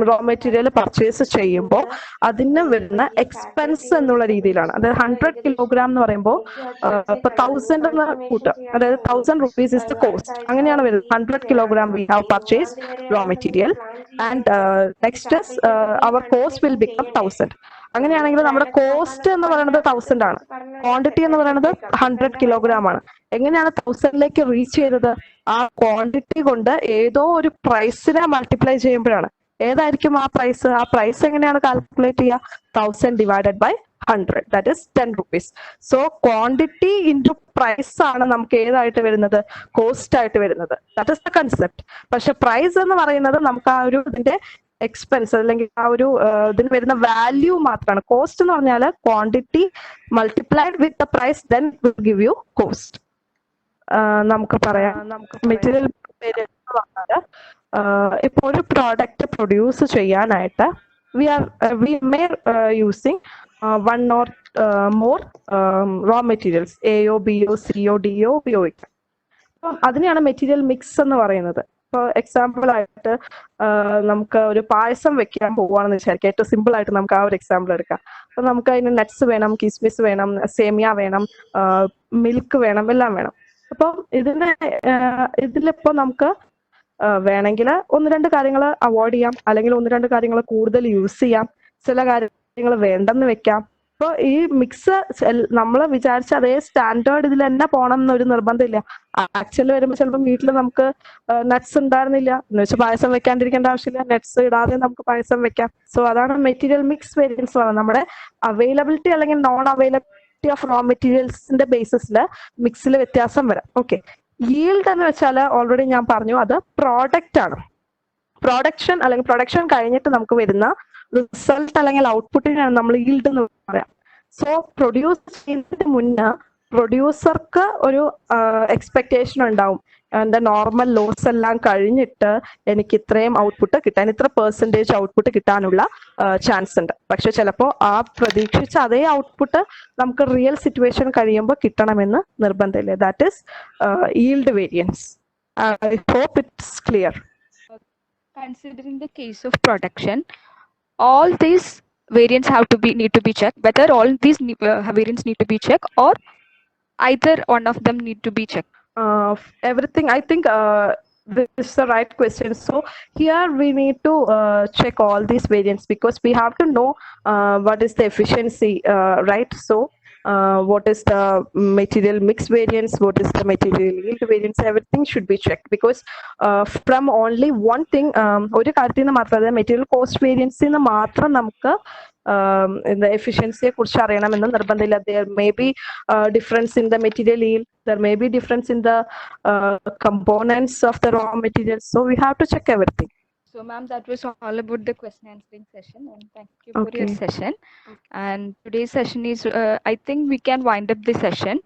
raw material purchase ചെയ്യുമ്പോൾ അതിന് വരുന്ന എക്സ്പെൻസ് എന്നുള്ള രീതിയിലാണ്. അതായത് 100 കിലോഗ്രാം എന്ന് പറയുമ്പോൾ ഇപ്പൊ 1000 എന്ന് കൂട്ടുക, അതായത് 1000 rupees ഇസ് ദ കോസ്റ്റ്, അങ്ങനെയാണ് വരുന്നത്. 100 kilogram we have purchase raw material and next our cost will become 1000. അങ്ങനെയാണെങ്കിൽ നമ്മുടെ കോസ്റ്റ് എന്ന് പറയുന്നത് 1000 ആണ്, ക്വാണ്ടിറ്റി എന്ന് പറയുന്നത് 100 കിലോഗ്രാം ആണ്. എങ്ങനെയാണ് 1000ലേക്ക് റീച്ച് ചെയ്തത്? ആ ക്വാണ്ടിറ്റി കൊണ്ട് ഏതോ ഒരു പ്രൈസിനെ മൾട്ടിപ്ലൈ ചെയ്യുമ്പോഴാണ്. ഏതായിരിക്കും ആ പ്രൈസ്? ആ പ്രൈസ് എങ്ങനെയാണ് കാൽക്കുലേറ്റ് ചെയ്യുക? 1000 divided by 100, that is 10 rupees. So quantity into price ആണ് നമുക്ക് ഏതായിട്ട് വരുന്നത്? കോസ്റ്റ് ആയിട്ട് വരുന്നത്. That is the concept. പക്ഷെ പ്രൈസ് എന്ന് പറയുന്നത് നമുക്ക് ആ ഒരു ഇതിന്റെ എക്സ്പെൻസ് അല്ലെങ്കിൽ ആ ഒരു ഇതിന് വരുന്ന വാല്യൂ മാത്രമാണ്. കോസ്റ്റ് എന്ന് പറഞ്ഞാൽ quantity multiplied with the price, then will give you cost. നമുക്ക് പറയാം, മെറ്റീരിയൽ ഇപ്പൊ ഒരു പ്രോഡക്റ്റ് പ്രൊഡ്യൂസ് ചെയ്യാനായിട്ട് we may using one or more raw materials, AO, BO, CO, DO ഉപയോഗിക്കാം. അപ്പം അതിനെയാണ് മെറ്റീരിയൽ മിക്സ് എന്ന് പറയുന്നത്. ഇപ്പോൾ എക്സാമ്പിൾ ആയിട്ട് നമുക്ക് ഒരു പായസം വെക്കാൻ പോവുകയാണെന്ന് വിചാരിക്കാം. ഏറ്റവും സിമ്പിൾ ആയിട്ട് നമുക്ക് ആ ഒരു എക്സാമ്പിൾ എടുക്കാം. അപ്പൊ നമുക്ക് അതിന് നട്ട്സ് വേണം, കിസ്മിസ് വേണം, സേമിയ വേണം, മിൽക്ക് വേണം, എല്ലാം വേണം. അപ്പം ഇതിലിപ്പോ നമുക്ക് വേണമെങ്കിൽ 1-2 കാര്യങ്ങൾ അവോയ്ഡ് ചെയ്യാം, അല്ലെങ്കിൽ 1-2 കാര്യങ്ങൾ കൂടുതൽ യൂസ് ചെയ്യാം, ചില കാര്യങ്ങൾ വേണ്ടെന്ന് വെക്കാം. അപ്പോൾ ഈ മിക്സ് നമ്മൾ വിചാരിച്ച അതേ സ്റ്റാൻഡേർഡ് ഇതിൽ തന്നെ പോകണം എന്നൊരു നിർബന്ധമില്ല. ആക്ച്വലി വരുമ്പോൾ ചിലപ്പോൾ വീട്ടിൽ നമുക്ക് നട്ട്സ് ഉണ്ടായിരുന്നില്ല എന്ന് വെച്ചാൽ പായസം വെക്കാണ്ടിരിക്കേണ്ട ആവശ്യമില്ല, നട്ട്സ് ഇടാതെ നമുക്ക് പായസം വെക്കാം. സോ അതാണ് മെറ്റീരിയൽ മിക്സ് വേരിയൻസ് പറയുന്നത്. നമ്മുടെ അവൈലബിലിറ്റി അല്ലെങ്കിൽ നോൺ അവൈലബിലിറ്റി ഓഫ് റോ മെറ്റീരിയൽസിന്റെ ബേസിസിൽ മിക്സിൽ വ്യത്യാസം വരാം. ഓക്കെ. yield എന്ന് വെച്ചാൽ ഓൾറെഡി ഞാൻ പറഞ്ഞു, അത് പ്രോഡക്റ്റ് ആണ്. പ്രൊഡക്ഷൻ കഴിഞ്ഞിട്ട് നമുക്ക് വരുന്ന റിസൾട്ട് അല്ലെങ്കിൽ ഔട്ട്പുട്ടിനാണ് നമ്മൾ yield എന്ന് പറയാം. സോ പ്രൊഡ്യൂസ് ചെയ്യുന്നതിന് മുന്നേ പ്രൊഡ്യൂസർക്ക് ഒരു എക്സ്പെക്ടേഷൻ ഉണ്ടാവും, എന്റെ നോർമൽ ലോസ് എല്ലാം കഴിഞ്ഞിട്ട് എനിക്ക് ഇത്രയും ഔട്ട്പുട്ട് കിട്ടാൻ, ഇത്ര പെർസെൻറ്റേജ് ഔട്ട്പുട്ട് കിട്ടാനുള്ള ചാൻസ് ഉണ്ട്. പക്ഷെ ചിലപ്പോൾ ആ പ്രതീക്ഷിച്ച അതേ ഔട്ട്പുട്ട് നമുക്ക് റിയൽ സിറ്റുവേഷൻ കഴിയുമ്പോൾ കിട്ടണമെന്ന് നിർബന്ധമില്ല. That is yield variance. I hope it's clear. Considering the case of production, all these variants need to be checked. Whether all these variants need to be checked or either one of them need to be checked. Everything, I think this is the right question. So here we need to check all these variants because we have to know what is the efficiency, right? So what is the material mix variance, what is the material yield variance, everything should be checked because from only one thing, ഒരു കാര്യത്തിൽ നിന്ന് മാത്രമല്ല, material cost വേരിയൻസിൽ നിന്ന് മാത്രം നമുക്ക് എഫിഷ്യൻസിയെ കുറിച്ച് അറിയണമെന്ന് നിർബന്ധമില്ല. There may be difference in the material yield, there may be difference in the components of the raw materials, so we have to check everything. So ma'am, that was all about the question answering session, and thank you for your session. And today's session is I think we can wind up the session.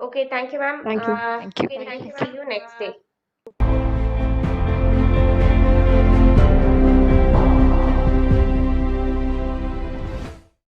Okay, thank you, ma'am. Thank you. Thank you. We'll see you next day.